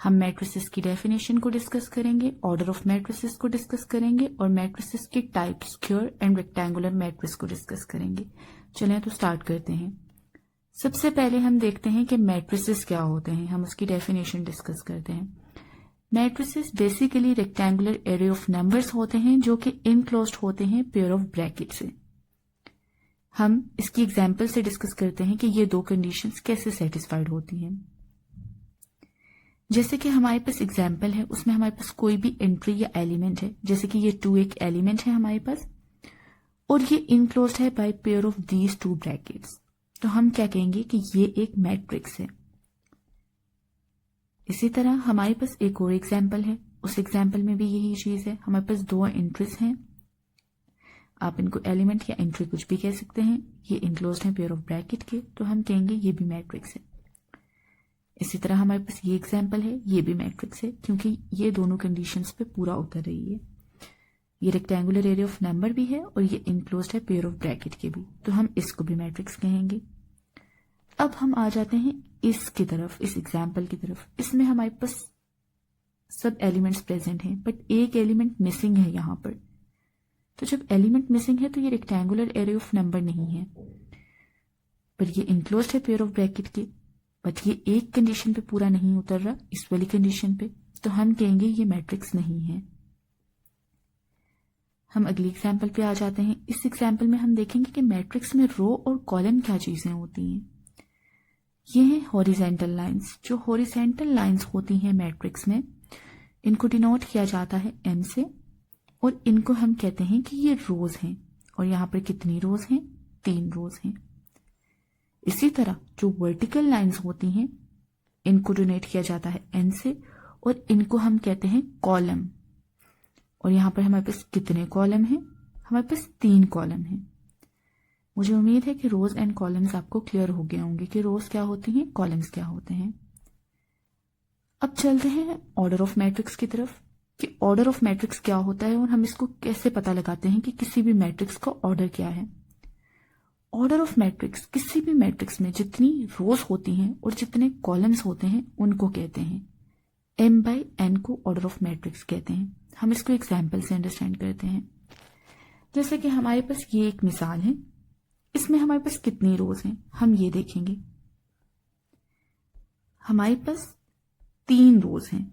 हम मैट्रिसेस की डेफिनेशन को डिस्कस करेंगे, ऑर्डर ऑफ मैट्रिसेस को डिस्कस करेंगे और मैट्रिसेस के type square and rectangular matrix को डिस्कस करेंगे। चलें तो स्टार्ट करते हैं। सबसे पहले हम देखते हैं कि मैट्रिसेस क्या होते हैं, हम उसकी डेफिनेशन डिस्कस करते हैं। Matrices basically rectangular array of numbers होते हैं जो कि इनक्लोज्ड होते हैं पेयर ऑफ ब्रैकेट से। हम इसकी एग्जाम्पल से डिस्कस करते हैं कि ये दो कंडीशंस कैसे सेटिस्फाइड होती हैं। जैसे कि हमारे पास एग्जाम्पल है, उसमें हमारे पास कोई भी एंट्री या एलिमेंट है, जैसे कि ये 2 एक एलिमेंट है हमारे पास और ये इनक्लोज्ड है by pair of these 2 brackets, तो हम क्या कहेंगे कि ये एक मैट्रिक्स है। इसी तरह हमारे पास एक और एग्जाम्पल है, उस एग्जाम्पल में भी यही चीज है। हमारे पास 2 एंट्रीज हैं, आप इनको एलिमेंट या एंट्री कुछ भी कह सकते हैं, ये इनक्लोज्ड है पेयर ऑफ ब्रैकेट के, तो हम कहेंगे ये भी मैट्रिक्स है। इसी तरह हमारे पास ये एग्जाम्पल है, ये भी मैट्रिक्स है क्योंकि ये दोनों कंडीशंस पे पूरा उतर रही है। ये रेक्टेंगुलर एरिया ऑफ नंबर भी है और ये इनक्लोज्ड है पेयर ऑफ ब्रैकेट के भी, तो हम इसको भी मैट्रिक्स कहेंगे। अब हम आ जाते हैं इसकी तरफ, इस एग्जाम्पल की तरफ। इसमें हमारे पास सब एलिमेंट्स प्रेजेंट हैं बट एक एलिमेंट मिसिंग है यहाँ पर। तो जब एलिमेंट मिसिंग है तो ये रेक्टेंगुलर एरिया ऑफ नंबर नहीं है, पर ये इनक्लोज्ड है पेयर ऑफ ब्रैकेट के, बट ये एक कंडीशन पे पूरा नहीं उतर रहा, इस वाली कंडीशन पे, तो हम कहेंगे ये मैट्रिक्स नहीं है। हम अगली एग्जाम्पल पे आ जाते हैं। इस एग्जाम्पल में हम देखेंगे कि मैट्रिक्स में रो और कॉलम क्या चीजें होती हैं। ये हैं हॉरिजेंटल लाइंस। जो हॉरिजेंटल लाइंस होती हैं मैट्रिक्स में, इनको डिनोट किया जाता है एम से और इनको हम कहते हैं कि ये रोज हैं। और यहाँ पर कितनी रोज हैं? 3 रोज हैं। इसी तरह जो वर्टिकल लाइंस होती हैं, इनको डिनोट किया जाता है एन से और इनको हम कहते हैं कॉलम। और यहाँ पर हमारे पास कितने कॉलम हैं? हमारे पास 3 कॉलम हैं। मुझे उम्मीद है कि रोज एंड कॉलम्स आपको क्लियर हो गए होंगे कि रोज क्या होती हैं, कॉलम्स क्या होते हैं। अब चलते हैं ऑर्डर ऑफ मैट्रिक्स की तरफ कि ऑर्डर ऑफ मैट्रिक्स क्या होता है और हम इसको कैसे पता लगाते हैं कि किसी भी मैट्रिक्स का ऑर्डर क्या है। ऑर्डर ऑफ मैट्रिक्स, किसी भी मैट्रिक्स में जितनी रोज होती हैं और जितने कॉलम्स होते हैं उनको कहते हैं। m बाई n को ऑर्डर ऑफ मैट्रिक्स कहते हैं। हम इसको एग्जाम्पल से अंडरस्टैंड करते हैं। जैसे कि हमारे पास ये एक मिसाल है, इसमें हमारे पास कितनी रोज हैं हम ये देखेंगे। हमारे पास 3 रोज हैं।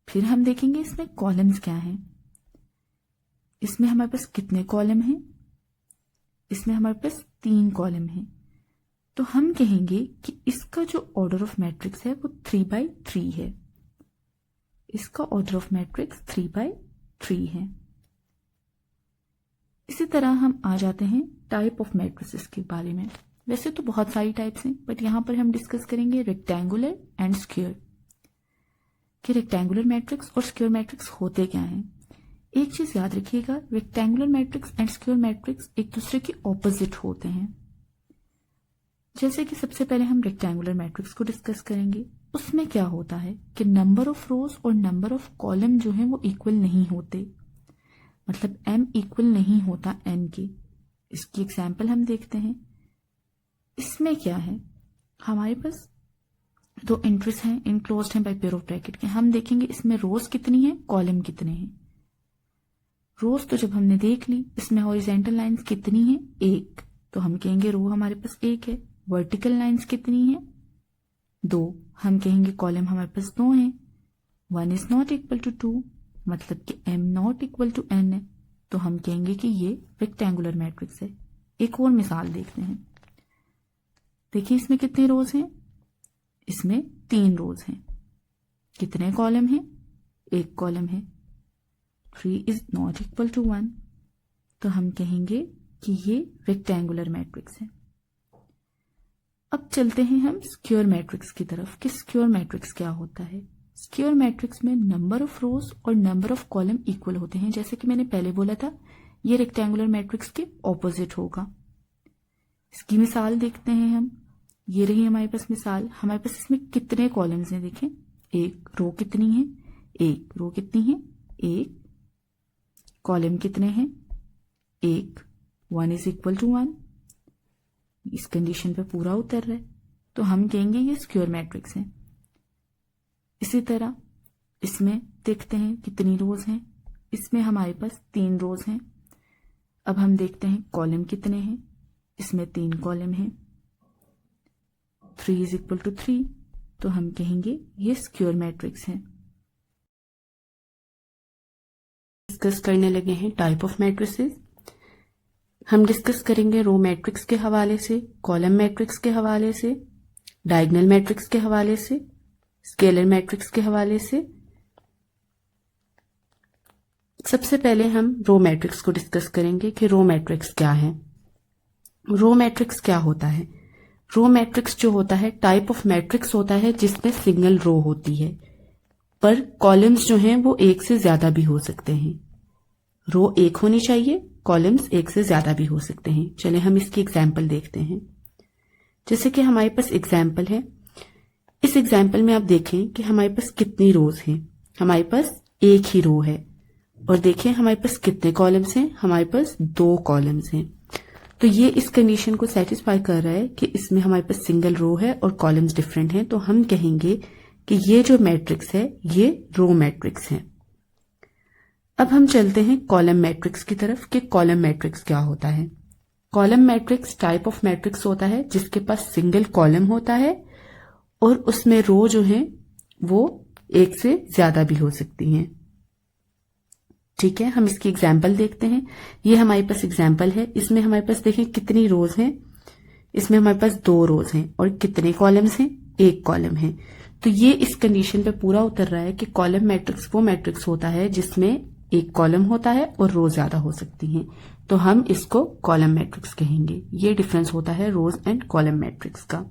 फिर हम देखेंगे इसमें कॉलम्स क्या हैं। इसमें हमारे पास कितने कॉलम हैं? इसमें हमारे पास 3 कॉलम हैं। तो हम कहेंगे कि इसका जो ऑर्डर ऑफ मैट्रिक्स है वो 3/3 है। इसका ऑर्डर ऑफ मैट्रिक्स 3/3 है। इसी तरह हम आ जाते हैं टाइप ऑफ मैट्रिसेस के बारे में। वैसे तो बहुत सारी टाइप्स हैं बट यहां पर हम डिस्कस करेंगे रेक्टेंगुलर एंड स्क्वायर कि रेक्टेंगुलर मैट्रिक्स और स्क्वायर मैट्रिक्स होते क्या हैं। एक चीज याद रखिएगा, rectangular matrix and square matrix एक दूसरे के ऑपोजिट होते हैं। जैसे कि सबसे पहले हम रेक्टेंगुलर मैट्रिक्स को डिस्कस करेंगे। उसमें क्या होता है कि नंबर ऑफ रोज और नंबर ऑफ कॉलम जो है वो इक्वल नहीं होते, मतलब m इक्वल नहीं होता n के। इसकी एग्जाम्पल हम देखते हैं। इसमें क्या है, हमारे पास 2 एंट्रीज हैं, इनक्लोज्ड हैं बाय पेयर ऑफ ब्रैकेट के। हम देखेंगे इसमें रोज कितनी है, कॉलम कितने हैं। रोज तो जब हमने देख ली, इसमें हॉरिजेंटल लाइंस कितनी है, 1, तो हम कहेंगे रो हमारे पास 1 है। वर्टिकल लाइंस कितनी है, 2, हम कहेंगे कॉलम हमारे पास 2 हैं। 1 इज नॉट इक्वल टू 2, मतलब कि m not equal to n है, तो हम कहेंगे कि ये रेक्टेंगुलर मैट्रिक्स है। एक और मिसाल देखते हैं। देखिए इसमें कितने रोज हैं, इसमें 3 रोज हैं। कितने कॉलम हैं, 1 कॉलम है। 3 इज नॉट इक्वल टू 1, तो हम कहेंगे कि ये रेक्टेंगुलर मैट्रिक्स है। अब चलते हैं हम स्क्वायर मैट्रिक्स की तरफ कि स्क्वायर मैट्रिक्स क्या होता है। स्क्वायर मैट्रिक्स में नंबर ऑफ रोज और नंबर ऑफ कॉलम इक्वल होते हैं। जैसे कि मैंने पहले बोला था, ये रेक्टेंगुलर मैट्रिक्स के ऑपोजिट होगा। इसकी मिसाल देखते हैं हम। ये रही हमारे पास मिसाल। हमारे पास इसमें कितने कॉलम्स हैं, देखें 1, रो कितनी है, 1, रो कितनी है, 1, कॉलम कितने हैं, 1, 1 इज इक्वल टू 1। इस कंडीशन पे पूरा उतर रहा है, तो हम कहेंगे ये स्क्वायर मैट्रिक्स है। इसी तरह इसमें देखते हैं कितनी रोज हैं। इसमें हमारे पास 3 रोज हैं। अब हम देखते हैं कॉलम कितने हैं। इसमें 3 कॉलम हैं। 3 = 3, तो हम कहेंगे ये स्क्वायर मैट्रिक्स है। डिस्कस करने लगे हैं टाइप ऑफ मैट्रिसेस। हम डिस्कस करेंगे रो मैट्रिक्स के हवाले से, कॉलम मैट्रिक्स के हवाले से, डायगोनल मैट्रिक्स के हवाले से, स्केलर मैट्रिक्स के हवाले से। सबसे पहले हम रो मैट्रिक्स को डिस्कस करेंगे कि रो मैट्रिक्स क्या है। रो मैट्रिक्स क्या होता है? रो मैट्रिक्स जो होता है टाइप ऑफ मैट्रिक्स होता है जिसमें सिंगल रो होती है, पर कॉलम्स जो हैं वो एक से ज्यादा भी हो सकते हैं। रो एक होनी चाहिए, कॉलम्स एक से ज्यादा भी हो सकते हैं। चले हम इसकी एग्जाम्पल देखते हैं। जैसे कि हमारे पास एग्जाम्पल है, इस एग्जाम्पल में आप देखें कि हमारे पास कितनी रोज हैं। हमारे पास एक ही रो है, और देखें हमारे पास कितने कॉलम्स हैं। हमारे पास 2 कॉलम्स हैं। तो ये इस कंडीशन को सेटिस्फाई कर रहा है कि इसमें हमारे पास सिंगल रो है और कॉलम्स डिफरेंट हैं। तो हम कहेंगे कि ये जो मैट्रिक्स है ये रो मैट्रिक्स है। अब हम चलते हैं कॉलम मैट्रिक्स की तरफ कि कॉलम मैट्रिक्स क्या होता है। Column matrix type of matrix होता है जिसके पास सिंगल कॉलम होता है और उसमें रो जो है वो एक से ज्यादा भी हो सकती हैं। ठीक है, हम इसकी एग्जाम्पल देखते हैं। ये हमारे पास एग्जाम्पल है। इसमें हमारे पास देखें कितनी रोज हैं। इसमें हमारे पास 2 रोज हैं और कितने कॉलम्स हैं? 1 कॉलम है। तो ये इस कंडीशन पे पूरा उतर रहा है कि कॉलम मैट्रिक्स वो मैट्रिक्स होता है जिसमें 1 कॉलम होता है और रो ज्यादा हो सकती हैं। तो हम इसको कॉलम मैट्रिक्स कहेंगे। ये डिफरेंस होता है रोज एंड कॉलम मैट्रिक्स का।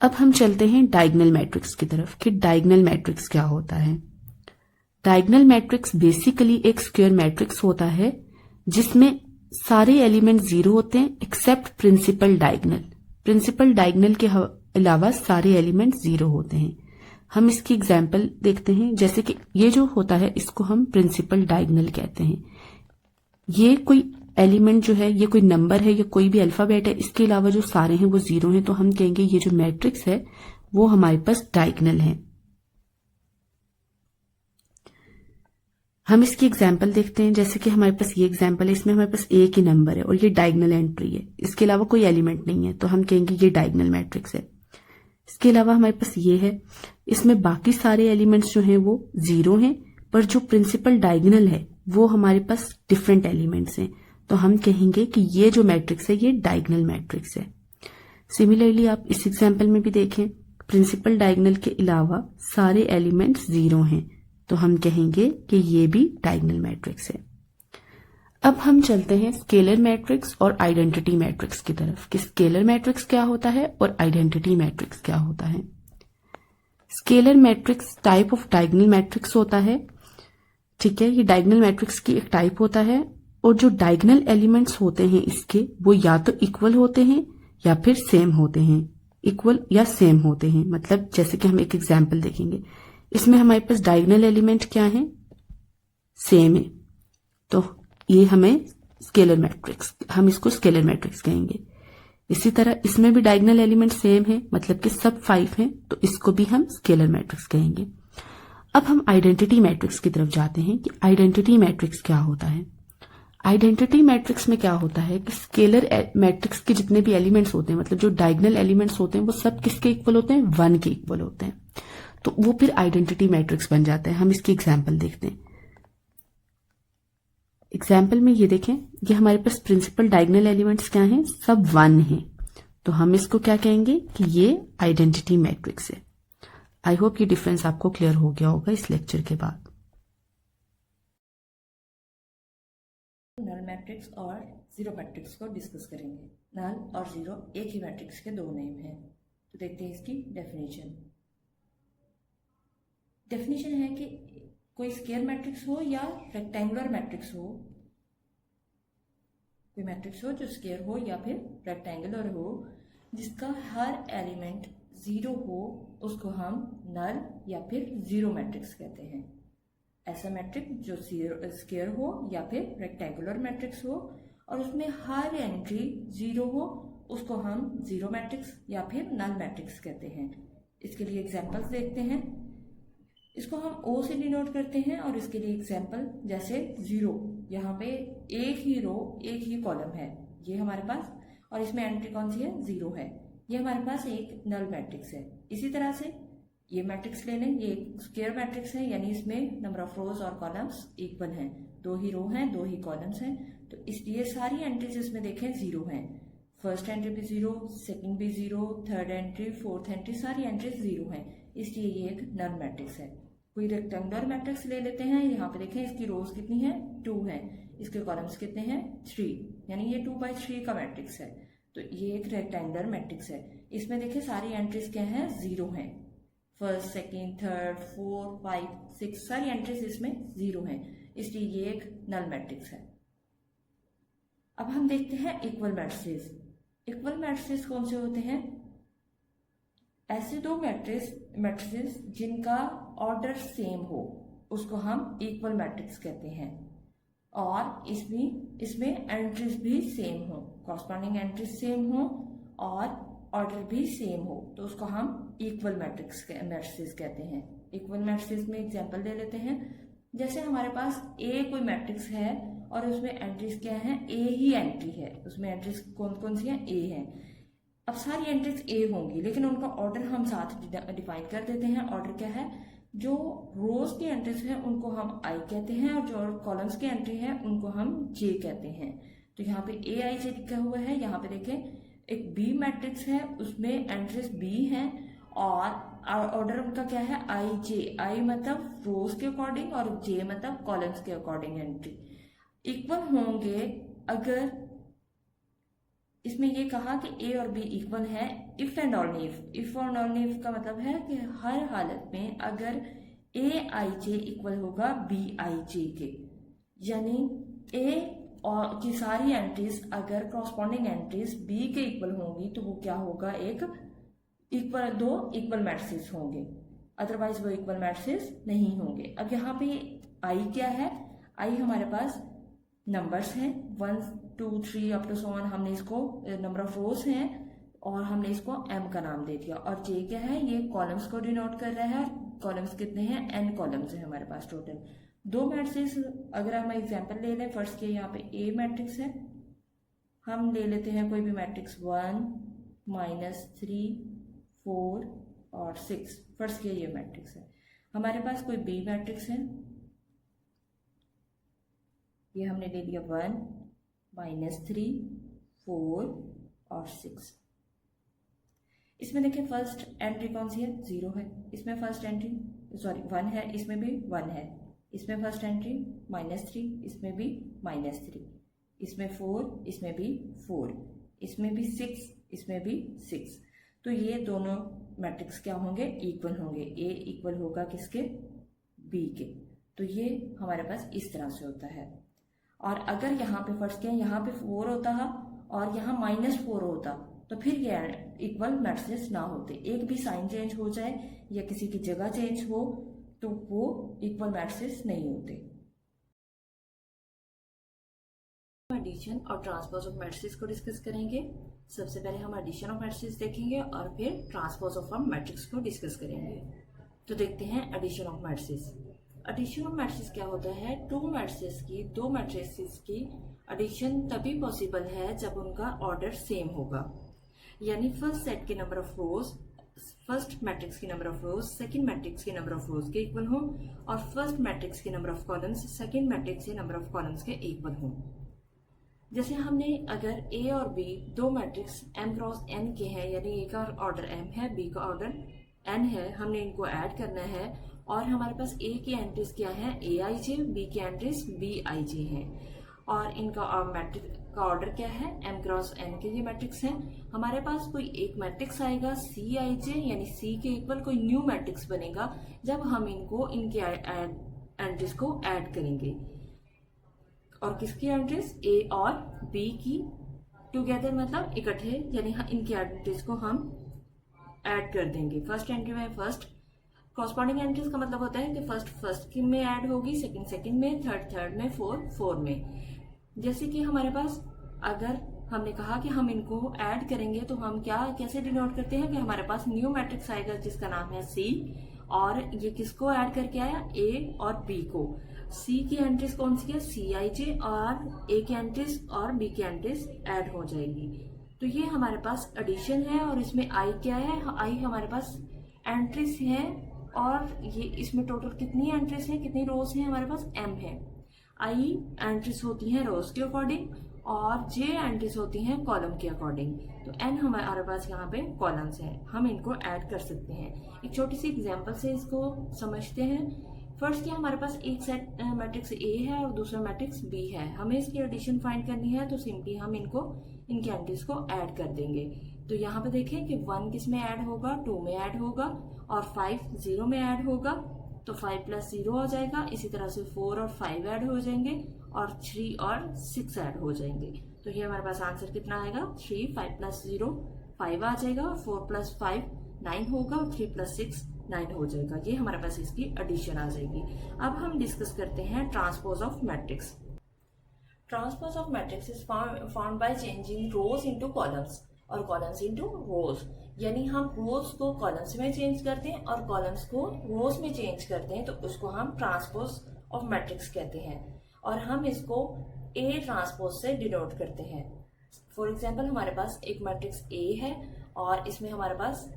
अब हम चलते हैं डायगोनल मैट्रिक्स की तरफ कि डायगोनल मैट्रिक्स क्या होता है। डायगोनल मैट्रिक्स बेसिकली एक स्क्वायर मैट्रिक्स होता है जिसमें सारे एलिमेंट 0 होते हैं except principal diagonal. Principal diagonal के अलावा सारे एलिमेंट 0 होते हैं। हम इसकी एग्जाम्पल देखते हैं। जैसे कि ये जो होता है इसको हम प्रिंसिपल डायगोनल कहते हैं। ये कोई एलिमेंट जो है, ये कोई नंबर है या कोई भी अल्फाबेट है, इसके अलावा जो सारे हैं वो 0 हैं। तो हम कहेंगे ये जो मैट्रिक्स है वो हमारे पास डायगोनल है। हम इसकी एग्जाम्पल देखते हैं। जैसे कि हमारे पास ये एग्जाम्पल है, इसमें हमारे पास एक ही नंबर है और ये डायगोनल एंट्री है। इसके अलावा कोई एलिमेंट नहीं है, तो हम कहेंगे ये डायगोनल मैट्रिक्स है। इसके अलावा हमारे पास ये है, इसमें बाकी सारे एलिमेंट्स जो हैं वो 0 हैं, पर जो प्रिंसिपल डायगोनल है वो हमारे पास डिफरेंट एलिमेंट्स हैं। तो हम कहेंगे कि ये जो मैट्रिक्स है ये डायगोनल मैट्रिक्स है। सिमिलरली आप इस एग्जाम्पल में भी देखें, प्रिंसिपल डायगोनल के अलावा सारे एलिमेंट्स 0 हैं, तो हम कहेंगे कि ये भी डायगोनल मैट्रिक्स है। अब हम चलते हैं स्केलर मैट्रिक्स और आइडेंटिटी मैट्रिक्स की तरफ कि स्केलर मैट्रिक्स क्या होता है और आइडेंटिटी मैट्रिक्स क्या होता है। Scalar matrix type of diagonal matrix होता है। ठीक है, ये डायगोनल मैट्रिक्स की एक टाइप होता है और जो डायगोनल एलिमेंट्स होते हैं इसके वो या तो इक्वल होते हैं या फिर सेम होते हैं। इक्वल या सेम होते हैं मतलब जैसे कि हम एक एग्जाम्पल देखेंगे। इसमें हमारे पास डायगोनल एलिमेंट क्या है? सेम है, तो ये हमें स्केलर मैट्रिक्स, हम इसको स्केलर मैट्रिक्स कहेंगे। इसी तरह इसमें भी डायगोनल एलिमेंट सेम है, मतलब कि सब 5 हैं, तो इसको भी हम स्केलर मैट्रिक्स कहेंगे। अब हम आइडेंटिटी मैट्रिक्स की तरफ जाते हैं कि आइडेंटिटी मैट्रिक्स क्या होता है। आइडेंटिटी मैट्रिक्स में क्या होता है कि स्केलर मैट्रिक्स के जितने भी एलिमेंट्स होते हैं, मतलब जो डायगोनल एलिमेंट्स होते हैं, वो सब किसके इक्वल होते हैं? 1 के इक्वल होते हैं। तो वो फिर आइडेंटिटी मैट्रिक्स बन जाता है। हम इसकी एग्जाम्पल देखते हैं। एग्जाम्पल में ये देखें, ये हमारे पास प्रिंसिपल डायगोनल एलिमेंट्स क्या हैं? सब 1 हैं, तो हम इसको क्या कहेंगे कि ये आइडेंटिटी मैट्रिक्स है। आई होप ये डिफरेंस आपको क्लियर हो गया होगा इस लेक्चर के बाद। नल मैट्रिक्स और जीरो मैट्रिक्स को डिस्कस करेंगे। नल और जीरो एक ही मैट्रिक्स के 2 नेम हैं। तो देखते हैं इसकी डेफिनेशन। डेफिनेशन है कि कोई स्क्वायर मैट्रिक्स हो या रेक्टेंगुलर मैट्रिक्स हो, कोई मैट्रिक्स हो जो स्क्वायर हो या फिर रेक्टेंगुलर हो, जिसका हर एलिमेंट 0 हो, उसको हम नल या फिर जीरो मैट्रिक्स कहते हैं। ऐसा मैट्रिक्स जो स्क्वायर हो या फिर रेक्टेंगुलर मैट्रिक्स हो और उसमें हर एंट्री 0 हो, उसको हम जीरो मैट्रिक्स या फिर नल मैट्रिक्स कहते हैं। इसके लिए एग्जाम्पल्स देखते हैं। इसको हम ओ से डिनोट करते हैं और इसके लिए एग्जाम्पल जैसे 0, यहाँ पे एक ही रो एक ही कॉलम है ये हमारे पास, और इसमें एंट्री कौन सी है 0 है, ये हमारे पास एक नल मैट्रिक्स है। इसी तरह से ये मैट्रिक्स ले लें, ये एक स्क्वायर मैट्रिक्स है, यानी इसमें नंबर ऑफ रोज और कॉलम्स इक्वल हैं, 2 ही रो हैं 2 ही कॉलम्स हैं, तो इसलिए सारी एंट्रीज इसमें देखें 0 हैं। फर्स्ट एंट्री भी 0, सेकंड भी 0, थर्ड एंट्री, फोर्थ एंट्री, सारी एंट्रीज 0 हैं, इसलिए ये एक नल मैट्रिक्स है। कोई रेक्टेंगुलर मैट्रिक्स ले लेते हैं, यहाँ पे देखें इसकी रोज कितनी है 2 है, इसके कॉलम्स कितने हैं 3, यानी ये 2/3 का मैट्रिक्स है, तो ये एक रेक्टेंगुलर मैट्रिक्स है। इसमें देखें सारी एंट्रीज क्या हैं 0 हैं, फर्स्ट सेकंड थर्ड 4 5 6 सारी एंट्रीज इसमें 0 हैं, इसलिए ये एक नल मैट्रिक्स है। अब हम देखते हैं इक्वल मैट्रिसेस। इक्वल मैट्रिसेस कौन से होते हैं? ऐसे दो मैट्रिसेस जिनका ऑर्डर सेम हो उसको हम इक्वल मैट्रिक्स कहते हैं, और इसमें एंट्रीज भी सेम हो, कॉरस्पॉन्डिंग एंट्रीज सेम हो और ऑर्डर भी सेम हो, तो उसको हम इक्वल मैट्रिसेस कहते हैं। इक्वल मैट्रिसेस में एग्जांपल ले लेते हैं, जैसे हमारे पास ए कोई मैट्रिक्स है और उसमें एंट्रीज क्या है, ए ही एंट्री है, उसमें एंट्रीज कौन कौन सी हैं, ए है। अब सारी एंट्रीज ए होंगी, लेकिन उनका ऑर्डर हम साथ डिफाइन कर देते हैं। ऑर्डर क्या है, जो रोज की एंट्रीज हैं उनको हम आई कहते हैं और जो कॉलम्स की एंट्री है उनको हम जे कहते हैं। तो यहाँ पे ए आई जे लिखा हुआ है, यहाँ पे देखें एक बी मैट्रिक्स है, उसमें एंट्रीज बी हैं और ऑर्डर उनका क्या है आई जे, आई मतलब रोज के अकॉर्डिंग और जे मतलब कॉलम्स के अकॉर्डिंग एंट्री। इक्वल होंगे अगर इसमें ये कहा कि ए और बी इक्वल है if and only if. If और ओनली इफ का मतलब है कि हर हालत में अगर ए आई जे इक्वल होगा बी आई जे के, यानी ए और की सारी एंट्रीज अगर कॉरस्पॉन्डिंग एंट्रीज बी के इक्वल होंगी तो वो क्या होगा, एक इक्वल, दो इक्वल मैट्रिसेस होंगे, अदरवाइज वो इक्वल मैट्रिसेस नहीं होंगे। अब यहाँ पे आई क्या है, आई हमारे पास नंबर्स हैं 1 2 3 अप टू सो ऑन, हमने इसको नंबर ऑफ रोज हैं और हमने इसको एम का नाम दे दिया, और जे क्या है, ये कॉलम्स को डिनोट कर रहा है, कॉलम्स कितने हैं n कॉलम्स हैं हमारे पास टोटल। दो मैट्रिक्स अगर हम एग्जांपल ले लें, फर्स्ट के यहाँ पे ए मैट्रिक्स है, हम ले लेते हैं कोई भी मैट्रिक्स 1 -3 4 और 6, फर्स्ट के ये मैट्रिक्स है। हमारे पास कोई बी मैट्रिक्स है, ये हमने ले लिया 1 -3 4 और 6। इसमें देखिए फर्स्ट एंट्री कौन सी है, 0 है, इसमें फर्स्ट एंट्री 1 है, इसमें भी 1 है, इसमें फर्स्ट एंट्री -3, इसमें भी -3, इसमें 4, इसमें भी 4, इसमें भी 6, इसमें भी 6। तो ये दोनों मैट्रिक्स क्या होंगे, इक्वल होंगे, ए इक्वल होगा किसके, बी के। तो ये हमारे पास इस तरह से होता है। और अगर यहाँ पे फर्स्ट क्या, यहाँ पे 4 होता है और यहाँ -4 होता तो फिर ये इक्वल मैट्रिसेस ना होते, एक भी साइन चेंज हो जाए या किसी की जगह चेंज हो तो वो इक्वल मैट्रिसेस नहीं होते। एडिशन और ट्रांसपोज ऑफ मैट्रिसेस को डिस्कस करेंगे। सबसे पहले हम एडिशन ऑफ मैट्रिसेस देखेंगे और फिर ट्रांसपोज ऑफ मैट्रिक्स को डिस्कस करेंगे। तो देखते हैं addition of matrices. Addition of matrices क्या होता है, दो मैट्रिसेस की एडिशन तभी पॉसिबल है जब उनका ऑर्डर सेम होगा, यानी फर्स्ट सेट के number of rows first matrix की number of rows second matrix के नंबर ऑफ रोज के इक्वल हो और फर्स्ट मैट्रिक्स के number of columns second matrix के नंबर ऑफ कॉलम्स के इक्वल हो। जैसे हमने अगर ए और बी दो मैट्रिक्स m क्रॉस n के हैं, यानी ए का ऑर्डर m है, बी का ऑर्डर n है, हमने इनको ऐड करना है और हमारे पास ए की एंट्रीज क्या है, ए आई जे, बी की एंट्रीज बी आई जे है और इनका मैट्रिक्स का ऑर्डर क्या है, m क्रॉस n के ये मैट्रिक्स हैं। हमारे पास कोई एक मैट्रिक्स आएगा सी आई जे, यानी सी के इक्वल कोई न्यू मैट्रिक्स बनेगा जब हम इनके एंट्रीज को ऐड करेंगे, और किसकी एंट्रीज, ए और बी की टुगेदर मतलब इकट्ठे, यानी इनकी एंट्रीज को हम ऐड कर देंगे। फर्स्ट एंट्री में फर्स्ट, कॉरस्पॉन्डिंग एंट्रीज का मतलब होता है कि फर्स्ट में ऐड होगी, सेकंड में, थर्ड में, फोर्थ में। जैसे कि हमारे पास अगर हमने कहा कि हम इनको ऐड करेंगे तो हम कैसे डिनोट करते हैं कि हमारे पास न्यू मैट्रिक्स आएगा जिसका नाम है सी, और ये किसको ऐड करके आया, ए और बी को। सी की एंट्रीज कौन सी है, सी आई जे, और ए की एंट्रीज और बी की एंट्रीज ऐड हो जाएगी। तो ये हमारे पास एडिशन है और इसमें आई क्या है, आई हमारे पास एंट्रीज है, और ये इसमें टोटल कितनी एंट्रीज है, कितनी रोज है, हमारे पास एम है। आई एंट्रीज होती हैं रोज के अकॉर्डिंग और जे एंट्रीज होती हैं कॉलम के अकॉर्डिंग। तो एन हमारे पास यहाँ पे कॉलम्स हैं, हम इनको ऐड कर सकते हैं। एक छोटी सी एग्जांपल से इसको समझते हैं। फर्स्ट क्या, हमारे पास एक सेट मैट्रिक्स ए है और दूसरा मैट्रिक्स बी है, हमें इसकी एडिशन फाइंड करनी है, तो सिंपली हम इनकी एंट्रीज को ऐड कर देंगे। तो यहाँ पे देखें कि 1 किस में ऐड होगा, 2 में ऐड होगा, और 5 0 में ऐड होगा, तो 5 + 0 हो जाएगा। इसी तरह से 4 और 5 ऐड हो जाएंगे, और 3 और 6 ऐड हो जाएंगे। तो ये हमारे पास आंसर कितना आएगा, 3, 5 + 0 5 आ जाएगा, 4 + 5 9 होगा, और 3 + 6 9 हो जाएगा। ये हमारे पास इसकी एडिशन आ जाएगी। अब हम डिस्कस करते हैं transpose of matrix. Transpose of matrix is found by changing rose into columns और कॉलम्स इनटू रोज। यानी हम रोज को कॉलम्स में चेंज करते हैं और कॉलम्स को रोज में चेंज करते हैं, तो उसको हम ट्रांसपोज ऑफ मैट्रिक्स कहते हैं, और हम इसको ए ट्रांसपोज से डिनोट करते हैं। फॉर एग्जाम्पल, हमारे पास एक मैट्रिक्स ए है और इसमें हमारे पास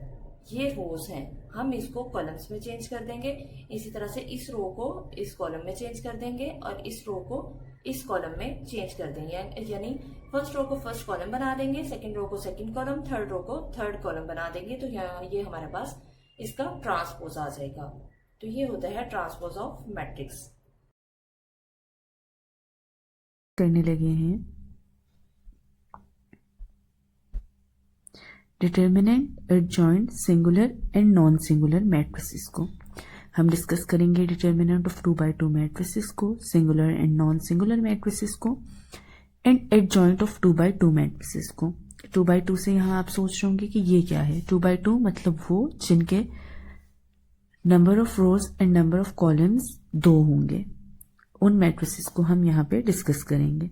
ये रोज हैं, हम इसको कॉलम्स में चेंज कर देंगे। इसी तरह से इस रो को इस कॉलम में चेंज कर देंगे और इस रो को इस कॉलम में चेंज कर देंगे। यानी फर्स्ट रो को फर्स्ट कॉलम बना देंगे, सेकंड रो को सेकंड कॉलम, थर्ड रो को थर्ड कॉलम बना देंगे। तो ये हमारे पास इसका ट्रांसपोज आ जाएगा। तो ये होता है ट्रांसपोज ऑफ मैट्रिक्स। करने लगे हैं determinant, adjoint, singular and non singular matrices को। हम डिस्कस करेंगे डिटर्मिनेंट ऑफ 2x2 मैट्रिसेस को, singular and non singular matrices को, and adjoint of 2x2 matrices को। 2x2 से यहाँ आप सोच रहे होंगे कि ये क्या है। 2x2 मतलब वो जिनके number of rose and number of columns 2 होंगे, उन मैट्रिसेस को हम यहाँ पे डिस्कस करेंगे।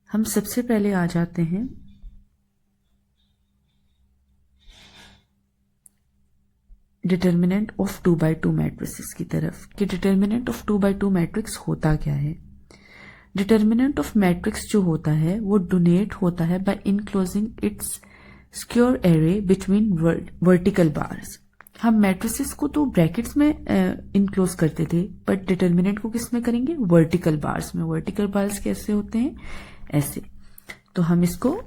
हम सबसे पहले आ जाते हैं डिटर्मिनेंट ऑफ 2x2 मैट्रिसेस की तरफ कि डिटर्मिनेंट ऑफ 2x2 मैट्रिक्स होता क्या है। डिटर्मिनेंट ऑफ मैट्रिक्स जो होता है वो डोनेट होता है by enclosing its square array between vertical bars. हम मैट्रिसेस को तो ब्रैकेट्स में इनक्लोज करते थे, बट डिटर्मिनेंट को किस में करेंगे, वर्टिकल बार्स में। वर्टिकल बार्स कैसे होते हैं, ऐसे। तो हम इसको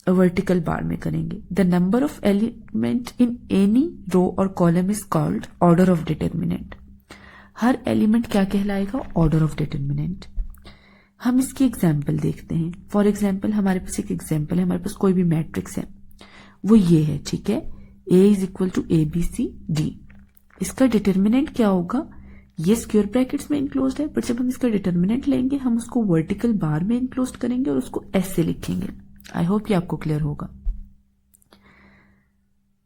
वर्टिकल बार में करेंगे। The number of element in any row और column is called order of determinant. हर एलिमेंट क्या कहलाएगा, ऑर्डर ऑफ डिटर्मिनेंट। हम इसकी एग्जाम्पल देखते हैं। फॉर एग्जाम्पल, हमारे पास एक एग्जाम्पल है, हमारे पास कोई भी मैट्रिक्स है, वो ये है, ठीक है, A = ABCD। इसका डिटर्मिनेंट क्या होगा, ये स्क्वायर ब्रैकेट्स में इनक्लोज्ड है, बट जब हम इसका डिटर्मिनेंट लेंगे हम उसको वर्टिकल बार में इनक्लोज्ड करेंगे और उसको ऐसे लिखेंगे। आई होप ये आपको क्लियर होगा।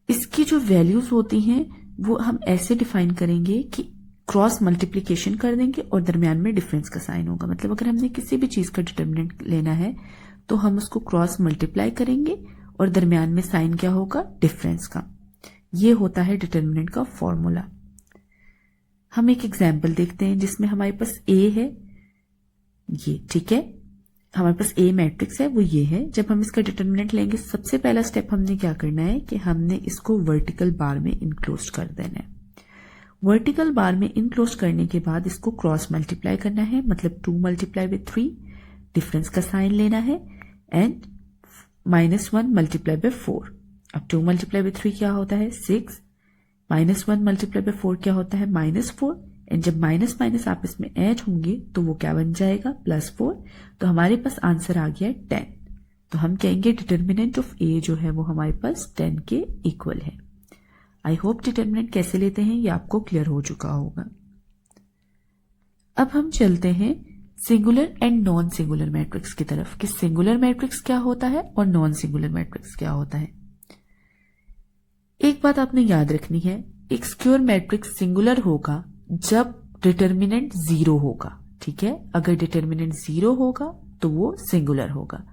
इसकी जो वैल्यूज होती हैं वो हम ऐसे डिफाइन करेंगे कि क्रॉस मल्टीप्लीकेशन कर देंगे और दरमियान में डिफरेंस का साइन होगा। मतलब अगर हमने किसी भी चीज का डिटर्मिनेंट लेना है तो हम उसको क्रॉस मल्टीप्लाई करेंगे और दरमियान में साइन क्या होगा, डिफरेंस का। ये होता है डिटर्मिनेंट का फॉर्मूला। हम एक एग्जाम्पल देखते हैं जिसमें हमारे पास ए है, ये, ठीक है, हमारे पास ए मैट्रिक्स है, वो ये है। जब हम इसका डिटर्मिनेंट लेंगे, सबसे पहला स्टेप हमने क्या करना है कि हमने इसको वर्टिकल बार में इनक्लोज कर देना है। वर्टिकल बार में इनक्लोज करने के बाद इसको क्रॉस मल्टीप्लाई करना है, मतलब 2 × 3, डिफरेंस का साइन लेना है, एंड -1 × 4। अब 2 × 3 क्या होता है, 6, -1 × 4 क्या होता है, -4, एंड जब माइनस माइनस आपस में ऐड होंगे तो वो क्या बन जाएगा, +4। तो हमारे पास आंसर आ गया 10। तो हम कहेंगे डिटर्मिनेंट ऑफ ए जो है वो हमारे पास 10 के इक्वल है। आई होप डिटर्मिनेंट कैसे लेते हैं ये आपको क्लियर हो चुका होगा। अब हम चलते हैं singular and non singular matrix की तरफ कि सिंगुलर मैट्रिक्स क्या होता है और नॉन सिंगुलर मैट्रिक्स क्या होता है। एक बात आपने याद रखनी है, एक स्क्वायर मैट्रिक्स सिंगुलर होगा जब डिटर्मिनेंट 0 होगा, ठीक है। अगर डिटर्मिनेंट 0 होगा तो वो सिंगुलर होगा।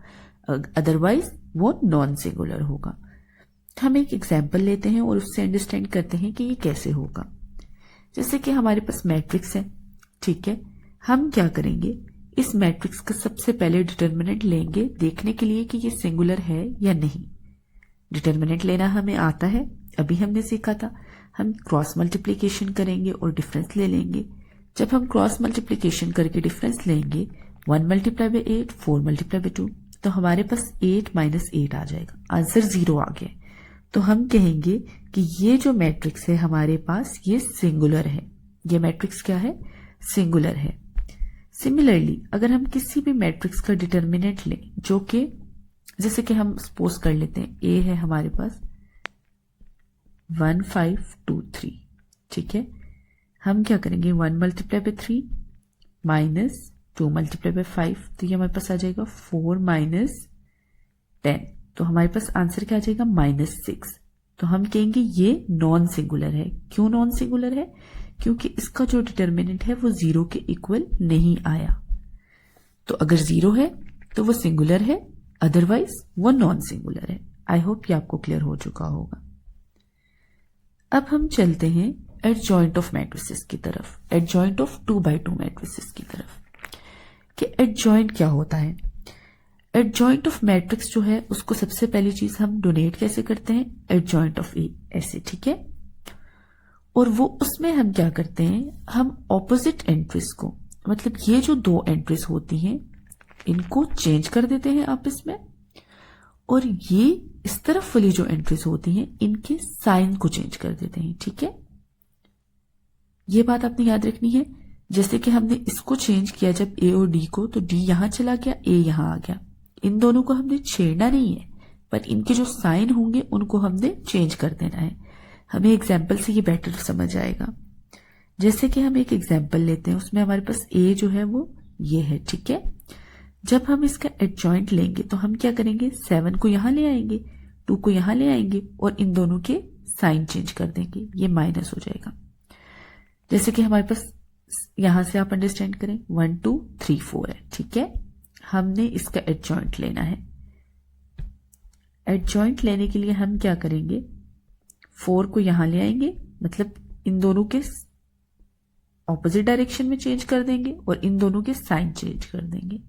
अदरवाइज वो नॉन सिंगुलर होगा। हम एक एग्जाम्पल लेते हैं और उससे अंडरस्टैंड करते हैं कि ये कैसे होगा। जैसे कि हमारे पास मैट्रिक्स है, ठीक है, हम क्या करेंगे, इस मैट्रिक्स का सबसे पहले डिटर्मिनेंट लेंगे देखने के लिए कि ये सिंगुलर है या नहीं। डिटर्मिनेंट लेना हमें आता है, अभी हमने सीखा था। हम क्रॉस मल्टीप्लीकेशन करेंगे और डिफरेंस ले लेंगे। जब हम क्रॉस मल्टीप्लीकेशन करके डिफरेंस लेंगे 1 मल्टीप्लाई बाई 8, 4 मल्टीप्लाई बाई 2, तो हमारे पास 8 माइनस 8 आ जाएगा, आंसर 0 आ गया। तो हम कहेंगे कि ये जो मैट्रिक्स है हमारे पास ये सिंगुलर है। ये मैट्रिक्स क्या है, सिंगुलर है। सिमिलरली अगर हम किसी भी मैट्रिक्स का डिटर्मिनेंट लें जो कि जैसे कि हम सपोज कर लेते हैं ए है हमारे पास 1 5 2 3, ठीक है, हम क्या करेंगे 1 multiply by 3 minus 2 multiply by 5, तो ये हमारे पास आ जाएगा 4 माइनस 10, तो हमारे पास आंसर क्या आ जाएगा -6। तो हम कहेंगे ये नॉन सिंगुलर है। क्यों नॉन सिंगुलर है, क्योंकि इसका जो डिटर्मिनेंट है वो 0 के इक्वल नहीं आया। तो अगर 0 है तो वो सिंगुलर है, अदरवाइज वो नॉन सिंगुलर है। आई होप ये आपको क्लियर हो चुका होगा। अब हम चलते हैं एडजॉइंट ऑफ मैट्रिसेस की तरफ, एडजॉइंट ऑफ 2x2 मैट्रिसेस की तरफ कि एडजॉइंट क्या होता है। एडजॉइंट ऑफ मैट्रिक्स जो है उसको सबसे पहली चीज हम डोनेट कैसे करते हैं, एडजॉइंट ऑफ ए ऐसे, ठीक है, और वो उसमें हम क्या करते हैं, हम ऑपोजिट एंट्रीज को, मतलब ये जो दो एंट्रीज होती हैं इनको चेंज कर देते हैं आपस में, और ये इस तरफ वाली जो एंट्रीज होती हैं इनके साइन को चेंज कर देते हैं, ठीक है। ये बात आपने याद रखनी है। जैसे कि हमने इसको चेंज किया जब ए और डी को, तो डी यहां चला गया, ए यहां आ गया। इन दोनों को हमने छेड़ना नहीं है, पर इनके जो साइन होंगे उनको हमने चेंज कर देना है। हमें एग्जाम्पल से ये बेटर समझ आएगा। जैसे कि हम एक एग्जाम्पल लेते हैं, उसमें हमारे पास ए जो है वो ये है, ठीक है। जब हम इसका एडजॉइंट लेंगे तो हम क्या करेंगे, 7 को यहां ले आएंगे, 2 को यहां ले आएंगे और इन दोनों के साइन चेंज कर देंगे, ये माइनस हो जाएगा। जैसे कि हमारे पास यहां से आप अंडरस्टैंड करें 1 2 3 4 है, ठीक है। हमने इसका एडजॉइंट लेना है। एडजॉइंट लेने के लिए हम क्या करेंगे, 4 को यहां ले आएंगे, मतलब इन दोनों के ऑपोजिट डायरेक्शन में चेंज कर देंगे और इन दोनों के साइन चेंज कर देंगे।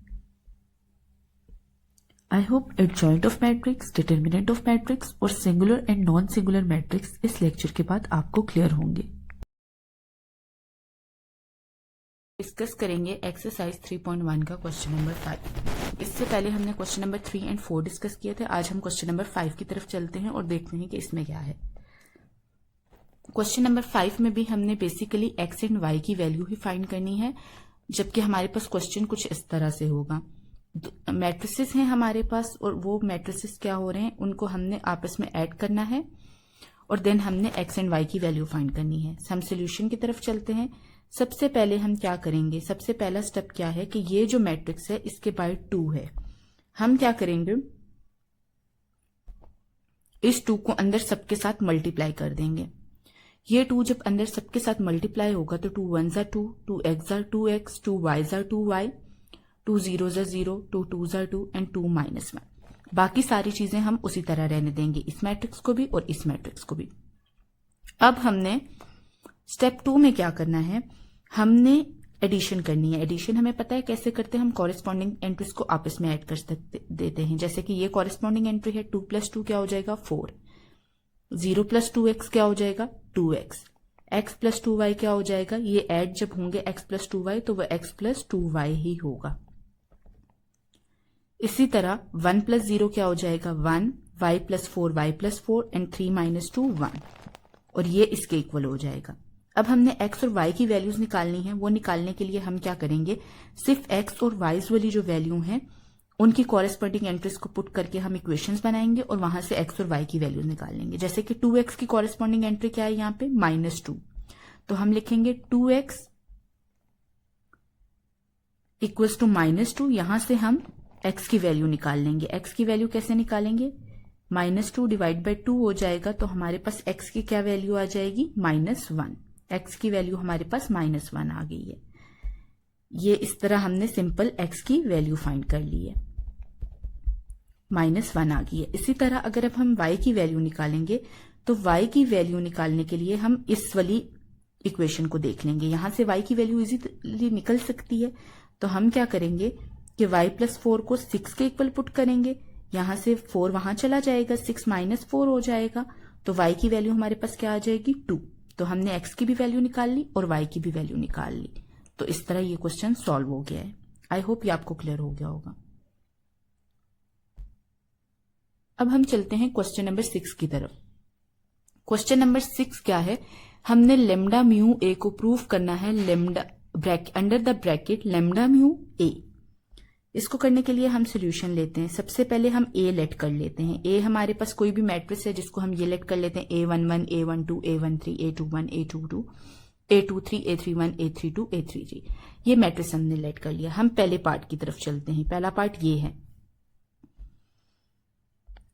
I hope adjoint of matrix, determinant of matrix और singular and non singular matrix इस लेक्चर के बाद आपको क्लियर होंगे। डिस्कस करेंगे एक्सरसाइज 3.1 का क्वेश्चन नंबर 5। इससे पहले हमने क्वेश्चन नंबर 3 और 4 डिस्कस किए थे। आज हम क्वेश्चन नंबर 5 की तरफ चलते हैं और देखते हैं कि इसमें क्या है। क्वेश्चन नंबर 5 में भी हमने बेसिकली एक्स एंड वाई की वैल्यू ही फाइंड करनी है, जबकि हमारे पास क्वेश्चन कुछ इस तरह से होगा। मैट्रिसेस हैं हमारे पास और वो मैट्रिसेस क्या हो रहे हैं उनको हमने आपस में ऐड करना है और देन हमने एक्स एंड वाई की वैल्यू फाइंड करनी है। हम सोल्यूशन की तरफ चलते हैं। सबसे पहले हम क्या करेंगे, सबसे पहला स्टेप क्या है कि ये जो मैट्रिक्स है इसके बाय 2 है। हम क्या करेंगे, इस 2 को अंदर सबके साथ मल्टीप्लाई कर देंगे। ये 2 जब अंदर सबके साथ मल्टीप्लाई होगा तो 2 1 ज़ा 2, 2 x ज़ा 2x, 2 y ज़ा 2y, 2 0 ज़ा 0, 2 2 ज़ा 2 एंड 2 -1। बाकी सारी चीजें हम उसी तरह रहने देंगे, इस मैट्रिक्स को भी और इस मैट्रिक्स को भी। अब हमने स्टेप 2 में क्या करना है, हमने एडिशन करनी है। एडिशन हमें पता है कैसे करते हैं, हम कॉरेस्पॉन्डिंग एंट्रीज को आपस में ऐड कर देते हैं। जैसे कि ये कॉरेस्पॉन्डिंग एंट्री है, 2 + 2 क्या हो जाएगा 4, 0 + 2x क्या हो जाएगा 2x, x + 2y क्या हो जाएगा, ये ऐड जब होंगे x + 2y तो वह x + 2y ही होगा। इसी तरह 1 + 0 क्या हो जाएगा 1, y + 4 y + 4 एंड 3 - 2 1, और ये इसके इक्वल हो जाएगा। अब हमने x और y की वैल्यूज निकालनी है। वो निकालने के लिए हम क्या करेंगे, सिर्फ x और y वाली जो वैल्यू हैं उनकी कॉरेस्पॉन्डिंग एंट्रीज को पुट करके हम इक्वेशंस बनाएंगे और वहां से x और y की वैल्यूज निकाल लेंगे। जैसे कि 2x की कॉरेस्पॉन्डिंग एंट्री क्या है यहाँ पे -2, तो हम लिखेंगे 2x = -2। यहां से हम x की वैल्यू निकाल लेंगे। x की वैल्यू कैसे निकालेंगे, -2 / 2 हो जाएगा, तो हमारे पास x की क्या वैल्यू आ जाएगी -1। x की वैल्यू हमारे पास -1 आ गई है। ये इस तरह हमने सिंपल x की वैल्यू फाइंड कर ली है। -1 आ गई है। इसी तरह अगर अब हम y की वैल्यू निकालेंगे तो y की वैल्यू निकालने के लिए हम इस वाली इक्वेशन को देख लेंगे। यहां से y की वैल्यू इजीली निकल सकती है, तो हम क्या करेंगे कि y + 4 को 6 के इक्वल पुट करेंगे। यहां से 4 वहां चला जाएगा, 6 - 4 हो जाएगा, तो y की वैल्यू हमारे पास क्या आ जाएगी 2। तो हमने x की भी वैल्यू निकाल ली और y की भी वैल्यू निकाल ली। तो इस तरह ये क्वेश्चन सॉल्व हो गया है। आई होप ये आपको क्लियर हो गया होगा। अब हम चलते हैं क्वेश्चन नंबर 6 की तरफ। क्वेश्चन नंबर 6 क्या है, हमने लेमडा म्यू ए को प्रूव करना है lambda under the bracket lambda mu A. इसको करने के लिए हम सोल्यूशन लेते हैं। सबसे पहले हम ए लेट कर लेते हैं। ए हमारे पास कोई भी मैट्रिक्स है जिसको हम ये लेट कर लेते हैं, A11, A12, A13, A21, A22, A23, A31, A32, A33। ये मैट्रिक्स हमने लेट कर लिया। हम पहले पार्ट की तरफ चलते हैं। पहला पार्ट ये है,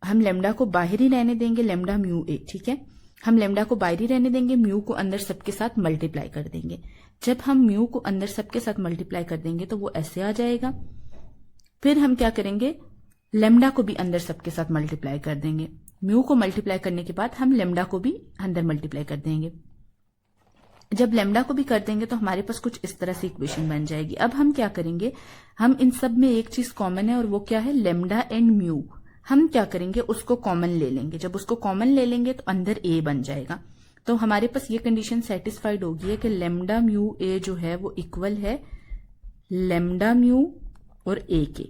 हम लेमडा को बाहर ही रहने देंगे, लेमडा म्यू ए, ठीक है। हम लेमडा को बाहर ही रहने देंगे, म्यू को अंदर सबके साथ मल्टीप्लाई कर देंगे। जब हम म्यू को अंदर सबके साथ मल्टीप्लाई कर देंगे तो वो ऐसे आ जाएगा। फिर हम क्या करेंगे, लेमडा को भी अंदर सबके साथ मल्टीप्लाई कर देंगे। म्यू को मल्टीप्लाई करने के बाद हम लेमडा को भी अंदर मल्टीप्लाई कर देंगे। जब लेमडा को भी कर देंगे तो हमारे पास कुछ इस तरह से इक्वेशन बन जाएगी। अब हम क्या करेंगे, हम इन सब में एक चीज कॉमन है और वो क्या है, लेमडा एंड म्यू। हम क्या करेंगे, उसको कॉमन ले लेंगे। जब उसको कॉमन ले लेंगे तो अंदर ए बन जाएगा। तो हमारे पास ये कंडीशन सेटिस्फाइड होगी है कि लेमडा म्यू ए जो है वो इक्वल है लेमडा म्यू और ए के।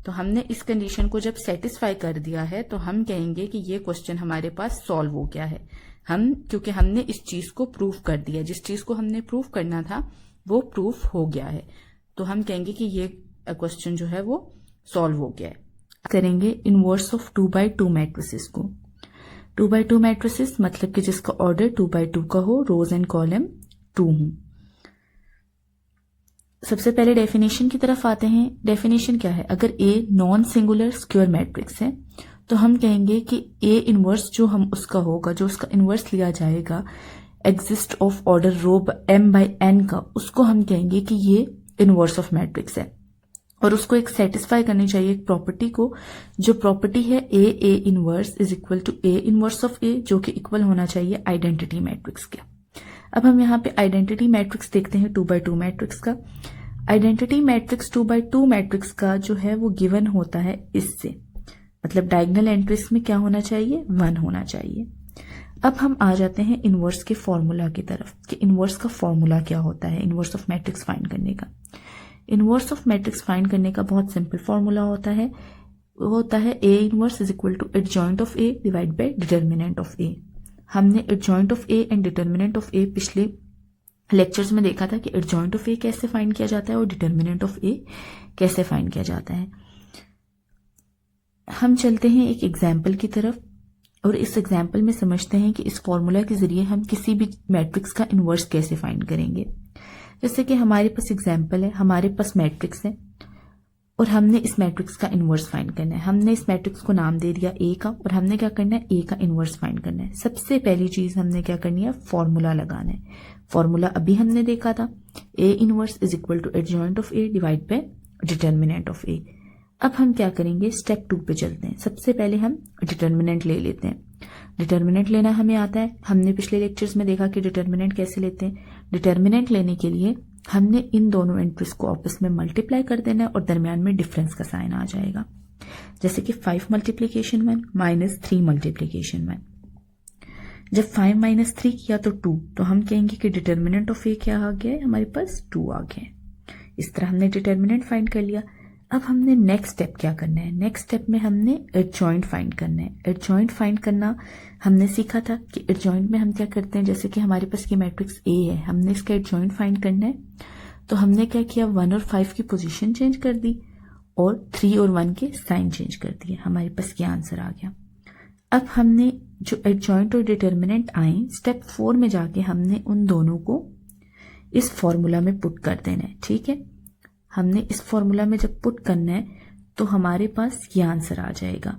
तो हमने इस कंडीशन को जब सेटिस्फाई कर दिया है तो हम कहेंगे कि ये क्वेश्चन हमारे पास सॉल्व हो गया है। क्योंकि हमने इस चीज को प्रूव कर दिया, जिस चीज को हमने प्रूव करना था वो प्रूफ हो गया है। तो हम कहेंगे कि ये क्वेश्चन जो है वो सॉल्व हो गया है। करेंगे इनवर्स ऑफ 2x2 मैट्रिसेस को। 2x2 मैट्रिसेस मतलब कि जिसका ऑर्डर 2x2 का हो, रोज एंड कॉलम 2 हो। सबसे पहले डेफिनेशन की तरफ आते हैं। डेफिनेशन क्या है, अगर a non singular square matrix है तो हम कहेंगे कि ए इनवर्स जो हम उसका होगा, जो उसका इनवर्स लिया जाएगा exist of order row m/n का, उसको हम कहेंगे कि ये इनवर्स ऑफ मैट्रिक्स है। और उसको एक सेटिस्फाई करनी चाहिए एक प्रॉपर्टी को, जो प्रॉपर्टी है A inverse is equal to A inverse of A, जो कि इक्वल होना चाहिए आइडेंटिटी मैट्रिक्स के। अब हम यहाँ पे आइडेंटिटी मैट्रिक्स देखते हैं 2x2 मैट्रिक्स का। आइडेंटिटी मैट्रिक्स 2x2 मैट्रिक्स का जो है वो गिवन होता है इससे, मतलब डायगोनल एंट्रीज में क्या होना चाहिए, 1 होना चाहिए। अब हम आ जाते हैं इनवर्स के फॉर्मूला की तरफ कि इनवर्स का फॉर्मूला क्या होता है इनवर्स ऑफ मैट्रिक्स फाइंड करने का। इनवर्स ऑफ मैट्रिक्स फाइंड करने का बहुत सिंपल फॉर्मूला होता है, वो होता है A inverse is equal to adjoint of A divide by determinant of A. हमने adjoint of A and determinant of A पिछले लेक्चर्स में देखा था कि एडजॉइंट ऑफ ए कैसे फाइंड किया जाता है और डिटर्मिनेंट ऑफ ए कैसे फाइंड किया जाता है। हम चलते हैं एक एग्जाम्पल की तरफ और इस एग्जाम्पल में समझते हैं कि इस फॉर्मूला के जरिए हम किसी भी मैट्रिक्स का इनवर्स कैसे फाइंड करेंगे। जैसे कि हमारे पास एग्जाम्पल है, हमारे पास मैट्रिक्स है और हमने इस मैट्रिक्स का इनवर्स फाइंड करना है। हमने इस मैट्रिक्स को नाम दे दिया ए का और हमने क्या करना है, ए का इनवर्स फाइंड करना है। सबसे पहली चीज हमने क्या करनी है, फॉर्मूला लगाना है। फॉर्मूला अभी हमने देखा था, A inverse is equal to adjoint of A divide by determinant of A. अब हम क्या करेंगे, स्टेप 2 पे चलते हैं। सबसे पहले हम डिटर्मिनेंट ले लेते हैं। डिटर्मिनेंट लेना हमें आता है, हमने पिछले लेक्चर्स में देखा कि डिटर्मिनेंट कैसे लेते हैं। डिटर्मिनेंट लेने के लिए हमने इन दोनों एंट्रीज को आपस में मल्टीप्लाई कर देना है और दरमियान में डिफरेंस का साइन आ जाएगा। जैसे कि 5 मल्टीप्लीकेशन 1 माइनस 3 मल्टीप्लीकेशन 1। जब 5 माइनस 3 किया तो 2, तो हम कहेंगे कि डिटर्मिनेंट ऑफ ए क्या आ गया है, हमारे पास 2 आ गया है। इस तरह हमने डिटर्मिनेंट फाइंड कर लिया। अब हमने नेक्स्ट स्टेप क्या करना है, नेक्स्ट स्टेप में हमने एडजॉइंट फाइंड करना है। एडजॉइंट फाइंड करना हमने सीखा था कि एडजॉइंट में हम क्या करते हैं, जैसे कि हमारे पास ये मैट्रिक्स ए है, हमने इसका एडजॉइंट फाइंड करना है। तो हमने क्या किया, 1 और 5 की पोजीशन चेंज कर दी और 3 और 1 के साइन चेंज कर दिए। हमारे पास ये आंसर आ गया। अब हमने जो एडजॉइंट और डिटर्मिनेंट आए, स्टेप 4 में जाके हमने उन दोनों को इस फॉर्मूला में पुट कर देना है। ठीक है, हमने इस फॉर्मूला में जब पुट करना है तो हमारे पास ये आंसर आ जाएगा।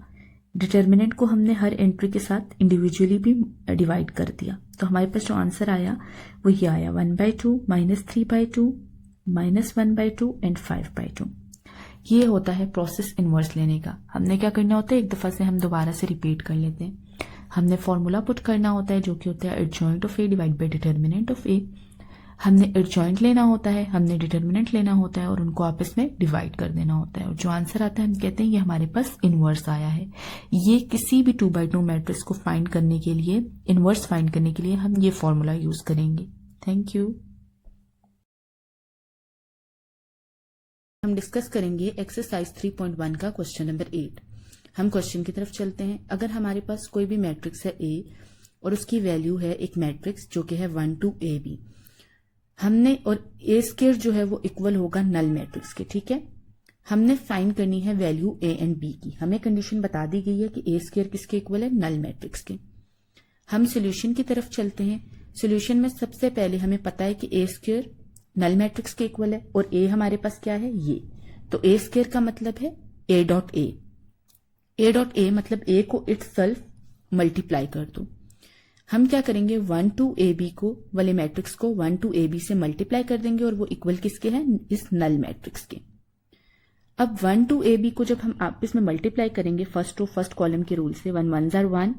डिटर्मिनेंट को हमने हर एंट्री के साथ इंडिविजुअली भी डिवाइड कर दिया, तो हमारे पास जो आंसर आया वो ये आया 1/2 -3/2 -1/2 एंड 5/2। ये होता है प्रोसेस इनवर्स लेने का। हमने क्या करना होता है, एक दफा से हम दोबारा से रिपीट कर लेते हैं। हमने फॉर्मूला पुट करना होता है जो कि होता है adjoint of A divide by determinant of A. हमने एडजॉइंट लेना होता है, हमने डिटर्मिनेंट लेना होता है और उनको आपस में डिवाइड कर देना होता है, और जो आंसर आता है हम कहते हैं ये हमारे पास इनवर्स आया है। ये किसी भी 2x2 मैट्रिक्स को फाइंड करने के लिए, इनवर्स फाइंड करने के लिए हम ये फॉर्मूला यूज करेंगे। Thank you. हम डिस्कस करेंगे एक्सरसाइज 3.1 का क्वेश्चन नंबर 8। हम क्वेश्चन की तरफ चलते हैं। अगर हमारे पास कोई भी मैट्रिक्स है ए और उसकी वैल्यू है एक मैट्रिक्स जो कि है 1 to AB, हमने, और ए स्क्वायर जो है वो इक्वल होगा नल मैट्रिक्स के, ठीक है। हमने फाइंड करनी है वैल्यू ए एंड बी की। हमें कंडीशन बता दी गई है कि ए स्क्वायर किसके इक्वल है, नल मैट्रिक्स के। हम सोल्यूशन की तरफ चलते हैं। सोल्यूशन में सबसे पहले हमें पता है कि ए स्क्वायर नल मैट्रिक्स के इक्वल है और ए हमारे पास क्या है, ये। तो ए स्क्वायर का मतलब है ए dot A. A dot A मतलब ए को इटसेल्फ मल्टीप्लाई कर दो। हम क्या करेंगे, 1 to AB को, वाले मैट्रिक्स को 1 to AB से मल्टीप्लाई कर देंगे और वो इक्वल किसके हैं, इस नल मैट्रिक्स के। अब 1 to AB को जब हम आपस में मल्टीप्लाई करेंगे फर्स्ट रो फर्स्ट कॉलम के रूल से, 1 1s are 1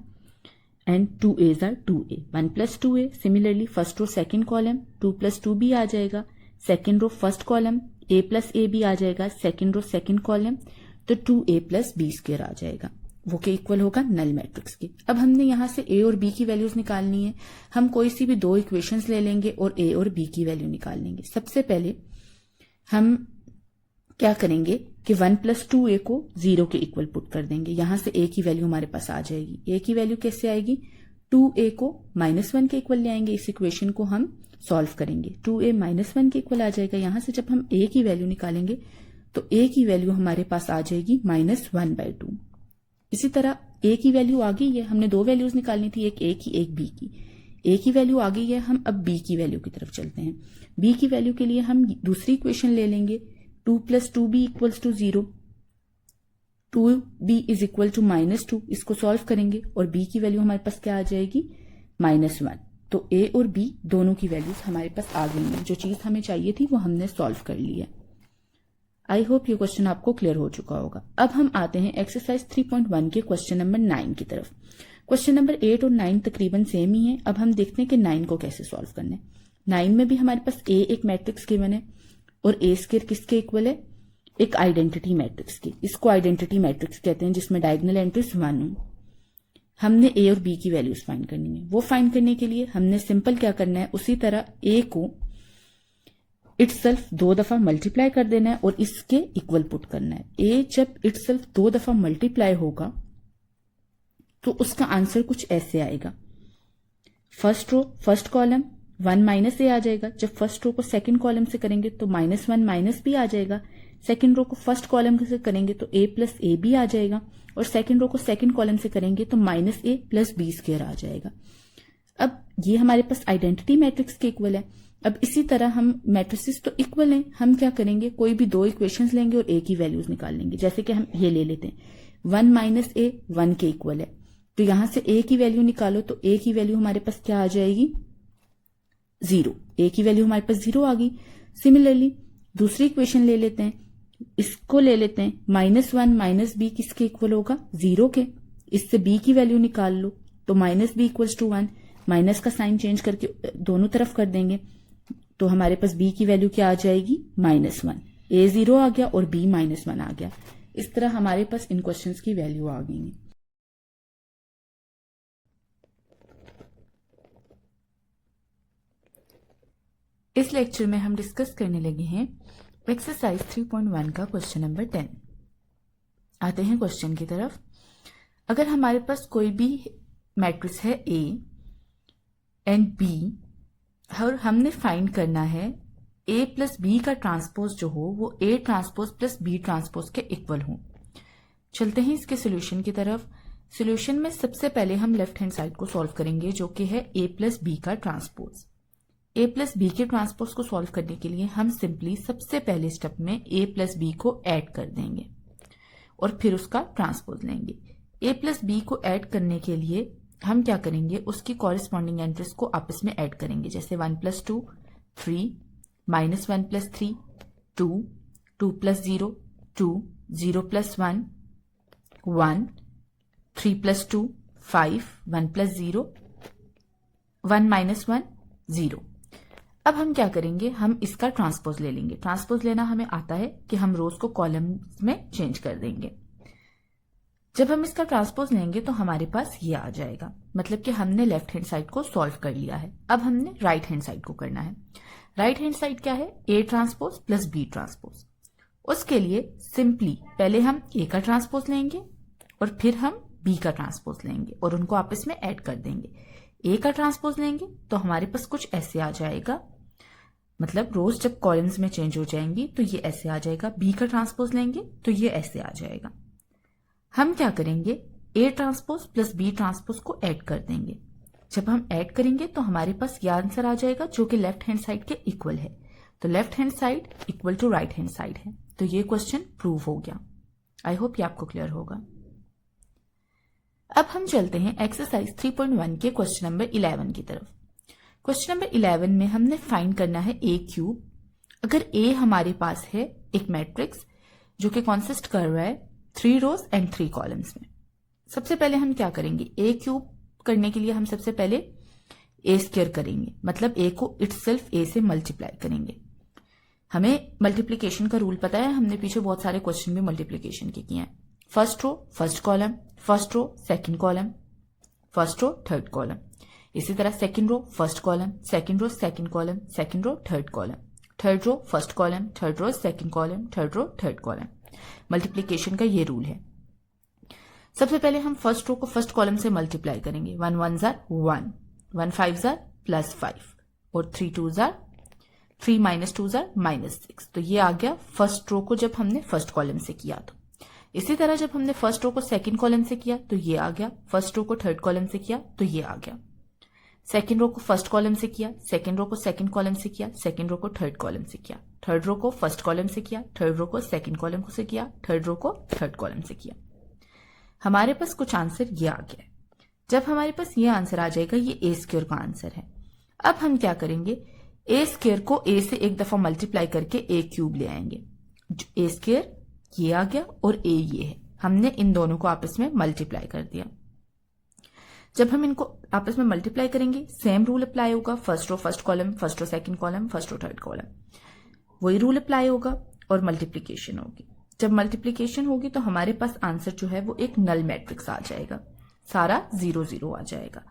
and 2 A's are 2A, 1 plus 2A। Similarly first row second column 2 plus 2B आ जाएगा, second row first column A plus AB आ जाएगा, सेकेंड रो सेकेंड कॉलम तो 2A plus B square आ जाएगा, वो के इक्वल होगा नल मैट्रिक्स के। अब हमने यहां से ए और बी की वैल्यूज निकालनी है। हम कोई सी भी दो इक्वेशंस ले लेंगे और ए और बी की वैल्यू निकाल लेंगे। सबसे पहले हम क्या करेंगे कि 1 plus 2A को 0 के इक्वल पुट कर देंगे। यहां से ए की वैल्यू हमारे पास आ जाएगी। ए की वैल्यू कैसे आएगी, 2A को -1 के इक्वल ले आएंगे। इस इक्वेशन को हम सॉल्व करेंगे, 2A -1 के इक्वल आ जाएगा। यहां से जब हम ए की वैल्यू निकालेंगे तो ए की वैल्यू हमारे पास आ जाएगी -1/2। इसी तरह ए की वैल्यू आ गई है, हमने दो वैल्यूज निकालनी थी, एक ए की एक बी की। ए की वैल्यू आ गई है, हम अब बी की वैल्यू की तरफ चलते हैं। बी की वैल्यू के लिए हम दूसरी इक्वेशन ले लेंगे, 2 plus 2B equals to 0, 2B is equal to -2। इसको सॉल्व करेंगे और b की वैल्यू हमारे पास क्या आ जाएगी, -1। तो a और b दोनों की वैल्यूज हमारे पास आ गई हैं। जो चीज हमें चाहिए थी वो हमने सॉल्व कर ली है। आई होप ये क्वेश्चन आपको क्लियर हो चुका होगा। अब हम आते हैं एक्सरसाइज 3.1 के क्वेश्चन नंबर 9 की तरफ। क्वेश्चन नंबर 8 और 9 तकरीबन सेम ही है। अब हम देखते हैं कि 9 को कैसे सॉल्व करना है। 9 में भी हमारे पास ए एक मैट्रिक्स गिवन है और ए स्क्वायर किसके इक्वल है, एक आइडेंटिटी मैट्रिक्स की। इसको आइडेंटिटी मैट्रिक्स कहते हैं जिसमें डायगोनल एंट्रीज 1 हो। हमने ए और बी की वैल्यूज फाइंड करनी है। वो फाइंड करने के लिए हमने सिंपल क्या करना है, उसी तरह ए को इटसेल्फ 2 दफा मल्टीप्लाई कर देना है और इसके इक्वल पुट करना है। ए जब इटसेल्फ 2 दफा मल्टीप्लाई होगा तो उसका आंसर कुछ ऐसे आएगा। First row first column 1 minus A आ जाएगा। जब फर्स्ट रो को सेकंड कॉलम से करेंगे तो -1 माइनस बी आ जाएगा। सेकंड रो को फर्स्ट कॉलम से करेंगे तो a प्लस ए बी आ जाएगा और सेकंड रो को सेकंड कॉलम से करेंगे तो -a प्लस बी स्क्वायर आ जाएगा। अब ये हमारे पास आइडेंटिटी मैट्रिक्स के इक्वल है। अब इसी तरह हम मैट्रिसेस तो इक्वल हैं, हम क्या करेंगे, कोई भी दो इक्वेशंस लेंगे और ए की वैल्यूज निकाल लेंगे। जैसे कि हम ये ले लेते हैं 1 माइनस ए 1 के इक्वल है, तो यहां से ए की वैल्यू निकालो तो ए की वैल्यू हमारे पास क्या आ जाएगी, 0। ए की वैल्यू हमारे पास 0 आ गई। सिमिलरली दूसरी इक्वेशन ले लेते हैं, इसको ले लेते हैं -1 माइनस बी किसके इक्वल होगा, 0 के। इससे बी की वैल्यू निकाल लो तो -b इक्वल्स टू 1, माइनस का साइन चेंज करके दोनों तरफ कर देंगे तो हमारे पास b की वैल्यू क्या आ जाएगी, -1। a 0 आ गया और b -1 आ गया। इस तरह हमारे पास इन क्वेश्चंस की वैल्यू आ गई है। इस लेक्चर में हम डिस्कस करने लगे हैं एक्सरसाइज 3.1 का क्वेश्चन नंबर 10। आते हैं क्वेश्चन की तरफ। अगर हमारे पास कोई भी मैट्रिक्स है A एंड B और हमने फाइंड करना है A प्लस B का ट्रांसपोज जो हो वो A transpose plus B transpose के इक्वल हो। चलते हैं इसके सोल्यूशन की तरफ। सोल्यूशन में सबसे पहले हम लेफ्ट हैंड साइड को सॉल्व करेंगे जो कि है A प्लस B का ट्रांसपोज। A प्लस बी के ट्रांसपोज को सॉल्व करने के लिए हम सिंपली सबसे पहले स्टेप में A प्लस बी को ऐड कर देंगे और फिर उसका ट्रांसपोज लेंगे। A प्लस बी को ऐड करने के लिए हम क्या करेंगे, उसकी कॉरेस्पॉन्डिंग एंट्रीज को आपस में ऐड करेंगे। जैसे 1 plus 2 3, -1 plus 3 2, 2 plus 0 2, 0 plus 1, 1, 3 plus 2, 5, 1 plus 0, 1 minus 1, 0। अब हम क्या करेंगे, हम इसका ट्रांसपोज ले लेंगे। ट्रांसपोज लेना हमें आता है कि हम रोज को कॉलम्स में चेंज कर देंगे। जब हम इसका ट्रांसपोज लेंगे तो हमारे पास ये आ जाएगा, मतलब कि हमने लेफ्ट हैंड साइड को सॉल्व कर लिया है। अब हमने राइट हैंड साइड को करना है। राइट हैंड साइड क्या है, A transpose plus B transpose. उसके लिए सिंपली पहले हम ए का ट्रांसपोज लेंगे और फिर हम बी का ट्रांसपोज लेंगे और उनको आपस में ऐड कर देंगे। ए का ट्रांसपोज लेंगे तो हमारे पास कुछ ऐसे आ जाएगा, मतलब रोज जब कॉलम्स में चेंज हो जाएंगी तो ये ऐसे आ जाएगा। बी का ट्रांसपोज लेंगे तो ये ऐसे आ जाएगा। हम क्या करेंगे, A transpose plus B transpose को ऐड कर देंगे। जब हम ऐड करेंगे तो हमारे पास यह आंसर आ जाएगा जो कि लेफ्ट हैंड साइड के इक्वल है। तो left hand side equal to right hand side है। तो ये क्वेश्चन प्रूव हो गया। आई होप ये आपको क्लियर होगा। अब हम चलते हैं एक्सरसाइज 3.1 के क्वेश्चन नंबर 11 की तरफ। क्वेश्चन नंबर 11 में हमने फाइंड करना है ए क्यूब। अगर ए हमारे पास है एक मैट्रिक्स जो कि कॉन्सिस्ट कर रहा है 3 रोज एंड 3 कॉलम्स में। सबसे पहले हम क्या करेंगे, ए क्यूब करने के लिए हम सबसे पहले ए स्क्वायर करेंगे, मतलब ए को इटसेल्फ ए से मल्टीप्लाई करेंगे। हमें मल्टीप्लीकेशन का रूल पता है, हमने पीछे बहुत सारे क्वेश्चन भी मल्टीप्लीकेशन के किए हैं। First row first column, first row second column, first row third column. इसी तरह second row first column, second row second column, second row third column, third row first column, third row second column, third row third column. Multiplication का ये rule है। सबसे पहले हम first row को first column से मल्टीप्लाई करेंगे। 1 1 jar 1, 1 5 jar +5 और 3 2 जार 3 - 2 जार -6। तो ये आ गया फर्स्ट रो को जब हमने फर्स्ट कॉलम से किया। तो इसी तरह जब हमने फर्स्ट रो को सेकंड कॉलम से किया तो ये आ गया। फर्स्ट रो को थर्ड कॉलम से किया तो ये आ गया। सेकंड रो को फर्स्ट कॉलम से किया, सेकंड रो को सेकंड कॉलम से किया, सेकंड रो को थर्ड कॉलम से किया, थर्ड रो को फर्स्ट कॉलम से किया, थर्ड रो को सेकंड कॉलम से किया, थर्ड रो को थर्ड कॉलम से किया। हमारे पास कुछ आंसर ये आ गया। जब हमारे पास ये आंसर आ जाएगा, ये ए स्क्वायर का आंसर है। अब हम क्या करेंगे, ए स्क्वायर को ए से एक दफा मल्टीप्लाई करके ए क्यूब ले आएंगे। ए स्क्वायर ये आ गया और ए ये है, हमने इन दोनों को आपस में मल्टीप्लाई कर दिया। जब हम इनको आपस में मल्टीप्लाई करेंगे सेम रूल अप्लाई होगा। First row first column, first row second column, first row third column, वही रूल अप्लाई होगा और मल्टीप्लीकेशन होगी। जब मल्टीप्लीकेशन होगी तो हमारे पास आंसर जो है वो एक नल मैट्रिक्स आ जाएगा, सारा 0 0 आ जाएगा।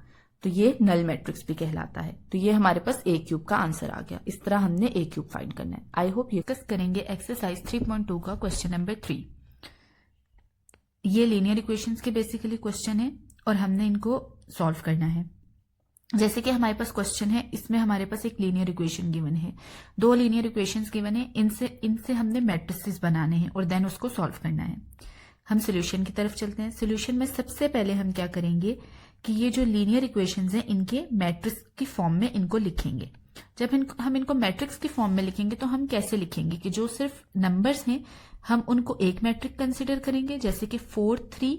तो ये नल मैट्रिक्स भी कहलाता है। तो ये हमारे पास ए क्यूब का आंसर आ गया। इस तरह हमने ए क्यूब फाइंड करना है। आई होप ये डिस्कस करेंगे एक्सरसाइज 3.2 का क्वेश्चन नंबर 3। ये लीनियर इक्वेशंस के बेसिकली क्वेश्चन है और हमने इनको सॉल्व करना है। जैसे कि हमारे पास क्वेश्चन है, इसमें हमारे पास एक लीनियर इक्वेशन गिवन है, 2 लीनियर इक्वेशंस गिवन है, इनसे हमने मैट्रिसेस बनाने हैं और देन उसको सॉल्व करना है। हम सोल्यूशन की तरफ चलते हैं। सोल्यूशन में सबसे पहले हम क्या करेंगे कि ये जो लीनियर इक्वेशंस हैं इनके मैट्रिक्स की फॉर्म में इनको लिखेंगे। जब हम इनको मैट्रिक्स की फॉर्म में लिखेंगे तो हम कैसे लिखेंगे कि जो सिर्फ नंबर्स हैं हम उनको एक मैट्रिक कंसिडर करेंगे। जैसे कि 4 3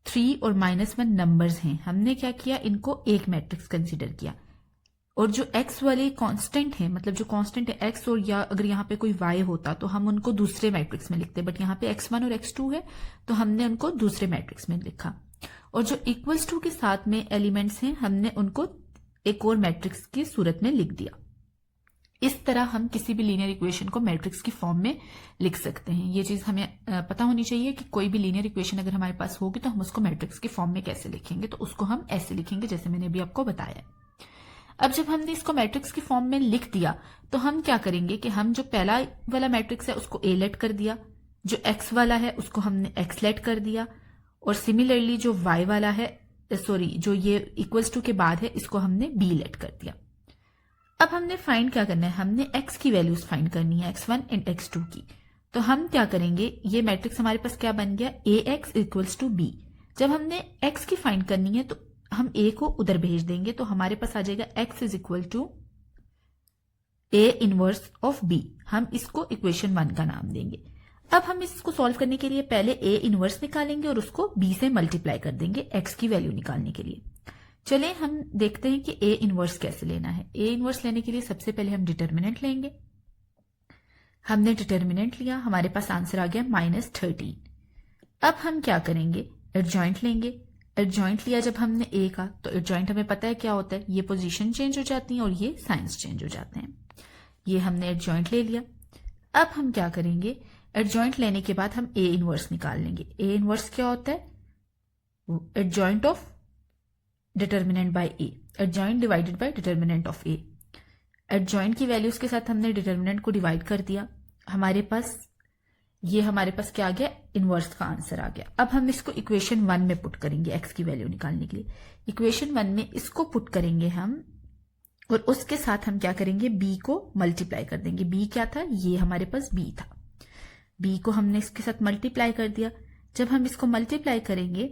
3 और -1 नंबर्स हैं, हमने क्या किया, इनको एक मैट्रिक्स कंसिडर किया। और जो x वाले कांस्टेंट है, मतलब जो कांस्टेंट है x, और या अगर यहाँ पे कोई y होता तो हम उनको दूसरे मैट्रिक्स में लिखते, बट यहाँ पे x1 और x2 है तो हमने उनको दूसरे मैट्रिक्स में लिखा। और जो इक्वल्स टू के साथ में एलिमेंट्स हैं हमने उनको एक और मैट्रिक्स की सूरत में लिख दिया। इस तरह हम किसी भी लीनियर इक्वेशन को मैट्रिक्स की फॉर्म में लिख सकते हैं। ये चीज हमें पता होनी चाहिए कि कोई भी लीनियर इक्वेशन अगर हमारे पास होगी तो हम उसको मैट्रिक्स की फॉर्म में कैसे लिखेंगे। तो उसको हम ऐसे लिखेंगे जैसे मैंने अभी आपको बताया। अब जब हमने इसको मैट्रिक्स की फॉर्म में लिख दिया तो हम क्या करेंगे कि हम जो पहला वाला मैट्रिक्स है उसको ए लेट कर दिया, जो एक्स वाला है उसको हमने एक्स लेट कर दिया, और सिमिलरली जो वाई वाला है, जो ये इक्वल्स टू के बाद है, इसको हमने बी लेट कर दिया। अब हमने फाइंड क्या करना है, हमने x की वैल्यूज फाइंड करनी है, x1 एंड x2 की। तो हम क्या करेंगे, ये मैट्रिक्स हमारे पास क्या बन गया, ax इक्वल्स टू b। जब हमने x की फाइंड करनी है तो हम a को उधर भेज देंगे, तो हमारे पास आ जाएगा x is equal to a inverse of b। हम इसको इक्वेशन 1 का नाम देंगे। अब हम इसको सॉल्व करने के लिए पहले a इनवर्स निकालेंगे और उसको b से मल्टीप्लाई कर देंगे x की वैल्यू निकालने के लिए। चले हम देखते हैं कि a इनवर्स कैसे लेना है। a इनवर्स लेने के लिए सबसे पहले हम डिटर्मिनेंट लेंगे। हमने डिटर्मिनेंट लिया, हमारे पास आंसर आ गया -13। अब हम क्या करेंगे, एडजॉइंट लेंगे। एडजॉइंट लिया जब हमने ए का, तो एडजॉइंट हमें पता है क्या होता है, ये पोजीशन चेंज हो जाती है और ये साइंस चेंज हो जाते हैं। ये हमने एडजॉइंट ले लिया। अब हम क्या करेंगे, एडजॉइंट लेने के बाद हम ए इनवर्स निकाल लेंगे। ए इनवर्स क्या होता है, adjoint of determinant by A, adjoint divided by determinant of A. Adjoint की वैल्यूज के साथ हमने डिटर्मिनेंट को डिवाइड कर दिया, हमारे पास क्या आ गया, इनवर्स का आंसर आ गया। अब हम इसको इक्वेशन 1 में पुट करेंगे एक्स की वैल्यू निकालने के लिए। इक्वेशन 1 में इसको पुट करेंगे हम, और उसके साथ हम क्या करेंगे, बी को मल्टीप्लाई कर देंगे। बी क्या था, ये हमारे पास बी था, बी को हमने इसके साथ मल्टीप्लाई कर दिया। जब हम इसको मल्टीप्लाई करेंगे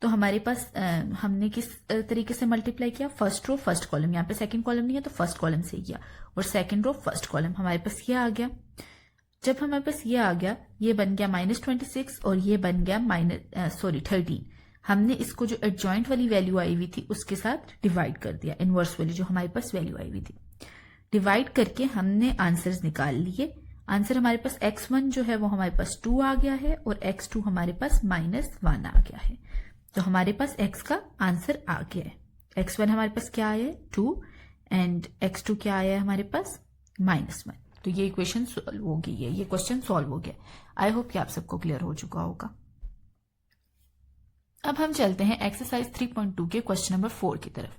तो हमारे पास हमने किस तरीके से मल्टीप्लाई किया, फर्स्ट रो फर्स्ट कॉलम, यहाँ पे सेकंड कॉलम नहीं है तो फर्स्ट कॉलम से किया, और सेकंड रो फर्स्ट कॉलम, हमारे पास ये आ गया। जब हमारे पास ये आ गया, ये बन गया -26 और ये बन गया 13। हमने इसको जो एडजॉइंट वाली वैल्यू आई हुई थी उसके साथ डिवाइड कर दिया, इनवर्स वाली जो हमारे पास वैल्यू आई हुई थी। डिवाइड करके हमने आंसर्स निकाल लिए। आंसर हमारे पास x1 जो है वो हमारे पास 2 आ गया है, और x2 हमारे पास -1 आ गया है। तो हमारे पास x का आंसर आ गया है। x1 हमारे पास क्या आया है, 2, एंड x2 क्या आया है हमारे पास, -1। तो ये इक्वेशन सॉल्व हो गई है, ये क्वेश्चन सॉल्व हो गया। आई होप कि आप सबको क्लियर हो चुका होगा। अब हम चलते हैं एक्सरसाइज 3.2 के क्वेश्चन नंबर 4 की तरफ।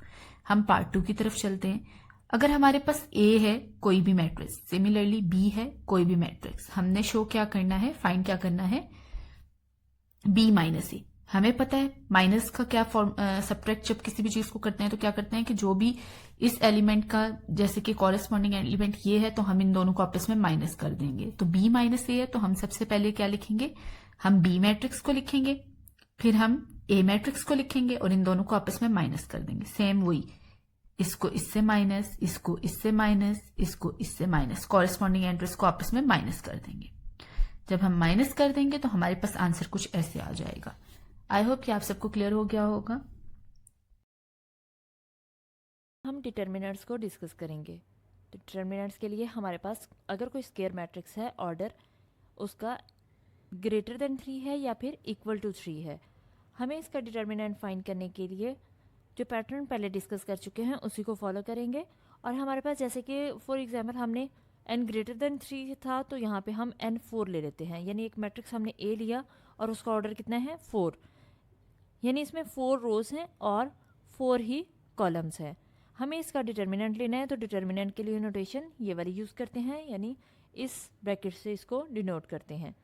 हम पार्ट 2 की तरफ चलते हैं। अगर हमारे पास ए है कोई भी मैट्रिक्स, सिमिलरली बी है कोई भी मैट्रिक्स, हमने शो क्या करना है, फाइंड क्या करना है, बी माइनस ए। हमें पता है माइनस का क्या फॉर्म, सब्ट्रैक्ट जब किसी भी चीज को करते हैं तो क्या करते हैं कि जो भी इस एलिमेंट का, जैसे कि कॉरेस्पॉन्डिंग एलिमेंट ये है तो हम इन दोनों को आपस में माइनस कर देंगे। तो बी माइनस ए है, तो हम सबसे पहले क्या लिखेंगे, हम बी मैट्रिक्स को लिखेंगे, फिर हम ए मैट्रिक्स को लिखेंगे और इन दोनों को आपस में माइनस कर देंगे। सेम वही, इसको इससे माइनस, इसको इससे माइनस, इसको इससे माइनस, कॉरेस्पॉन्डिंग एंट्रीज को आपस में माइनस कर देंगे। जब हम माइनस कर देंगे तो हमारे पास आंसर कुछ ऐसे आ जाएगा। आई होप कि आप सबको क्लियर हो गया होगा। हम डिटर्मिनेंट्स को डिस्कस करेंगे। तो डिटर्मिनेंट्स के लिए हमारे पास अगर कोई स्क्वायर मैट्रिक्स है, ऑर्डर उसका ग्रेटर देन 3 है या फिर इक्वल टू 3 है, हमें इसका डिटर्मिनेंट फाइंड करने के लिए जो पैटर्न पहले डिस्कस कर चुके हैं उसी को फॉलो करेंगे। और हमारे पास जैसे कि फॉर एग्जांपल हमने n ग्रेटर देन 3 था, तो यहाँ पे हम n4 ले लेते हैं। यानी एक मैट्रिक्स हमने A लिया और उसका ऑर्डर कितना है, 4, यानी इसमें 4 रोज हैं और 4 ही कॉलम्स हैं। हमें इसका डिटर्मिनेंट लेना है, तो डिटर्मिनेंट के लिए नोटेशन ये वाली यूज़ करते हैं, यानी इस ब्रैकेट से इसको डिनोट करते हैं।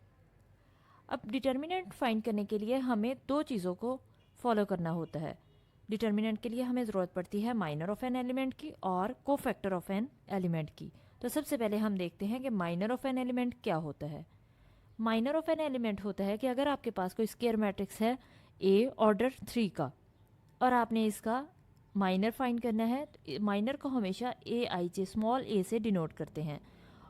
अब डिटर्मिनेंट फाइंड करने के लिए हमें 2 चीज़ों को फॉलो करना होता है। डिटर्मिनेंट के लिए हमें ज़रूरत पड़ती है माइनर ऑफ एन एलिमेंट की और कोफैक्टर ऑफ एन एलिमेंट की। तो सबसे पहले हम देखते हैं कि माइनर ऑफ एन एलिमेंट क्या होता है। माइनर ऑफ एन एलिमेंट होता है कि अगर आपके पास कोई स्क्वायर मैट्रिक्स है ए ऑर्डर 3 का और आपने इसका माइनर फाइंड करना है, तो माइनर को हमेशा ए आई जे स्मॉल ए से डिनोट करते हैं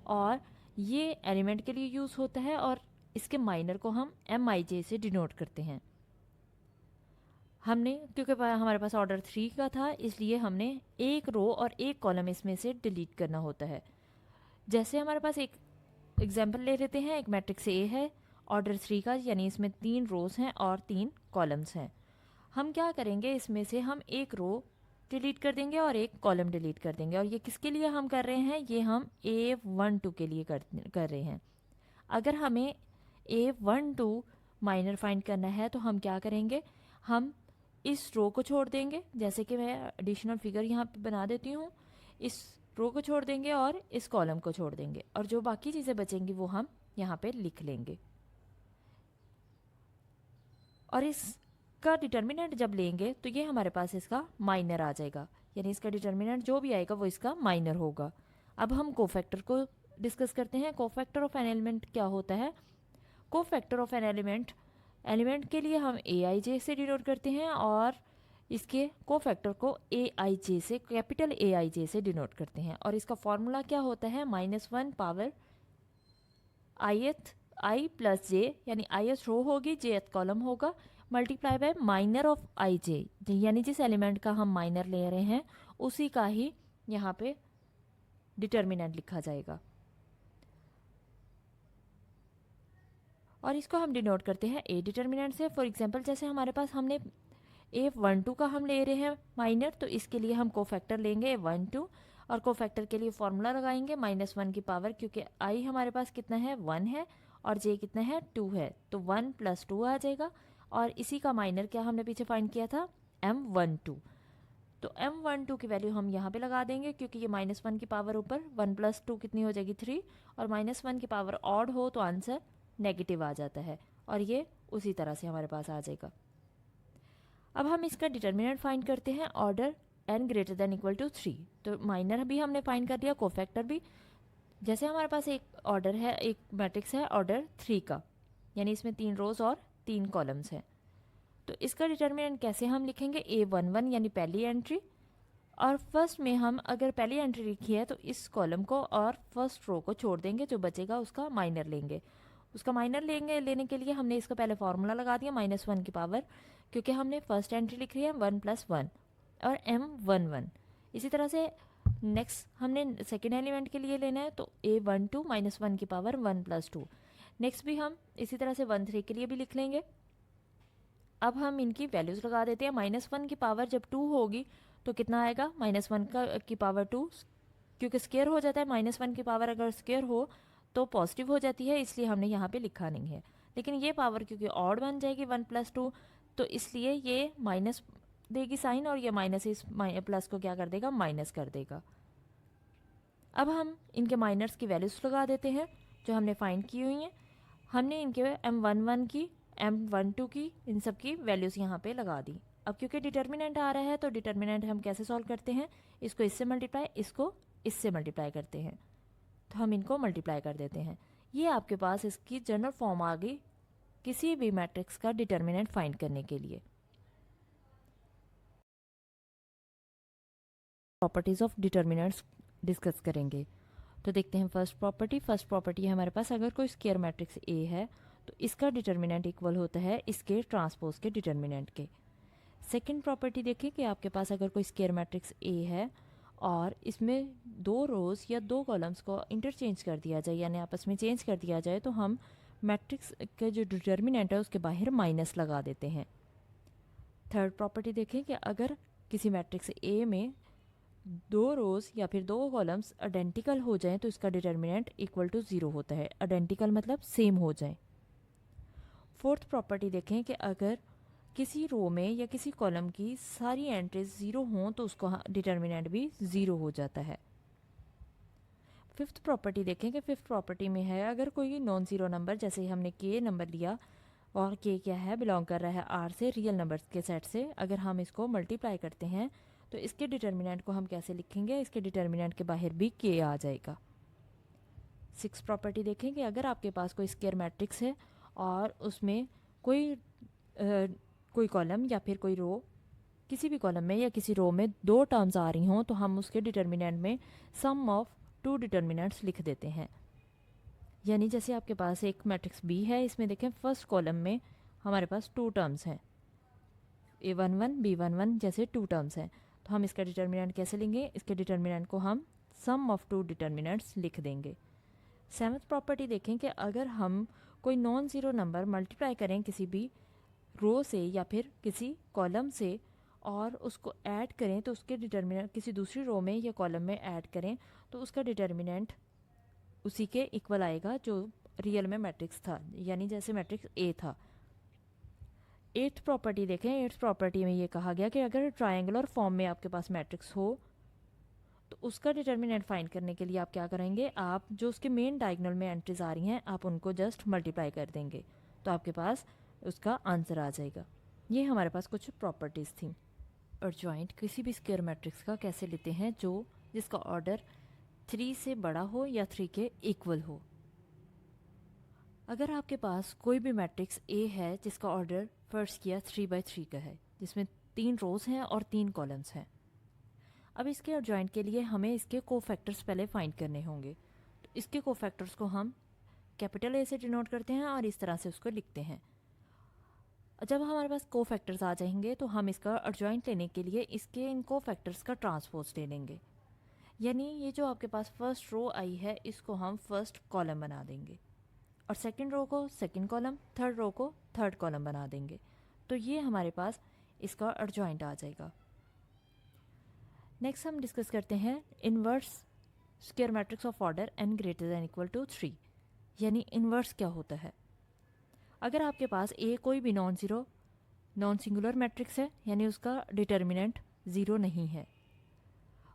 और ये एलिमेंट के लिए यूज़ होता है, और इसके माइनर को हम एम आई जे से डिनोट करते हैं। हमने क्योंकि हमारे पास ऑर्डर 3 का था, इसलिए हमने एक रो और एक कॉलम इसमें से डिलीट करना होता है। जैसे हमारे पास एक एग्जाम्पल ले लेते हैं, एक मैट्रिक्स ए है ऑर्डर 3 का, यानी इसमें 3 रोज हैं और 3 कॉलम्स हैं। हम क्या करेंगे, इसमें से हम एक रो डिलीट कर देंगे और एक कॉलम डिलीट कर देंगे। और ये किसके लिए हम कर रहे हैं, ये हम A12 के लिए कर रहे हैं। अगर हमें A12 माइनर फाइंड करना है तो हम क्या करेंगे, हम इस रो को छोड़ देंगे, जैसे कि मैं एडिशनल फिगर यहाँ पे बना देती हूँ, इस रो को छोड़ देंगे और इस कॉलम को छोड़ देंगे, और जो बाकी चीज़ें बचेंगी वो हम यहाँ पे लिख लेंगे। और इसका डिटर्मिनेंट जब लेंगे तो ये हमारे पास इसका माइनर आ जाएगा, यानी इसका डिटर्मिनेंट जो भी आएगा वो इसका माइनर होगा। अब हम कोफैक्टर को डिस्कस करते हैं। कोफैक्टर ऑफ एन एलिमेंट क्या होता है, कोफैक्टर ऑफ एन एलिमेंट के लिए हम ए आई जे से डिनोट करते हैं और इसके कोफैक्टर को ए आई जे से, कैपिटल ए आई जे से डिनोट करते हैं। और इसका फॉर्मूला क्या होता है, -1 पावर आई प्लस जे, यानी ith रो होगी, jth कॉलम होगा, मल्टीप्लाई बाय माइनर ऑफ आई जे, यानी जिस एलिमेंट का हम माइनर ले रहे हैं उसी का ही यहाँ पे डिटर्मिनेंट लिखा जाएगा। और इसको हम डिनोट करते हैं ए डिटर्मिनेंट से। फॉर एग्जांपल जैसे हमारे पास हमने A12 का हम ले रहे हैं माइनर, तो इसके लिए हम कोफैक्टर लेंगे A12 और कोफैक्टर के लिए फॉर्मूला लगाएंगे -1 की पावर, क्योंकि I हमारे पास कितना है 1 है और J कितना है 2 है, तो 1 + 2 आ जाएगा। और इसी का माइनर क्या हमने पीछे फाइंड किया था M12, तो M12 की वैल्यू हम यहाँ पे लगा देंगे, क्योंकि ये -1 की पावर ऊपर 1 + 2 कितनी हो जाएगी 3, और -1 की पावर ऑड हो तो आंसर नेगेटिव आ जाता है, और ये उसी तरह से हमारे पास आ जाएगा। अब हम इसका डिटर्मिनेंट फाइंड करते हैं ऑर्डर n > 3, तो माइनर भी हमने फाइंड कर लिया, कोफैक्टर भी। जैसे हमारे पास एक ऑर्डर है, एक मैट्रिक्स है ऑर्डर 3 का, यानी इसमें 3 रोज और 3 कॉलम्स हैं, तो इसका डिटर्मिनेंट कैसे हम लिखेंगे A11 यानी पहली एंट्री, और फर्स्ट में हम अगर पहली एंट्री लिखी है तो इस कॉलम को और फर्स्ट रो को छोड़ देंगे, जो बचेगा उसका माइनर लेंगे। उसका माइनर लेने के लिए हमने इसका पहले फार्मूला लगा दिया -1 की पावर, क्योंकि हमने फर्स्ट एंट्री लिख रही है 1 + 1 और M11। इसी तरह से नेक्स्ट हमने सेकेंड एलिमेंट के लिए लेना है, तो A12 -1 की पावर 1 + 2। नेक्स्ट भी हम इसी तरह से 13 के लिए भी लिख लेंगे। अब हम इनकी वैल्यूज़ लगा देते हैं। -1 की पावर जब 2 होगी तो कितना आएगा, -1 की पावर 2, क्योंकि स्क्वायर हो जाता है, -1 की पावर अगर स्क्वायर हो तो पॉजिटिव हो जाती है, इसलिए हमने यहाँ पे लिखा नहीं है। लेकिन ये पावर क्योंकि ऑड बन जाएगी 1 + 2, तो इसलिए ये माइनस देगी साइन, और ये माइनस इस प्लस को क्या कर देगा, माइनस कर देगा। अब हम इनके माइनर्स की वैल्यूज़ लगा देते हैं जो हमने फाइंड की हुई हैं। हमने इनके M11 की, M12 की, इन सब की वैल्यूज़ यहाँ पे लगा दी। अब क्योंकि डिटर्मिनेंट आ रहा है तो डिटर्मिनेंट हम कैसे सॉल्व करते हैं, इसको इससे मल्टीप्लाई, इसको इससे मल्टीप्लाई करते हैं, तो हम इनको मल्टीप्लाई कर देते हैं। ये आपके पास इसकी जनरल फॉर्म आ गई किसी भी मैट्रिक्स का डिटर्मिनेंट फाइंड करने के लिए। प्रॉपर्टीज ऑफ डिटर्मिनेंट्स डिस्कस करेंगे, तो देखते हैं फर्स्ट प्रॉपर्टी है हमारे पास, अगर कोई स्क्वायर मैट्रिक्स ए है तो इसका डिटर्मिनेंट इक्वल होता है इसके ट्रांसपोज के डिटर्मिनेंट के। सेकंड प्रॉपर्टी देखें कि आपके पास अगर कोई स्क्वायर मैट्रिक्स ए है और इसमें 2 रोज या 2 कॉलम्स को इंटरचेंज कर दिया जाए, यानी आपस में चेंज कर दिया जाए, तो हम मैट्रिक्स के जो डिटर्मिनेंट है उसके बाहर माइनस लगा देते हैं। थर्ड प्रॉपर्टी देखें कि अगर किसी मैट्रिक्स ए में 2 रोज या फिर 2 कॉलम्स आइडेंटिकल हो जाएं तो इसका डिटर्मिनेंट इक्वल टू 0 होता है। आइडेंटिकल मतलब सेम हो जाएं। फोर्थ प्रॉपर्टी देखें कि अगर किसी रो में या किसी कॉलम की सारी एंट्रीज 0 हों तो उसको डिटर्मिनेंट भी 0 हो जाता है। फिफ्थ प्रॉपर्टी देखें कि फिफ्थ प्रॉपर्टी में है अगर कोई नॉन ज़ीरो नंबर, जैसे हमने के नंबर लिया और के क्या है, बिलोंग कर रहा है आर से, रियल नंबर्स के सेट से, अगर हम इसको मल्टीप्लाई करते हैं तो इसके डिटर्मिनेंट को हम कैसे लिखेंगे, इसके डिटर्मिनेंट के बाहर भी के आ जाएगा। सिक्स प्रॉपर्टी देखें कि अगर आपके पास कोई स्क्वायर मैट्रिक्स है और उसमें कोई कॉलम या फिर कोई रो, किसी भी कॉलम में या किसी रो में 2 टर्म्स आ रही हों तो हम उसके डिटर्मिनेंट में सम ऑफ 2 डिटर्मिनेंट्स लिख देते हैं। यानी जैसे आपके पास एक मैट्रिक्स बी है, इसमें देखें फर्स्ट कॉलम में हमारे पास 2 टर्म्स हैं, A11 B11 जैसे 2 टर्म्स हैं, तो हम इसका डिटर्मिनेंट कैसे लेंगे, इसके डिटर्मिनेंट को हम सम ऑफ 2 डिटर्मिनेंट्स लिख देंगे। सेवन्थ प्रॉपर्टी देखें कि अगर हम कोई नॉन ज़ीरो नंबर मल्टीप्लाई करें किसी भी रो से या फिर किसी कॉलम से और उसको ऐड करें तो उसके डिटर्मिनेंट किसी दूसरी रो में या कॉलम में ऐड करें तो उसका डिटर्मिनेंट उसी के इक्वल आएगा जो रियल में मैट्रिक्स था, यानी जैसे मैट्रिक्स ए था। एट्थ प्रॉपर्टी देखें, एट्थ प्रॉपर्टी में ये कहा गया कि अगर ट्रायंगुलर फॉर्म में आपके पास मैट्रिक्स हो तो उसका डिटर्मिनेंट फाइंड करने के लिए आप क्या करेंगे, आप जो उसके मेन डायगोनल में एंट्रीज आ रही हैं आप उनको जस्ट मल्टीप्लाई कर देंगे तो आपके पास उसका आंसर आ जाएगा। ये हमारे पास कुछ प्रॉपर्टीज़ थी। और जॉइंट किसी भी स्क्वायर मैट्रिक्स का कैसे लेते हैं जिसका ऑर्डर 3 से बड़ा हो या 3 के इक्वल हो। अगर आपके पास कोई भी मैट्रिक्स ए है जिसका ऑर्डर फर्स्ट किया 3/3 का है, जिसमें 3 रोज हैं और 3 कॉलम्स हैं, अब इसके एडजॉइंट के लिए हमें इसके कोफैक्टर्स पहले फाइंड करने होंगे। तो इसके कोफैक्टर्स को हम कैपिटल ए से डिनोट करते हैं और इस तरह से उसको लिखते हैं। जब हमारे पास कोफैक्टर्स आ जाएंगे तो हम इसका एडजॉइंट लेने के लिए इसके इन कोफैक्टर्स का ट्रांसपोज ले लेंगे, यानी ये जो आपके पास फर्स्ट रो आई है इसको हम फर्स्ट कॉलम बना देंगे और सेकंड रो को सेकंड कॉलम, थर्ड रो को थर्ड कॉलम बना देंगे। तो ये हमारे पास इसका एडजॉइंट आ जाएगा। नेक्स्ट हम डिस्कस करते हैं inverse square matrix of order n greater than equal to 3, यानी इन्वर्स क्या होता है। अगर आपके पास ए कोई भी नॉन सिंगुलर मैट्रिक्स है, यानी उसका डिटर्मिनेंट 0 नहीं है,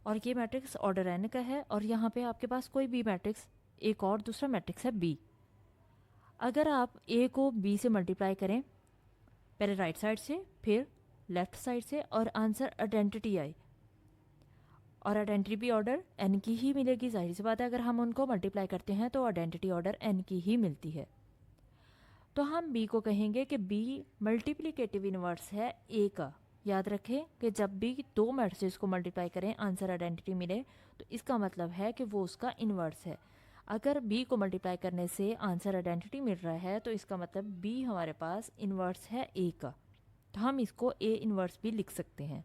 और ये मैट्रिक्स ऑर्डर n का है, और यहाँ पे आपके पास कोई भी मैट्रिक्स एक और दूसरा मैट्रिक्स है b। अगर आप a को b से मल्टीप्लाई करें, पहले राइट साइड से फिर लेफ्ट साइड से, और आंसर आइडेंटिटी आई, और आइडेंटिटी भी ऑर्डर n की ही मिलेगी। जाहिर सी बात है, अगर हम उनको मल्टीप्लाई करते हैं तो आइडेंटिटी ऑर्डर n की ही मिलती है। तो हम b को कहेंगे कि b मल्टीप्लिकेटिव इन्वर्स है a का। याद रखें कि जब भी दो मैट्रिसेस को मल्टीप्लाई करें आंसर आइडेंटिटी मिले, तो इसका मतलब है कि वो उसका इन्वर्स है। अगर b को मल्टीप्लाई करने से आंसर आइडेंटिटी मिल रहा है, तो इसका मतलब b हमारे पास इन्वर्स है a का। तो हम इसको a इन्वर्स भी लिख सकते हैं,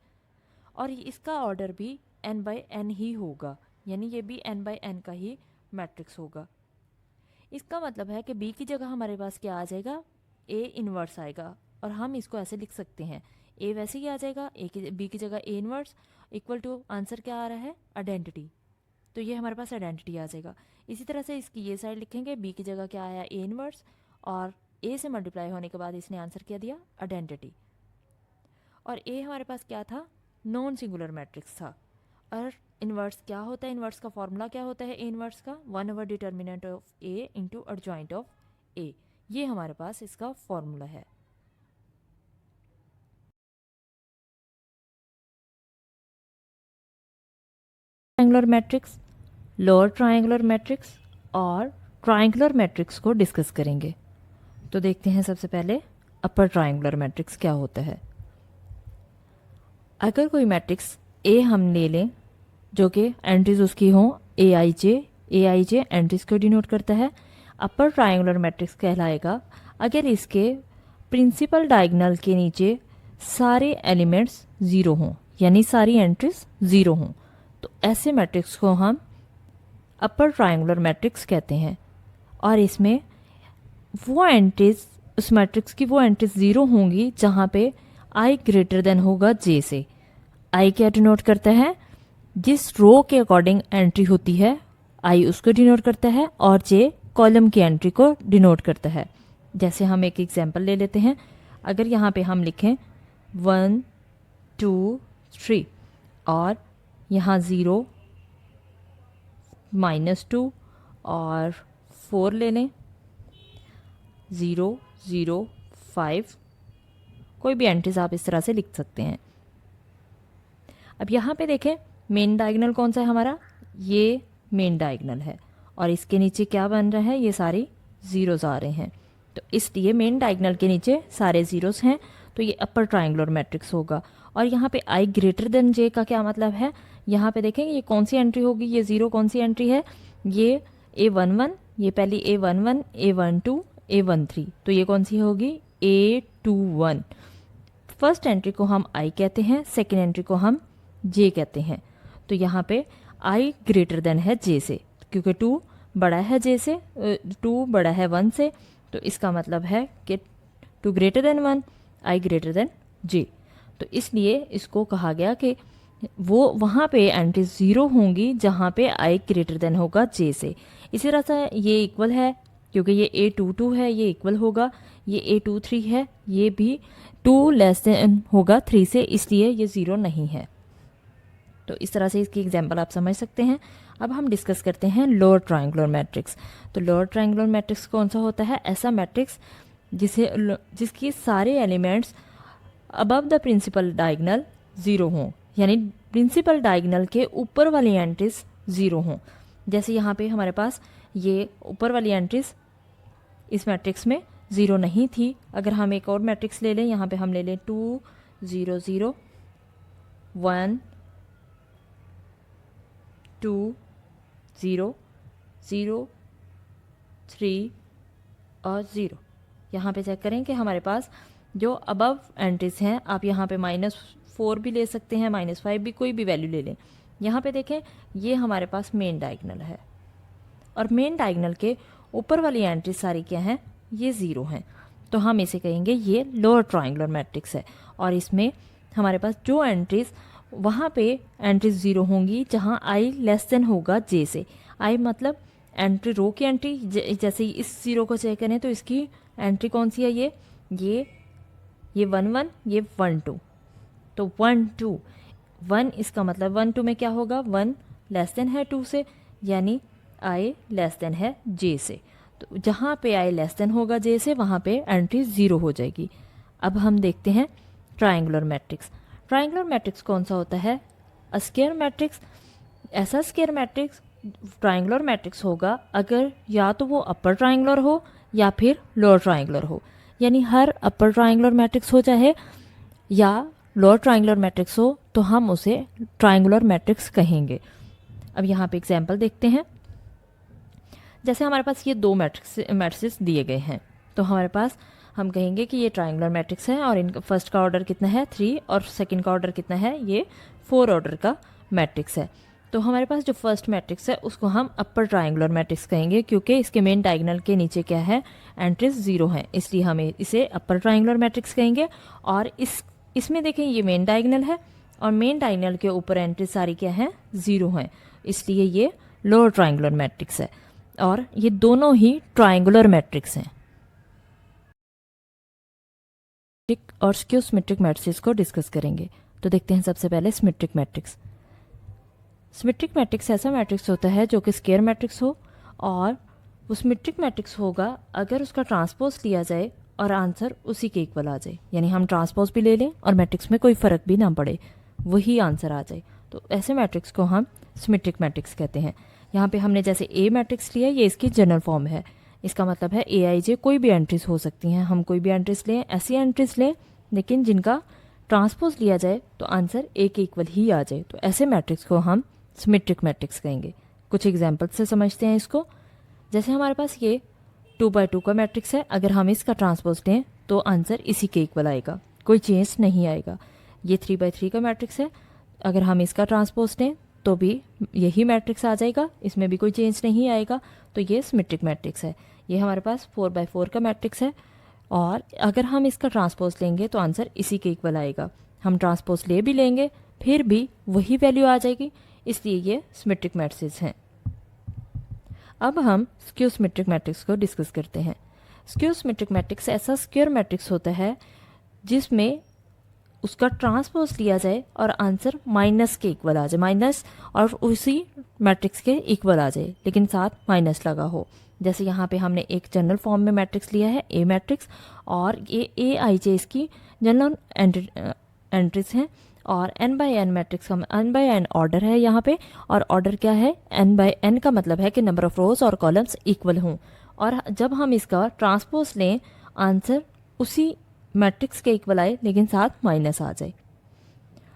और इसका ऑर्डर भी n/n ही होगा, यानी ये भी n/n का ही मैट्रिक्स होगा। इसका मतलब है कि b की जगह हमारे पास क्या आ जाएगा, a इन्वर्स आएगा, और हम इसको ऐसे लिख सकते हैं, a वैसे ही आ जाएगा, b की जगह a inverse equal to answer क्या आ रहा है, आइडेंटिटी। तो ये हमारे पास आइडेंटिटी आ जाएगा। इसी तरह से इसकी ये साइड लिखेंगे, b की जगह क्या आया, a इन्वर्स, और a से मल्टीप्लाई होने के बाद इसने आंसर क्या दिया, आइडेंटिटी। और a हमारे पास क्या था, नॉन सिंगुलर मैट्रिक्स था। और इन्वर्स क्या होता है, इन्वर्स का फॉर्मूला क्या होता है ए इन्वर्स का, 1/, determinant of A into adjoint of A. ये हमारे पास इसका फॉर्मूला है। Triangular matrix, lower triangular matrix और ट्रायंगुलर मैट्रिक्स को डिस्कस करेंगे। तो देखते हैं सबसे पहले अपर ट्रायंगुलर मैट्रिक्स क्या होता है। अगर कोई मैट्रिक्स ए हम ले लें जो कि एंट्रीज उसकी हों ए आई जे एंट्रीज को डिनोट करता है, अपर ट्रायंगुलर मैट्रिक्स कहलाएगा अगर इसके प्रिंसिपल डायगोनल के नीचे सारे एलिमेंट्स 0 हों, यानी सारी एंट्रीज 0 हों, तो ऐसे मैट्रिक्स को हम अपर ट्रायंगुलर मैट्रिक्स कहते हैं। और इसमें वो एंट्रीज, उस मैट्रिक्स की वो एंट्रीज 0 होंगी जहाँ पे आई ग्रेटर देन होगा जे से। आई क्या डिनोट करता है, जिस रो के अकॉर्डिंग एंट्री होती है आई उसको डिनोट करता है, और जे कॉलम की एंट्री को डिनोट करता है। जैसे हम एक एग्जांपल ले लेते हैं, अगर यहाँ पे हम लिखें 1 2 3 और यहाँ 0 -2 और 4 ले लें, 0 0 5, कोई भी एंट्रीज आप इस तरह से लिख सकते हैं। अब यहाँ पे देखें मेन डायगोनल कौन सा है हमारा, ये मेन डायगोनल है, और इसके नीचे क्या बन रहा है, ये सारे जीरोस आ रहे हैं। तो इसलिए मेन डायगोनल के नीचे सारे जीरोस हैं, तो ये अपर ट्रायंगुलर मैट्रिक्स होगा। और यहाँ पे आई ग्रेटर देन जे का क्या मतलब है, यहाँ पे देखेंगे ये कौन सी एंट्री होगी, ये 0 कौन सी एंट्री है, ये A11, ये पहली A11, A12, A13, तो ये कौन सी होगी, A21। फर्स्ट एंट्री को हम आई कहते हैं, सेकेंड एंट्री को हम जे कहते हैं। तो यहाँ पे आई ग्रेटर देन है जे से, क्योंकि 2 बड़ा है जे से, 2 बड़ा है 1 से, तो इसका मतलब है कि 2 ग्रेटर देन 1, आई ग्रेटर देन जे। तो इसलिए इसको कहा गया कि वो वहाँ पे एंट्री 0 होंगी जहाँ पे आई ग्रेटर देन होगा जे से। इसी तरह से ये इक्वल है, क्योंकि ये A22 है, ये इक्वल होगा, ये A23 है, ये भी 2 लेस देन होगा 3 से, इसलिए ये 0 नहीं है। तो इस तरह से इसकी एग्जांपल आप समझ सकते हैं। अब हम डिस्कस करते हैं लोअर ट्रायंगुलर मैट्रिक्स। तो लोअर ट्रायंगुलर मैट्रिक्स कौन सा होता है, ऐसा मैट्रिक्स जिसकी सारे elements above the principal diagonal 0 हों, यानी प्रिंसिपल डायगोनल के ऊपर वाली एंट्रीज 0 हों। जैसे यहाँ पे हमारे पास ये ऊपर वाली एंट्रीज इस मैट्रिक्स में 0 नहीं थी। अगर हम एक और मैट्रिक्स ले लें, यहाँ पे हम ले लें 2 0 0 1 2 0 0 3 और 0। यहाँ पे चेक करें कि हमारे पास जो अबव एंट्रीज हैं, आप यहाँ पे -4 भी ले सकते हैं, -5 भी, कोई भी वैल्यू ले लें। यहाँ पे देखें ये हमारे पास मेन डायगोनल है, और मेन डायगोनल के ऊपर वाली एंट्री सारी क्या हैं, ये 0 हैं, तो हम इसे कहेंगे ये लोअर ट्रायंगुलर मैट्रिक्स है। और इसमें हमारे पास जो एंट्रीज वहाँ पे एंट्रीज 0 होंगी जहाँ i लेस देन होगा j से। i मतलब एंट्री रो की एंट्री, जैसे इस 0 को चेक करें तो इसकी एंट्री कौन सी है, ये 1 1, ये 1 2, तो 1 2 1, इसका मतलब 1 2 में क्या होगा, 1 लेस देन है 2 से, यानी i लेस देन है j से। तो जहाँ पे i लेस देन होगा j से वहाँ पे एंट्री 0 हो जाएगी। अब हम देखते हैं ट्रायंगुलर मैट्रिक्स। ट्रायंगुलर मैट्रिक्स कौन सा होता है, अ स्क्वायर मैट्रिक्स। ऐसा स्क्वायर मैट्रिक्स ट्रायंगुलर मैट्रिक्स होगा अगर या तो वो अपर ट्रायंगुलर हो या फिर लोअर ट्रायंगुलर हो, यानी हर अपर ट्रायंगुलर मैट्रिक्स हो चाहे या लोअर ट्रायंगुलर मैट्रिक्स हो तो हम उसे ट्रायंगुलर मैट्रिक्स कहेंगे। अब यहाँ पे एग्जांपल देखते हैं। जैसे हमारे पास ये दो मैट्रिक्स दिए गए हैं, तो हमारे पास हम कहेंगे कि ये ट्रायंगुलर मैट्रिक्स है और इनका फर्स्ट का ऑर्डर कितना है 3 और सेकंड का ऑर्डर कितना है, ये 4 ऑर्डर का मैट्रिक्स है। तो हमारे पास जो फर्स्ट मैट्रिक्स है उसको हम अपर ट्रायंगुलर मैट्रिक्स कहेंगे क्योंकि इसके मेन डायगोनल के नीचे क्या है, एंट्रीज 0 है, इसलिए हमें इसे अपर ट्रायंगुलर मैट्रिक्स कहेंगे। और इसमें देखें ये मेन डायगोनल है और मेन डायगोनल के ऊपर एंट्रीज सारी क्या है, 0 हैं, इसलिए ये लोअर ट्रायंगुलर मैट्रिक्स है। और ये दोनों ही ट्रायंगुलर मैट्रिक्स हैं। और स्क्यू सिमेट्रिक मैट्रिक्स को डिस्कस करेंगे। तो देखते हैं सबसे पहले सिमेट्रिक मैट्रिक्स। सिमेट्रिक मैट्रिक्स ऐसा मैट्रिक्स होता है जो कि स्क्वायर मैट्रिक्स हो और वो सिमेट्रिक मैट्रिक्स होगा अगर उसका ट्रांसपोज लिया जाए और आंसर उसी के इक्वल आ जाए, यानी हम ट्रांसपोज भी ले लें और मैट्रिक्स में कोई फ़र्क भी ना पड़े, वही आंसर आ जाए, तो ऐसे मैट्रिक्स को हम सिमेट्रिक मैट्रिक्स कहते हैं। यहाँ पे हमने जैसे ए मैट्रिक्स लिया, ये इसकी जनरल फॉर्म है, इसका मतलब है ए आई जे कोई भी एंट्रीज हो सकती हैं, हम कोई भी एंट्रीज लें, ऐसी एंट्रीज लें लेकिन जिनका ट्रांसपोज लिया जाए तो आंसर ए के इक्वल ही आ जाए, तो ऐसे मैट्रिक्स को हम सिमेट्रिक मैट्रिक्स कहेंगे। कुछ एग्जाम्पल से समझते हैं इसको। जैसे हमारे पास ये 2x2 का मैट्रिक्स है, अगर हम इसका ट्रांसपोज लें तो आंसर इसी के इक्वल आएगा, कोई चेंज नहीं आएगा। ये 3x3 का मैट्रिक्स है, अगर हम इसका ट्रांसपोज लें तो भी यही मैट्रिक्स आ जाएगा, इसमें भी कोई चेंज नहीं आएगा, तो ये सिमेट्रिक मैट्रिक्स है। ये हमारे पास 4x4 का मैट्रिक्स है और अगर हम इसका ट्रांसपोज लेंगे तो आंसर इसी के इक्वल आएगा। हम ट्रांसपोज ले भी लेंगे फिर भी वही वैल्यू आ जाएगी, इसलिए ये सिमेट्रिक मैट्रिक्स हैं। अब हम स्क्यू सिमेट्रिक मैट्रिक्स को डिस्कस करते हैं। स्क्यू सिमेट्रिक मैट्रिक्स ऐसा स्क्वायर मैट्रिक्स होता है जिसमें उसका ट्रांसपोज लिया जाए और आंसर माइनस के इक्वल आ जाए, माइनस और उसी मैट्रिक्स के इक्वल आ जाए लेकिन साथ माइनस लगा हो। जैसे यहाँ पे हमने एक जनरल फॉर्म में मैट्रिक्स लिया है ए मैट्रिक्स और ये ए आई जे इसकी जनरल एंट्रीज हैं और n बाई n मैट्रिक्स का n बाई n ऑर्डर है यहाँ पे, और ऑर्डर क्या है, n बाई n का मतलब है कि नंबर ऑफ रोज और कॉलम्स इक्वल हों, और जब हम इसका ट्रांसपोज लें आंसर उसी मैट्रिक्स के इक्वल आए लेकिन साथ माइनस आ जाए।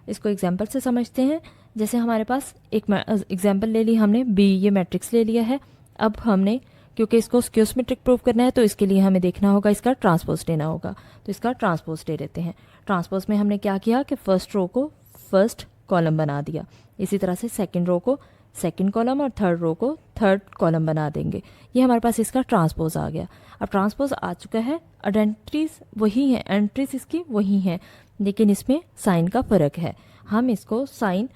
इसको एग्जाम्पल से समझते हैं। जैसे हमारे पास एक एग्जाम्पल ले ली हमने, बी ये मैट्रिक्स ले लिया है। अब हमने क्योंकि इसको स्क्यू सिमेट्रिक प्रूव करना है तो इसके लिए हमें देखना होगा, इसका ट्रांसपोज लेना होगा, तो इसका ट्रांसपोज ले लेते हैं। ट्रांसपोज में हमने क्या किया कि फर्स्ट रो को फर्स्ट कॉलम बना दिया, इसी तरह से सेकंड रो को सेकंड कॉलम और थर्ड रो को थर्ड कॉलम बना देंगे। ये हमारे पास इसका ट्रांसपोज आ गया। अब ट्रांसपोज आ चुका है और एंट्रीज वही हैं, एंट्रीज इसकी वही हैं लेकिन इसमें साइन का फ़र्क है। हम इसको साइन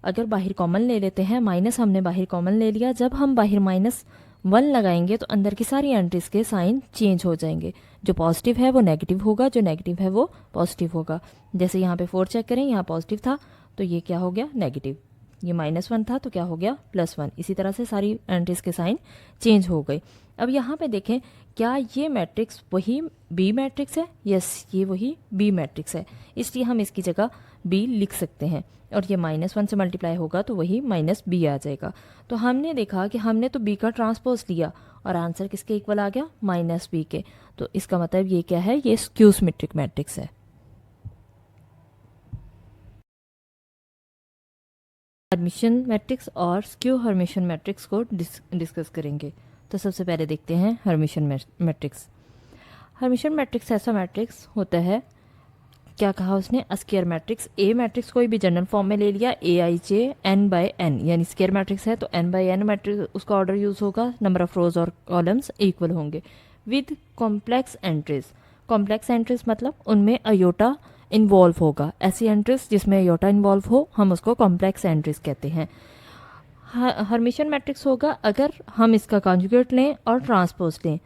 अगर बाहर कॉमन ले लेते हैं, माइनस हमने बाहर कॉमन ले लिया, जब हम बाहर -1 लगाएंगे तो अंदर की सारी एंट्रीज के साइन चेंज हो जाएंगे, जो पॉजिटिव है वो नेगेटिव होगा, जो नेगेटिव है वो पॉजिटिव होगा। जैसे यहाँ पे 4 चेक करें, यहाँ पॉजिटिव था तो ये क्या हो गया नेगेटिव, ये -1 था तो क्या हो गया +1, इसी तरह से सारी एंट्रीज के साइन चेंज हो गए। अब यहाँ पे देखें क्या ये मैट्रिक्स वही बी मैट्रिक्स है, यस ये वही बी मैट्रिक्स है, इसलिए हम इसकी जगह बी लिख सकते हैं और ये -1 से मल्टीप्लाई होगा तो वही -b आ जाएगा। तो हमने देखा कि हमने तो b का ट्रांसपोज लिया और आंसर किसके इक्वल आ गया -b के, तो इसका मतलब ये क्या है, ये स्क्यू सिमेट्रिक मैट्रिक्स है। हर्मिशियन मैट्रिक्स और स्क्यू हर्मिशियन मैट्रिक्स को डिस्कस करेंगे। तो सबसे पहले देखते हैं हर्मिशियन मैट्रिक्स। हर्मिशियन मैट्रिक्स ऐसा मैट्रिक्स होता है क्या कहा उसने, स्क्वायर मैट्रिक्स ए मैट्रिक्स कोई भी जनरल फॉर्म में ले लिया, ए आई जे एन बाय एन, यानी स्क्वायर मैट्रिक्स है तो एन बाय एन मैट्रिक्स उसका ऑर्डर यूज होगा, नंबर ऑफ रोज और कॉलम्स इक्वल होंगे, with complex entries. Complex entries मतलब उनमें अयोटा इन्वॉल्व होगा, ऐसी एंट्रीज जिसमें अयोटा इन्वॉल्व हो हम उसको कॉम्प्लेक्स एंट्रीज कहते हैं। हर्मिशियन मैट्रिक्स होगा अगर हम इसका कॉन्जुगेट लें और ट्रांसपोज लें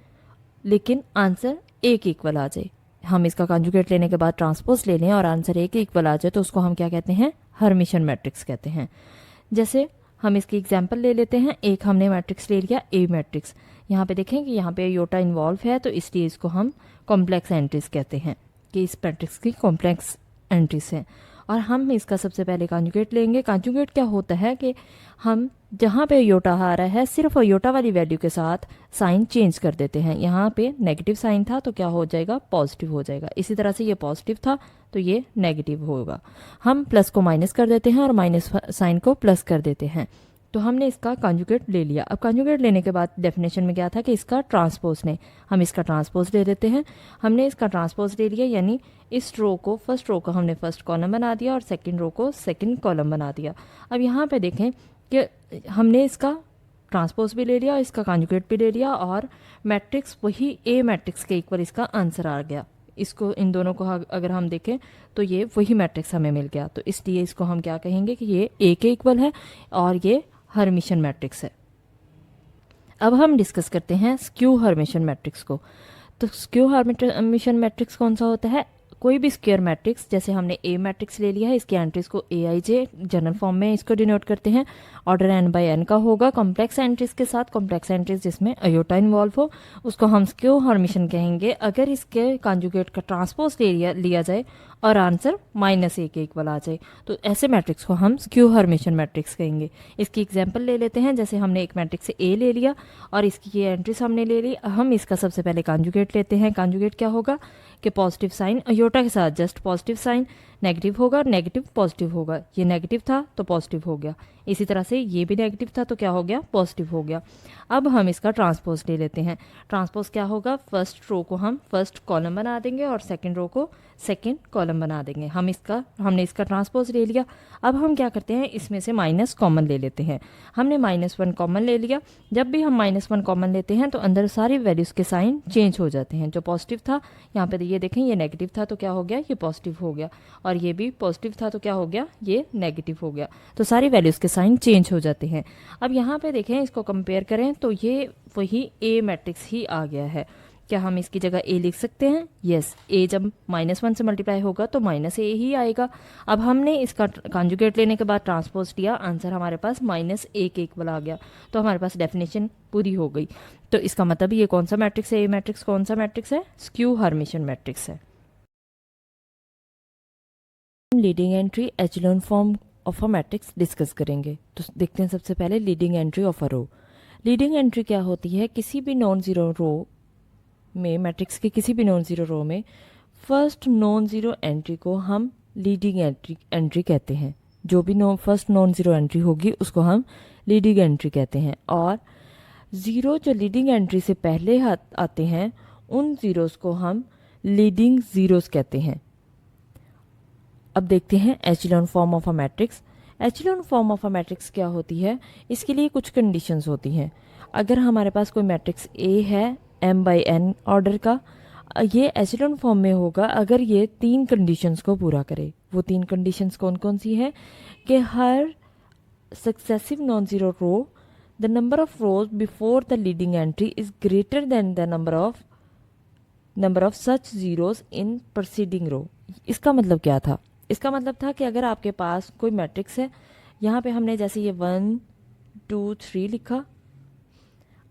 लेकिन आंसर एक इक्वल आ जाए। हम इसका कॉन्जुगेट लेने के बाद ट्रांसपोज ले लें और आंसर एक इक्वल आ जाए तो उसको हम क्या कहते हैं, हर्मिशियन मैट्रिक्स कहते हैं। जैसे हम इसकी एग्जांपल ले लेते हैं, एक हमने मैट्रिक्स ले लिया ए मैट्रिक्स, यहाँ पे देखें कि यहाँ पे अयोटा इन्वॉल्व है तो इसलिए इसको हम कॉम्प्लेक्स एंट्रीज कहते हैं कि इस मैट्रिक्स की कॉम्प्लेक्स एंट्रीज हैं। और हम इसका सबसे पहले कॉन्जुगेट लेंगे। कॉन्जुगेट क्या होता है कि हम जहाँ पे अयोटा आ रहा है सिर्फ अयोटा वाली वैल्यू के साथ साइन चेंज कर देते हैं। यहाँ पे नेगेटिव साइन था तो क्या हो जाएगा, पॉजिटिव हो जाएगा। इसी तरह से ये पॉजिटिव था तो ये नेगेटिव होगा। हम प्लस को माइनस कर देते हैं और माइनस साइन को प्लस कर देते हैं। तो हमने इसका कॉन्जुगेट ले लिया। अब कॉन्जुगेट लेने के बाद डेफिनेशन में क्या था कि इसका ट्रांसपोज ने, हम इसका ट्रांसपोज ले लेते हैं। हमने इसका ट्रांसपोज ले लिया यानी इस रो को, फर्स्ट रो को हमने फर्स्ट कॉलम बना दिया और सेकंड रो को सेकंड कॉलम बना दिया। अब यहाँ पे देखें कि हमने इसका ट्रांसपोज भी ले लिया, इसका कॉन्जुगेट भी ले लिया और मैट्रिक्स वही ए मैट्रिक्स के इक्वल इसका आंसर आ गया। इसको, इन दोनों को अगर हम देखें तो ये वही मैट्रिक्स हमें मिल गया। तो इसलिए इसको हम क्या कहेंगे कि ये ए के इक्वल है और ये हर्मिशियन मैट्रिक्स है। अब हम डिस्कस करते हैं स्क्यू हर्मिशियन मैट्रिक्स को। तो स्क्यू हर्मिशियन मैट्रिक्स कौन सा होता है, कोई भी स्क्वायर मैट्रिक्स, जैसे हमने ए मैट्रिक्स ले लिया है, इसकी एंट्रीज को ए आई जे जनरल फॉर्म में इसको डिनोट करते हैं, ऑर्डर एन बाय एन का होगा, कॉम्प्लेक्स एंट्रीज के साथ, कॉम्प्लेक्स एंट्रीज जिसमें अयोटा इन्वॉल्व हो उसको हम स्क्यू हर्मिशियन कहेंगे अगर इसके कॉन्जुगेट का ट्रांसपोज लिया जाए और आंसर माइनस ए के इक्वल आ जाए तो ऐसे मैट्रिक्स को हम स्क्यू हर्मिशियन मैट्रिक्स कहेंगे। इसकी एग्जांपल ले लेते हैं, जैसे हमने एक मैट्रिक्स से ए ले लिया और इसकी ये एंट्रीज हमने ले ली। हम इसका सबसे पहले कॉन्जुगेट लेते हैं। कॉन्जुगेट क्या होगा कि पॉजिटिव साइन अयोटा के साथ जस्ट पॉजिटिव साइन, नेगेटिव होगा नेगेटिव पॉजिटिव होगा, ये नेगेटिव था तो पॉजिटिव हो गया, इसी तरह से ये भी नेगेटिव था तो क्या हो गया, पॉजिटिव हो गया। अब हम इसका ट्रांसपोज ले लेते हैं। ट्रांसपोज क्या होगा, फर्स्ट रो को हम फर्स्ट कॉलम बना देंगे और सेकंड रो को सेकंड कॉलम बना देंगे। हमने इसका ट्रांसपोज ले लिया। अब हम क्या करते हैं, इसमें से माइनस कॉमन ले लेते हैं। हमने -1 कॉमन ले लिया। जब भी हम -1 कॉमन लेते हैं तो अंदर सारी वैल्यूज के साइन चेंज हो जाते हैं। जो पॉजिटिव था यहाँ पे ये देखें ये नेगेटिव था तो क्या हो गया, ये पॉजिटिव हो गया, और ये भी पॉजिटिव था तो क्या हो गया, ये नेगेटिव हो गया। तो सारी वैल्यूज के साइन चेंज हो जाते हैं। अब यहाँ पे देखें, इसको कंपेयर करें तो ये वही ए मैट्रिक्स ही आ गया है। क्या हम इसकी जगह ए लिख सकते हैं, यस, ए जब -1 से मल्टीप्लाई होगा तो -a ही आएगा। अब हमने इसका कॉन्जुगेट लेने के बाद ट्रांसपोज लिया, आंसर हमारे पास -a के इक्वल आ गया। तो हमारे पास डेफिनेशन पूरी हो गई। तो इसका मतलब ये कौन सा मैट्रिक्स है, ए मैट्रिक्स कौन सा मैट्रिक्स है, स्क्यू हर्मिशियन मैट्रिक्स है। Leading entry echelon form of a matrix discuss करेंगे। तो देखते हैं सबसे पहले leading entry of a row. Leading entry क्या होती है, किसी भी नॉन जीरो रो में, मैट्रिक्स के किसी भी नॉन जीरो रो में फर्स्ट नॉन जीरो एंट्री को हम लीडिंग एंट्री कहते हैं। जो भी फर्स्ट नॉन जीरो एंट्री होगी उसको हम लीडिंग एंट्री कहते हैं। और ज़ीरो जो लीडिंग एंट्री से पहले आते हैं उन ज़ीरोस को हम लीडिंग ज़ीरोस कहते हैं। अब देखते हैं echelon form of a matrix. Echelon form of a matrix क्या होती है, इसके लिए कुछ कंडीशंस होती हैं। अगर हमारे पास कोई मैट्रिक्स ए है m/n ऑर्डर का, ये एचेलॉन फॉर्म में होगा अगर ये 3 कंडीशंस को पूरा करे। वो 3 कंडीशंस कौन कौन सी हैं कि हर successive non zero row, the number of rows before the leading entry is greater than the number of such zeros in proceeding row. इसका मतलब क्या था, इसका मतलब था कि अगर आपके पास कोई मैट्रिक्स है, यहाँ पे हमने जैसे ये 1 2 3 लिखा,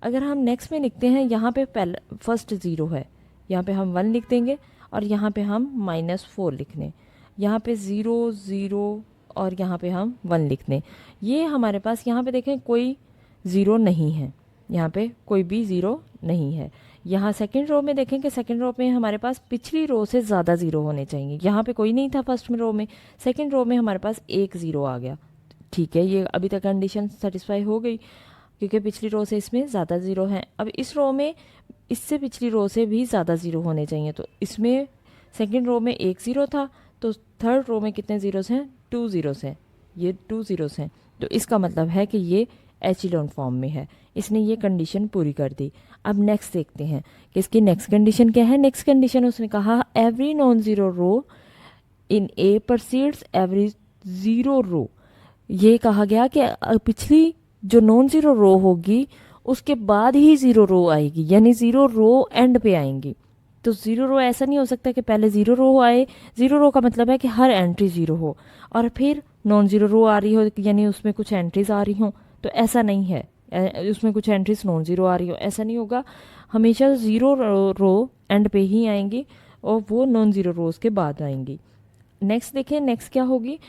अगर हम नेक्स्ट में लिखते हैं यहाँ पे पहला फर्स्ट ज़ीरो है, यहाँ पे हम 1 लिख देंगे और यहाँ पे हम -4 लिख दें, यहाँ पे 0 0 और यहाँ पे हम 1 लिख दें। ये हमारे पास यहाँ पे देखें कोई ज़ीरो नहीं है, यहाँ पे कोई भी ज़ीरो नहीं है। यहाँ सेकंड रो में देखें कि सेकंड रो में हमारे पास पिछली रो से ज़्यादा ज़ीरो होने चाहिए। यहाँ पे कोई नहीं था फर्स्ट रो में, सेकंड रो में हमारे पास 1 ज़ीरो आ गया। ठीक है, ये अभी तक कंडीशन सेटिस्फाई हो गई क्योंकि पिछली रो से इसमें ज़्यादा ज़ीरो हैं। अब इस रो में इससे पिछली रो से भी ज़्यादा ज़ीरो होने चाहिए। तो इसमें सेकंड रो में 1 ज़ीरो था तो थर्ड रो में कितने ज़ीरोज़ हैं? 2 ज़ीरोज़ हैं, ये 2 ज़ीरोज़ हैं। तो इसका मतलब है कि ये एचिलॉन फॉर्म में है। इसने ये कंडीशन पूरी कर दी। अब नेक्स्ट देखते हैं कि इसकी नेक्स्ट कंडीशन क्या है। नेक्स्ट कंडीशन उसने कहा एवरी नॉन ज़ीरो रो इन ए परसीड्स एवरी ज़ीरो रो। ये कहा गया कि पिछली जो नॉन ज़ीरो रो होगी उसके बाद ही ज़ीरो रो आएगी, यानी ज़ीरो रो एंड पे आएंगी। तो ज़ीरो रो ऐसा नहीं हो सकता कि पहले ज़ीरो रो आए। ज़ीरो रो का मतलब है कि हर एंट्री ज़ीरो हो और फिर नॉन ज़ीरो रो आ रही हो, यानी उसमें कुछ एंट्रीज आ रही हों। तो ऐसा नहीं है, उसमें कुछ एंट्रीज नॉन ज़ीरो आ रही हो, ऐसा नहीं होगा। हमेशा ज़ीरो रो एंड पे ही आएंगी और वो नॉन ज़ीरो रोज के बाद आएंगी। नेक्स्ट देखें, नेक्स्ट क्या होगी।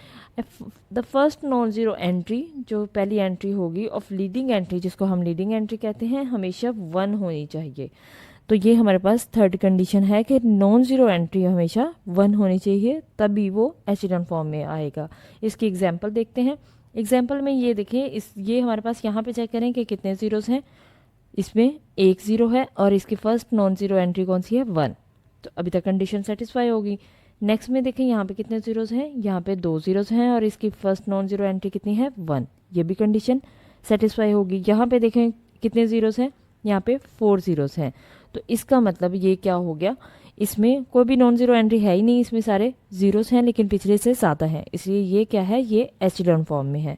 The first non zero entry, जो पहली एंट्री होगी ऑफ लीडिंग एंट्री, जिसको हम लीडिंग एंट्री कहते हैं, हमेशा 1 होनी चाहिए। तो ये हमारे पास थर्ड कंडीशन है कि नॉन ज़ीरो एंट्री हमेशा 1 होनी चाहिए, तभी वो एचिलॉन फॉर्म में आएगा। इसकी एग्जांपल देखते हैं। एग्जांपल में ये देखें, ये हमारे पास यहाँ पे चेक करें कि कितने ज़ीरोज़ हैं। इसमें 1 ज़ीरो है और इसकी फर्स्ट नॉन ज़ीरो एंट्री कौन सी है? 1। तो अभी तक कंडीशन सेटिस्फाई होगी। नेक्स्ट में देखें यहाँ पे कितने ज़ीरोज़ हैं, यहाँ पे 2 ज़ीरोज़ हैं और इसकी फर्स्ट नॉन ज़ीरो एंट्री कितनी है? 1। ये भी कंडीशन सेटिस्फाई होगी। यहाँ पे देखें कितने ज़ीरोज़ हैं, यहाँ पे 4 ज़ीरोज़ हैं। तो इसका मतलब ये क्या हो गया, इसमें कोई भी नॉन ज़ीरो एंट्री है ही नहीं, इसमें सारे ज़ीरोज़ हैं, लेकिन पिछले से ज़्यादा हैं, इसलिए ये क्या है, ये एचिलॉन फॉर्म में है।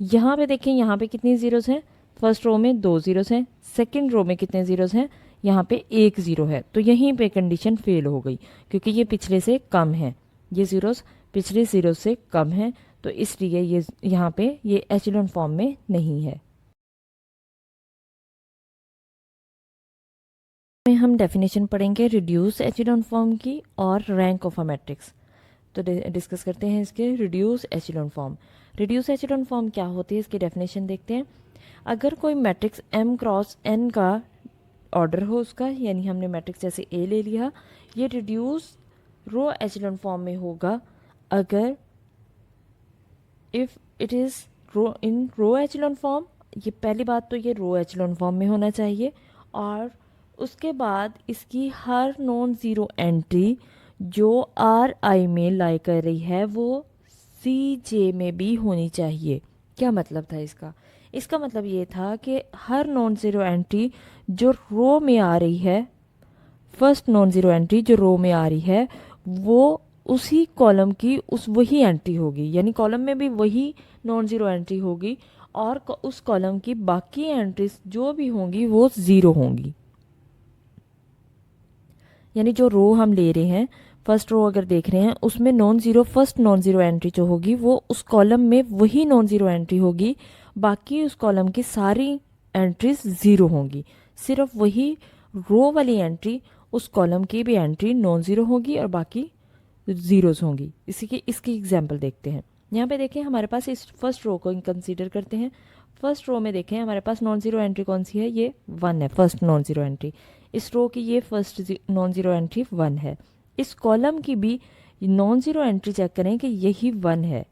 यहाँ पे देखें, यहाँ पे कितनी ज़ीरोज़ हैं, फर्स्ट रो में 2 ज़ीरोज़ हैं, सेकेंड रो में कितने ज़ीरोज़ हैं, यहाँ पे 1 ज़ीरो है। तो यहीं पे कंडीशन फेल हो गई क्योंकि ये पिछले से कम है, ये ज़ीरोज़ पिछले ज़ीरो से कम है, तो इसलिए ये यहाँ पे ये एचिलॉन फॉर्म में नहीं है। में हम डेफिनेशन पढ़ेंगे रिड्यूस एचिलॉन फॉर्म की और रैंक ऑफ अ मैट्रिक्स। तो डिस्कस करते हैं इसके रिड्यूस एचिलॉन फॉर्म। रिड्यूस एचिलॉन फॉर्म क्या होती है, इसकी डेफिनेशन देखते हैं। अगर कोई मैट्रिक्स m क्रॉस n का ऑर्डर हो उसका, यानी हमने मैट्रिक्स जैसे A ले लिया, ये रिड्यूस रो एचिलॉन फॉर्म में होगा अगर if it is row in row echelon form. ये पहली बात तो ये रो एचिलॉन फॉर्म में होना चाहिए, और उसके बाद इसकी हर नॉन ज़ीरो एंट्री जो RI में लाई कर रही है वो CJ में भी होनी चाहिए। क्या मतलब था इसका? इसका मतलब ये था कि हर नॉन ज़ीरो एंट्री जो रो में आ रही है, फर्स्ट नॉन ज़ीरो एंट्री जो रो में आ रही है, वो उसी कॉलम की वही एंट्री होगी, यानी कॉलम में भी वही नॉन ज़ीरो एंट्री होगी और उस कॉलम की बाकी एंट्रीज जो भी होंगी वो ज़ीरो होंगी। यानी जो रो हम ले रहे हैं, फर्स्ट रो अगर देख रहे हैं, उसमें non zero first non zero entry जो होगी वो उस कॉलम में वही नॉन ज़ीरो एंट्री होगी, बाकी उस कॉलम की सारी एंट्रीज ज़ीरो होंगी। सिर्फ वही रो वाली एंट्री, उस कॉलम की भी एंट्री नॉन ज़ीरो होगी और बाकी ज़ीरोज़ होंगी। इसकी एग्जांपल देखते हैं। यहाँ पे देखें, हमारे पास इस फर्स्ट रो को कंसीडर करते हैं। फर्स्ट रो में देखें हमारे पास नॉन ज़ीरो एंट्री कौन सी है, ये 1 है, फर्स्ट नॉन ज़ीरो एंट्री। इस रो की ये फर्स्ट नॉन ज़ीरो एंट्री 1 है। इस कॉलम की भी नॉन ज़ीरो एंट्री चेक करें कि यही 1 है।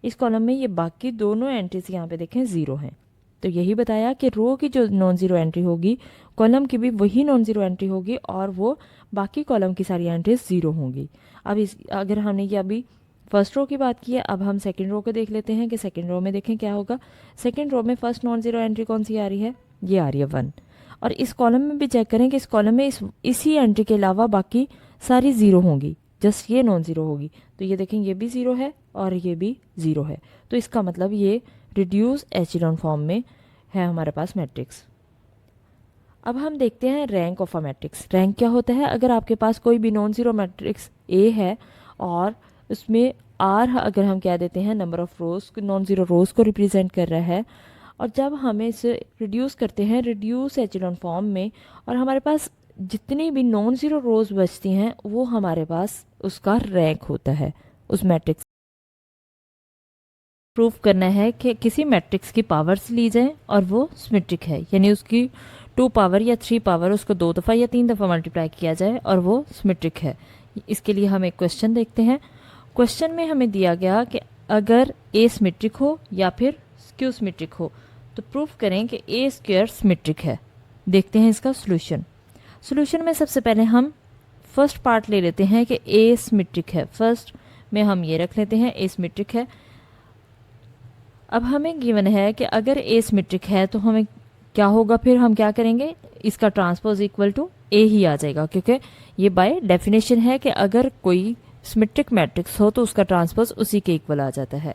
इस कॉलम में ये बाकी दोनों एंट्रीज यहाँ पे देखें 0 हैं। तो यही बताया कि रो की जो नॉन ज़ीरो एंट्री होगी, कॉलम की भी वही नॉन ज़ीरो एंट्री होगी और वो बाकी कॉलम की सारी एंट्रीज 0 होंगी। अब अगर हमने ये अभी फर्स्ट रो की बात की है, अब हम सेकंड रो को देख लेते हैं कि सेकंड रो में देखें क्या होगा। सेकंड रो में फर्स्ट नॉन ज़ीरो एंट्री कौन सी आ रही है, ये आ रही है 1। और इस कॉलम में भी चेक करें कि इस कॉलम में इसी एंट्री के अलावा बाकी सारी 0 होंगी, जस्ट ये नॉन ज़ीरो होगी। तो ये देखें, ये भी 0 है और ये भी 0 है। तो इसका मतलब ये रिड्यूस एचिलॉन फॉर्म में है हमारे पास मैट्रिक्स। अब हम देखते हैं rank of a matrix. Rank क्या होता है, अगर आपके पास कोई भी नॉन ज़ीरो मैट्रिक्स A है और उसमें R अगर हम कह देते हैं number of rows, non zero rows को रिप्रेजेंट कर रहा है, और जब हमें इसे रिड्यूस करते हैं रिड्यूस एचिलॉन फॉर्म में, और हमारे पास जितनी भी नॉन ज़ीरो रोज बचती हैं वो हमारे पास उसका रैंक होता है उस मैट्रिक्स। प्रूफ करना है कि किसी मैट्रिक्स की पावर्स ली जाए और वो सिमेट्रिक है, यानी उसकी 2 पावर या 3 पावर उसको 2 दफ़ा या 3 दफ़ा मल्टीप्लाई किया जाए और वो सिमेट्रिक है। इसके लिए हम एक क्वेश्चन देखते हैं। क्वेश्चन में हमें दिया गया कि अगर A सिमेट्रिक हो या फिर स्क्यू सिमेट्रिक हो तो प्रूफ करें कि A स्क्वायर सिमेट्रिक है। देखते हैं इसका सोल्यूशन। सोल्यूशन में सबसे पहले हम फर्स्ट पार्ट ले लेते हैं कि A सिमेट्रिक है। फर्स्ट में हम ये रख लेते हैं ए सिमेट्रिक है। अब हमें गिवन है कि अगर ए सिमेट्रिक है तो हमें क्या होगा, फिर हम क्या करेंगे, इसका ट्रांसपोज इक्वल टू ए ही आ जाएगा, क्योंकि ये बाय डेफिनेशन है कि अगर कोई सिमेट्रिक मैट्रिक्स हो तो उसका ट्रांसपोज उसी के इक्वल आ जाता है।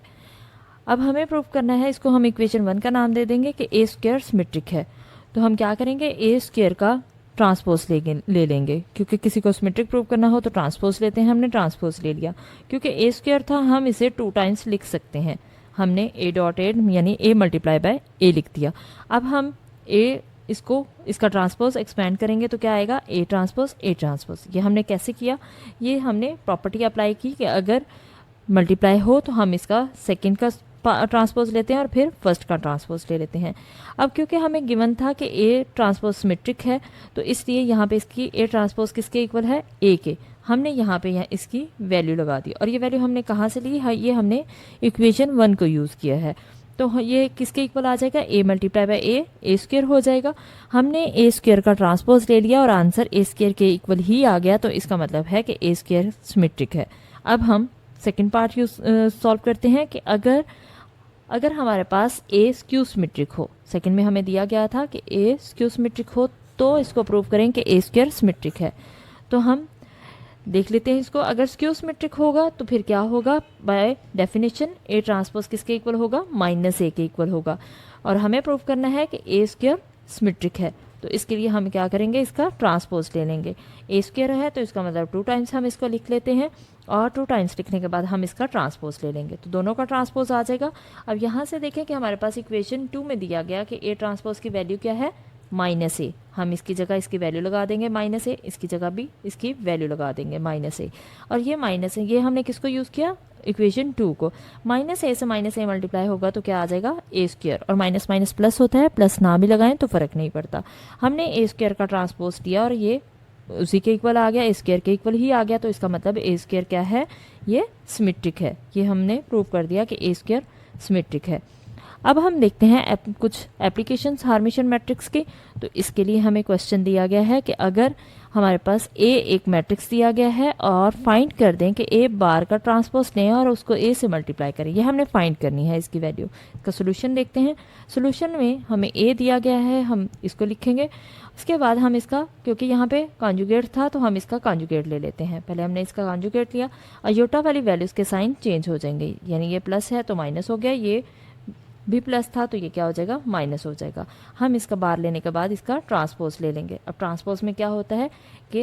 अब हमें प्रूव करना है, इसको हम इक्वेशन 1 का नाम दे देंगे कि ए स्क्वायर सिमेट्रिक है। तो हम क्या करेंगे, ए स्क्वायर का ट्रांसपोज ले लेंगे, क्योंकि किसी को सिमेट्रिक प्रूव करना हो तो ट्रांसपोज लेते हैं, हमने ट्रांसपोज ले लिया। क्योंकि ए स्क्वायर था हम इसे 2 टाइम्स लिख सकते हैं, हमने ए डॉट ए यानी ए मल्टीप्लाई बाय ए लिख दिया। अब हम इसका ट्रांसपोज एक्सपेंड करेंगे तो क्या आएगा, ए ट्रांसपोज। ये हमने कैसे किया, ये हमने प्रॉपर्टी अप्लाई की कि अगर मल्टीप्लाई हो तो हम इसका सेकंड का ट्रांसपोज लेते हैं और फिर फर्स्ट का ट्रांसपोज ले लेते हैं। अब क्योंकि हमें गिवन था कि ए ट्रांसपोज सिमेट्रिक है तो इसलिए यहाँ पे इसकी ए ट्रांसपोज किसके इक्वल है, ए के। हमने यहाँ पे इसकी वैल्यू लगा दी, और ये वैल्यू हमने कहाँ से ली है, ये हमने इक्वेशन 1 को यूज़ किया है। तो ये किसके इक्वल आ जाएगा, A multiply by A square हो जाएगा। हमने ए स्क्वायर का ट्रांसपोज ले लिया और आंसर ए स्क्वायर के इक्वल ही आ गया, तो इसका मतलब है कि ए स्क्वायर सिमेट्रिक है। अब हम सेकंड पार्ट सॉल्व करते हैं कि अगर हमारे पास ए स्क्यू सिमेट्रिक हो, सेकंड में हमें दिया गया था कि ए स्क्यू सिमेट्रिक हो तो इसको प्रूव करें कि ए स्क्वायर सिमेट्रिक है। तो हम देख लेते हैं इसको, अगर स्क्यू सिमेट्रिक होगा तो फिर क्या होगा, बाय डेफिनेशन ए ट्रांसपोज किसके इक्वल होगा, -a के इक्वल होगा। और हमें प्रूव करना है कि ए स्क्वायर सिमेट्रिक है, तो इसके लिए हम क्या करेंगे, इसका ट्रांसपोज ले लेंगे। ए स्क्वायर है तो इसका मतलब 2 टाइम्स हम इसको लिख लेते हैं, और 2 टाइम्स लिखने के बाद हम इसका ट्रांसपोज ले लेंगे, तो दोनों का ट्रांसपोज आ जाएगा। अब यहाँ से देखें कि हमारे पास इक्वेशन 2 में दिया गया कि ए ट्रांसपोज की वैल्यू क्या है, -a। हम इसकी जगह इसकी वैल्यू लगा देंगे -a, इसकी जगह भी इसकी वैल्यू लगा देंगे -a। और ये -a, ये हमने किसको यूज़ किया, इक्वेशन 2 को। -a से -a मल्टीप्लाई होगा तो क्या आ जाएगा, ए स्क्वायर, और माइनस माइनस प्लस होता है, प्लस ना भी लगाएं तो फ़र्क नहीं पड़ता। हमने ए स्क्वायर का ट्रांसपोज लिया और ये उसी के इक्वल आ गया, ए स्क्वायर के इक्वल ही आ गया, तो इसका मतलब ए स्क्वायर क्या है, ये सिमेट्रिक है। ये हमने प्रूव कर दिया कि ए स्क्वायर सिमेट्रिक है। अब हम देखते हैं कुछ एप्लीकेशंस हार्मिशन मैट्रिक्स के। तो इसके लिए हमें क्वेश्चन दिया गया है कि अगर हमारे पास ए एक मैट्रिक्स दिया गया है और फाइंड कर दें कि ए बार का ट्रांसपोज लें और उसको ए से मल्टीप्लाई करें, ये हमने फाइंड करनी है इसकी वैल्यू। इसका सोल्यूशन देखते हैं। सोल्यूशन में हमें ए दिया गया है, हम इसको लिखेंगे। उसके बाद हम इसका, क्योंकि यहाँ पे कॉन्जुगेट था तो हम इसका कॉन्जुगेट ले लेते हैं। पहले हमने इसका कॉन्जुगेट लिया, अयोटा वाली वैल्यूज़ के साइन चेंज हो जाएंगे, यानी ये प्लस है तो माइनस हो गया, ये भी प्लस था तो ये क्या हो जाएगा, माइनस हो जाएगा। हम इसका बार लेने के बाद इसका ट्रांसपोज ले लेंगे। अब ट्रांसपोज में क्या होता है कि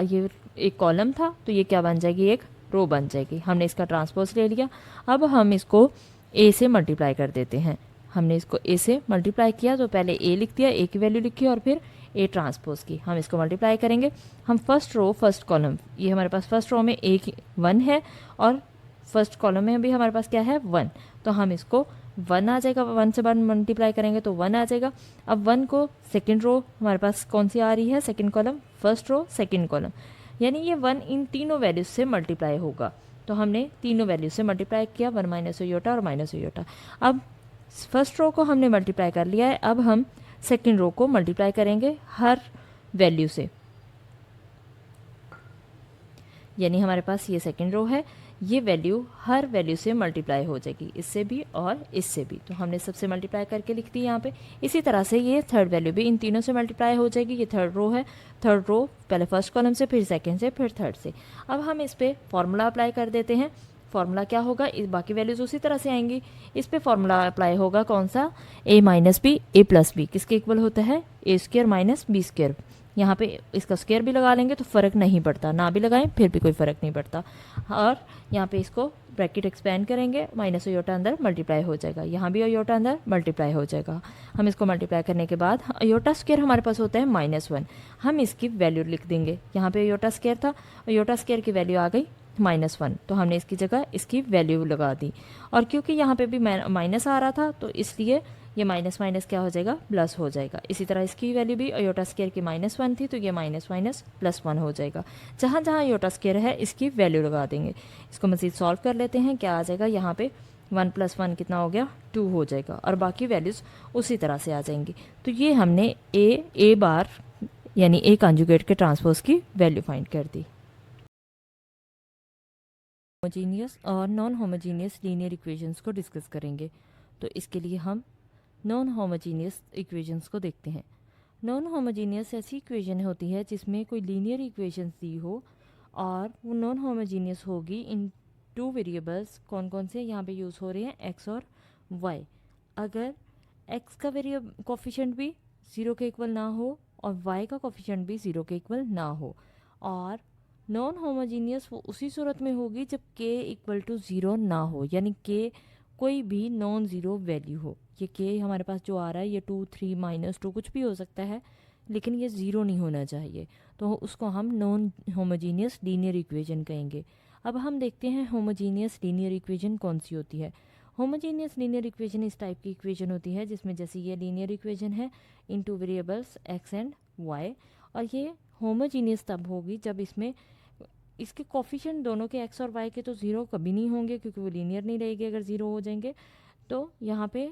ये एक कॉलम था तो ये क्या बन जाएगी, एक रो बन जाएगी। हमने इसका ट्रांसपोज ले लिया। अब हम इसको ए से मल्टीप्लाई कर देते हैं। हमने इसको ए से मल्टीप्लाई किया तो पहले ए लिख दिया, ए की वैल्यू लिखी और फिर ए ट्रांसपोज की। हम इसको मल्टीप्लाई करेंगे। हम फर्स्ट रो फर्स्ट कॉलम, ये हमारे पास फर्स्ट रो में ए 1 है और फर्स्ट कॉलम में भी हमारे पास क्या है, 1, तो हम इसको 1 आ जाएगा, 1 से 1 मल्टीप्लाई करेंगे तो 1 आ जाएगा। अब 1 को सेकंड रो हमारे पास कौन सी आ रही है, second column, first row second column, यानी ये 1 इन तीनों वैल्यूज से मल्टीप्लाई होगा। तो हमने तीनों वैल्यूज से मल्टीप्लाई किया, 1 माइनस ओयोटा और माइनस ओयोटा। अब फर्स्ट रो को हमने मल्टीप्लाई कर लिया है, अब हम सेकंड रो को मल्टीप्लाई करेंगे हर वैल्यू से, यानी हमारे पास ये सेकंड रो है, ये वैल्यू हर वैल्यू से मल्टीप्लाई हो जाएगी, इससे भी और इससे भी। तो हमने सबसे मल्टीप्लाई करके लिख दी यहाँ पे। इसी तरह से ये थर्ड वैल्यू भी इन तीनों से मल्टीप्लाई हो जाएगी। ये थर्ड रो है, थर्ड रो पहले फर्स्ट कॉलम से, फिर सेकंड से, फिर थर्ड से। अब हम इस पर फॉर्मूला अप्लाई कर देते हैं। फॉर्मूला क्या होगा, इस बाकी वैल्यूज उसी तरह से आएंगी। इस पे फॉर्मूला अप्लाई होगा कौन सा, a minus B A plus B किसके इक्वल होता है, A square minus B square. यहाँ पे इसका स्क्वायर भी लगा लेंगे तो फ़र्क नहीं पड़ता, ना भी लगाएं फिर भी कोई फ़र्क नहीं पड़ता। और यहाँ पे इसको ब्रैकेट एक्सपेंड करेंगे, माइनस ओयोटा अंदर मल्टीप्लाई हो जाएगा, यहाँ भी ओयोटा अंदर मल्टीप्लाई हो जाएगा। हम इसको मल्टीप्लाई करने के बाद ओयोटा स्क्वायर हमारे पास होता है -1, हम इसकी वैल्यू लिख देंगे। यहाँ पे ओयोटा स्क्वायर था, ओयोटा स्क्वायर की वैल्यू आ गई -1, तो हमने इसकी जगह इसकी वैल्यू लगा दी। और क्योंकि यहाँ पे भी माइनस आ रहा था तो इसलिए ये माइनस माइनस क्या हो जाएगा, प्लस हो जाएगा। इसी तरह इसकी वैल्यू भी ओयोटा स्क्वायर की -1 थी तो ये माइनस माइनस +1 हो जाएगा। जहाँ जहाँ ओयोटा स्क्वायर है इसकी वैल्यू लगा देंगे। इसको मज़ीद सॉल्व कर लेते हैं। क्या आ जाएगा, यहाँ पे 1 + 1 कितना हो गया, 2 हो जाएगा, और बाकी वैल्यूज़ उसी तरह से आ जाएंगी। तो ये हमने ए बार यानी ए कॉन्जुगेट के ट्रांसपोज की वैल्यू फाइंड कर दी। होमोजीनियस और नॉन होमोजीनियस लीनियर इक्वेशंस को डिस्कस करेंगे। तो इसके लिए हम नॉन होमोजीनियस इक्वेशंस को देखते हैं। नॉन होमोजीनियस ऐसी इक्वेशन होती है जिसमें कोई लीनियर इक्वेशंस दी हो और वो नॉन होमोजीनियस होगी इन टू वेरिएबल्स। कौन कौन से यहाँ पे यूज़ हो रहे हैं, एक्स और वाई। अगर एक्स का वेरिएबल कोफिशिएंट भी ज़ीरो के इक्वल ना हो और वाई का कोफिशिएंट भी ज़ीरो के इक्वल ना हो। और नॉन होमोजीनियस वो उसी सूरत में होगी जब के इक्वल टू ज़ीरो ना हो, यानी के कोई भी नॉन ज़ीरो वैल्यू हो। ये के हमारे पास जो आ रहा है ये 2, 3, -2 कुछ भी हो सकता है, लेकिन ये ज़ीरो नहीं होना चाहिए, तो उसको हम नॉन होमोजीनियस लीनियर इक्वेशन कहेंगे। अब हम देखते हैं होमोजीनियस लीनियर इक्वेशन कौन सी होती है। होमोजीनियस लीनियर इक्वेशन इस टाइप की इक्वेशन होती है जिसमें जैसे ये लीनियर इक्वेशन है in two variables x and y, और ये होमोजीनियस तब होगी जब इसमें इसके कोफिशिएंट दोनों के एक्स और वाई के तो ज़ीरो कभी नहीं होंगे, क्योंकि वो लीनियर नहीं रहेगी अगर ज़ीरो हो जाएंगे। तो यहाँ पे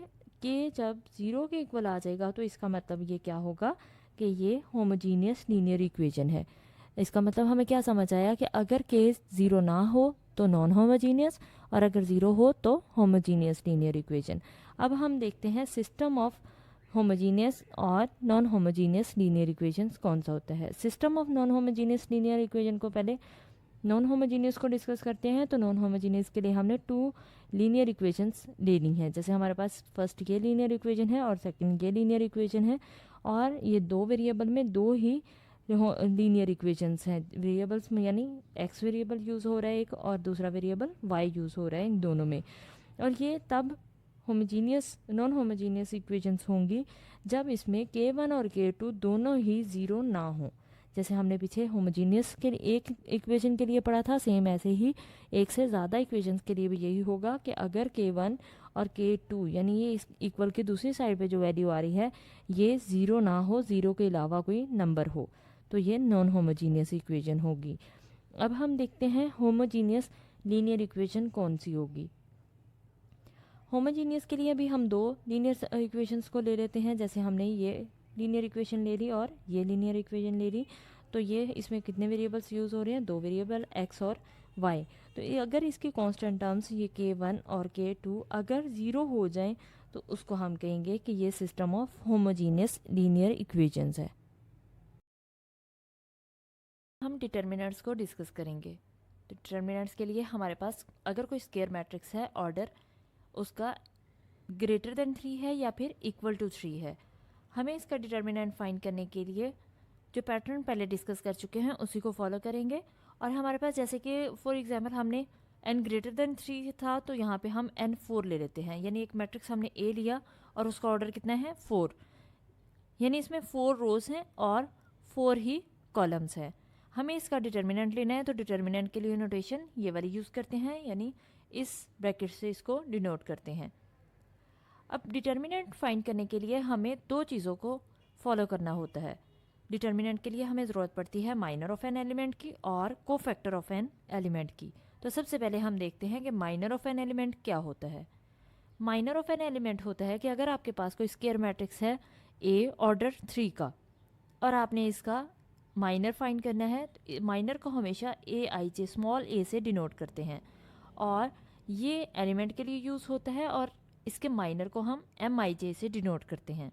के जब ज़ीरो के इक्वल आ जाएगा तो इसका मतलब ये क्या होगा कि ये होमोजीनियस लीनियर इक्वेशन है। इसका मतलब हमें क्या समझ आया कि अगर के ज़ीरो ना हो तो नॉन होमोजीनियस, और अगर ज़ीरो हो तो होमोजीनियस लीनियर इक्वेशन। अब हम देखते हैं सिस्टम ऑफ होमोजीनियस और नॉन होमोजीनियस लीनियर इक्वेशंस कौन सा होता है। System of non homogeneous linear equation को पहले नॉन होमोजीनियस को डिस्कस करते हैं। तो नॉन होमोजीनियस के लिए हमने टू लीनियर इक्वेशंस लेनी है। जैसे हमारे पास फर्स्ट ये लीनियर इक्वेशन है और सेकंड ये लीनियर इक्वेशन है, और ये दो वेरिएबल में दो ही लीनियर इक्वेशंस हैं। वेरिएबल्स में यानी एक्स वेरिएबल यूज़ हो रहा है एक, और दूसरा वेरिएबल वाई यूज़ हो रहा है इन दोनों में। और ये तब होमोजीनियस नॉन होमोजीनियस इक्वेशंस होंगी जब इसमें k1 और k2 दोनों ही ज़ीरो ना हो। जैसे हमने पीछे होमोजीनियस के एक इक्वेशन के लिए पढ़ा था, सेम ऐसे ही एक से ज़्यादा इक्वेशंस के लिए भी यही होगा कि अगर k1 और k2 यानी ये इक्वल के दूसरी साइड पे जो वैल्यू आ रही है ये ज़ीरो ना हो, ज़ीरो के अलावा कोई नंबर हो, तो ये नॉन होमोजीनियस इक्वेशन होगी। अब हम देखते हैं होमोजीनियस लीनियर इक्वेशन कौन सी होगी। होमोजीनियस के लिए भी हम दो लीनियर इक्वेशंस को ले लेते हैं। जैसे हमने ये लीनियर इक्वेशन ले ली और ये लीनियर इक्वेशन ले ली, तो ये इसमें कितने वेरिएबल्स यूज़ हो रहे हैं, दो वेरिएबल एक्स और वाई। तो ये अगर इसकी कांस्टेंट टर्म्स ये k1 और k2 अगर ज़ीरो हो जाएं तो उसको हम कहेंगे कि ये system of homogeneous linear equations है। हम डिटर्मिनेंट्स को डिस्कस करेंगे। तो डिटर्मिनेंट्स के लिए हमारे पास अगर कोई स्क्वायर मैट्रिक्स है, ऑर्डर उसका ग्रेटर देन 3 है या फिर इक्वल टू 3 है, हमें इसका डिटर्मिनेंट फाइंड करने के लिए जो पैटर्न पहले डिस्कस कर चुके हैं उसी को फॉलो करेंगे। और हमारे पास जैसे कि फॉर एग्जांपल हमने n ग्रेटर देन 3 था, तो यहाँ पे हम n4 ले लेते हैं। यानी एक मैट्रिक्स हमने A लिया और उसका ऑर्डर कितना है 4, यानी इसमें 4 रोज हैं और 4 ही कॉलम्स हैं। हमें इसका डिटर्मिनेंट लेना है, तो डिटर्मिनेंट के लिए नोटेशन ये वाली यूज़ करते हैं, यानी इस ब्रैकेट से इसको डिनोट करते हैं। अब डिटर्मिनेंट फाइंड करने के लिए हमें दो चीज़ों को फॉलो करना होता है। डिटर्मिनेंट के लिए हमें ज़रूरत पड़ती है माइनर ऑफ एन एलिमेंट की और कोफैक्टर ऑफ एन एलिमेंट की। तो सबसे पहले हम देखते हैं कि माइनर ऑफ एन एलिमेंट क्या होता है। माइनर ऑफ एन एलिमेंट होता है कि अगर आपके पास कोई स्क्वायर मैट्रिक्स है ए ऑर्डर 3 का और आपने इसका माइनर फाइंड करना है, तो माइनर को हमेशा AIJ स्मॉल a से डिनोट करते हैं, और ये एलिमेंट के लिए यूज़ होता है, और इसके माइनर को हम MIJ से डिनोट करते हैं।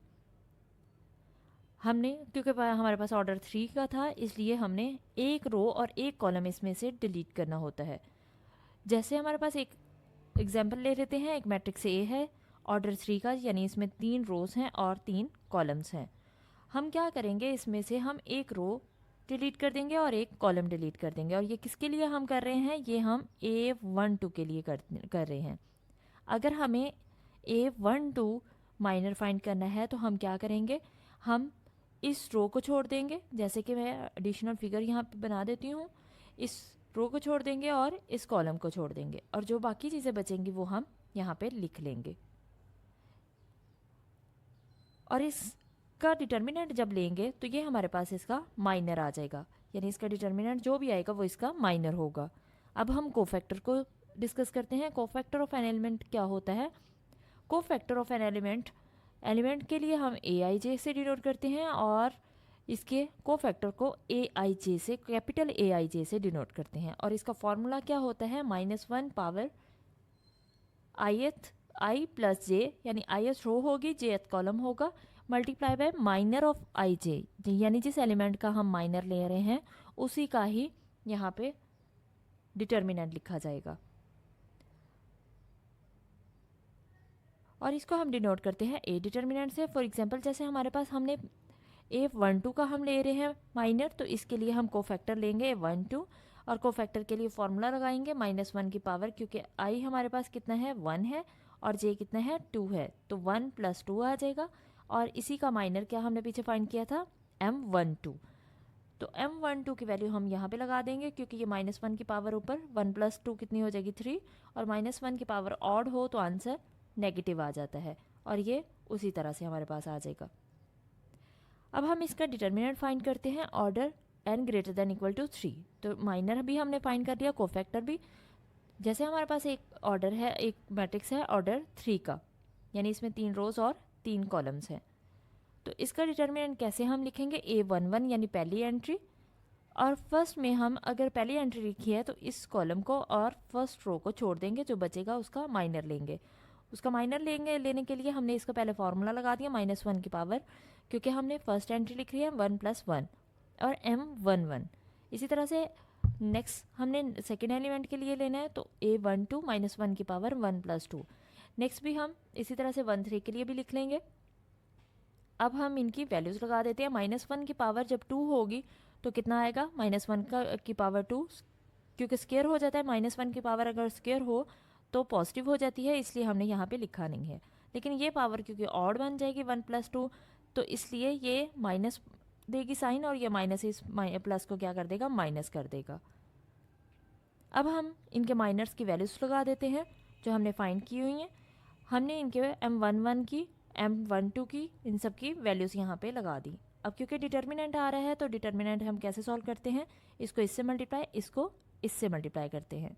हमने क्योंकि हमारे पास ऑर्डर 3 का था, इसलिए हमने एक रो और एक कॉलम इसमें से डिलीट करना होता है। जैसे हमारे पास एक एग्जाम्पल ले लेते हैं, एक मैट्रिक्स A है ऑर्डर 3 का, यानी इसमें 3 रोज हैं और 3 कॉलम्स हैं। हम क्या करेंगे, इसमें से हम एक रो डिलीट कर देंगे और एक कॉलम डिलीट कर देंगे। और ये किसके लिए हम कर रहे हैं, ये हम A12 के लिए कर रहे हैं। अगर हमें A12 माइनर फाइंड करना है तो हम क्या करेंगे, हम इस रो को छोड़ देंगे। जैसे कि मैं एडिशनल फिगर यहाँ पे बना देती हूँ, इस रो को छोड़ देंगे और इस कॉलम को छोड़ देंगे, और जो बाकी चीज़ें बचेंगी वो हम यहाँ पे लिख लेंगे। और इसका डिटर्मिनेंट जब लेंगे तो ये हमारे पास इसका माइनर आ जाएगा, यानी इसका डिटर्मिनेंट जो भी आएगा वो इसका माइनर होगा। अब हम कोफैक्टर को डिस्कस करते हैं। कोफैक्टर ऑफ एन एलिमेंट क्या होता है। कोफैक्टर ऑफ एन एलिमेंट के लिए हम AIJ से डिनोट करते हैं, और इसके कोफैक्टर को ए आई जे से, कैपिटल ए आई जे से डिनोट करते हैं। और इसका फॉर्मूला क्या होता है, -1 पावर आई प्लस जे, यानी ith रो होगी, jth कॉलम होगा, मल्टीप्लाई बाय माइनर ऑफ आई जे, यानी जिस एलिमेंट का हम माइनर ले रहे हैं उसी का ही यहाँ पे डिटर्मिनेंट लिखा जाएगा। और इसको हम डिनोट करते हैं ए डिटर्मिनेंट से। फॉर एग्जांपल जैसे हमारे पास हमने A12 का हम ले रहे हैं माइनर, तो इसके लिए हम कोफैक्टर लेंगे A12 और कोफैक्टर के लिए फॉर्मूला लगाएंगे -1 की पावर, क्योंकि i हमारे पास कितना है 1 है और j कितना है 2 है, तो 1 + 2 आ जाएगा। और इसी का माइनर क्या हमने पीछे फाइंड किया था, M12, तो M12 की वैल्यू हम यहाँ पे लगा देंगे, क्योंकि ये -1 की पावर ऊपर 1 + 2 कितनी हो जाएगी 3, और -1 की पावर ऑड हो तो आंसर नेगेटिव आ जाता है, और ये उसी तरह से हमारे पास आ जाएगा। अब हम इसका डिटर्मिनेंट फाइंड करते हैं, ऑर्डर n > 3, तो माइनर भी हमने फाइंड कर लिया, कोफैक्टर भी। जैसे हमारे पास एक ऑर्डर है, एक मैट्रिक्स है ऑर्डर 3 का, यानी इसमें 3 रोज और 3 कॉलम्स हैं, तो इसका डिटर्मिनेंट कैसे हम लिखेंगे, A11 यानी पहली एंट्री, और फर्स्ट में हम अगर पहली एंट्री लिखी है तो इस कॉलम को और फर्स्ट रो को छोड़ देंगे, जो बचेगा उसका माइनर लेंगे। उसका माइनर लेने के लिए हमने इसका पहले फॉर्मूला लगा दिया -1 की पावर, क्योंकि हमने फर्स्ट एंट्री लिख रही है 1 + 1 और M11। इसी तरह से नेक्स्ट हमने सेकेंड एलिमेंट के लिए लेना है, तो A12 -1 की पावर 1 + 2। नेक्स्ट भी हम इसी तरह से 13 के लिए भी लिख लेंगे। अब हम इनकी वैल्यूज़ लगा देते हैं। -1 की पावर जब 2 होगी तो कितना आएगा, -1 की पावर 2, क्योंकि स्क्वायर हो जाता है, -1 की पावर अगर स्क्वायर हो तो पॉजिटिव हो जाती है, इसलिए हमने यहाँ पे लिखा नहीं है। लेकिन ये पावर क्योंकि ऑड बन जाएगी 1 + 2, तो इसलिए ये माइनस देगी साइन, और ये माइनस इस प्लस को क्या कर देगा, माइनस कर देगा। अब हम इनके माइनर्स की वैल्यूज़ लगा देते हैं जो हमने फाइंड की हुई हैं। हमने इनके M11 की, M12 की, इन सब की वैल्यूज़ यहाँ पे लगा दी। अब क्योंकि डिटर्मिनेंट आ रहा है तो डिटर्मिनेंट हम कैसे सॉल्व करते हैं, इसको इससे मल्टीप्लाई, इसको इससे मल्टीप्लाई करते हैं,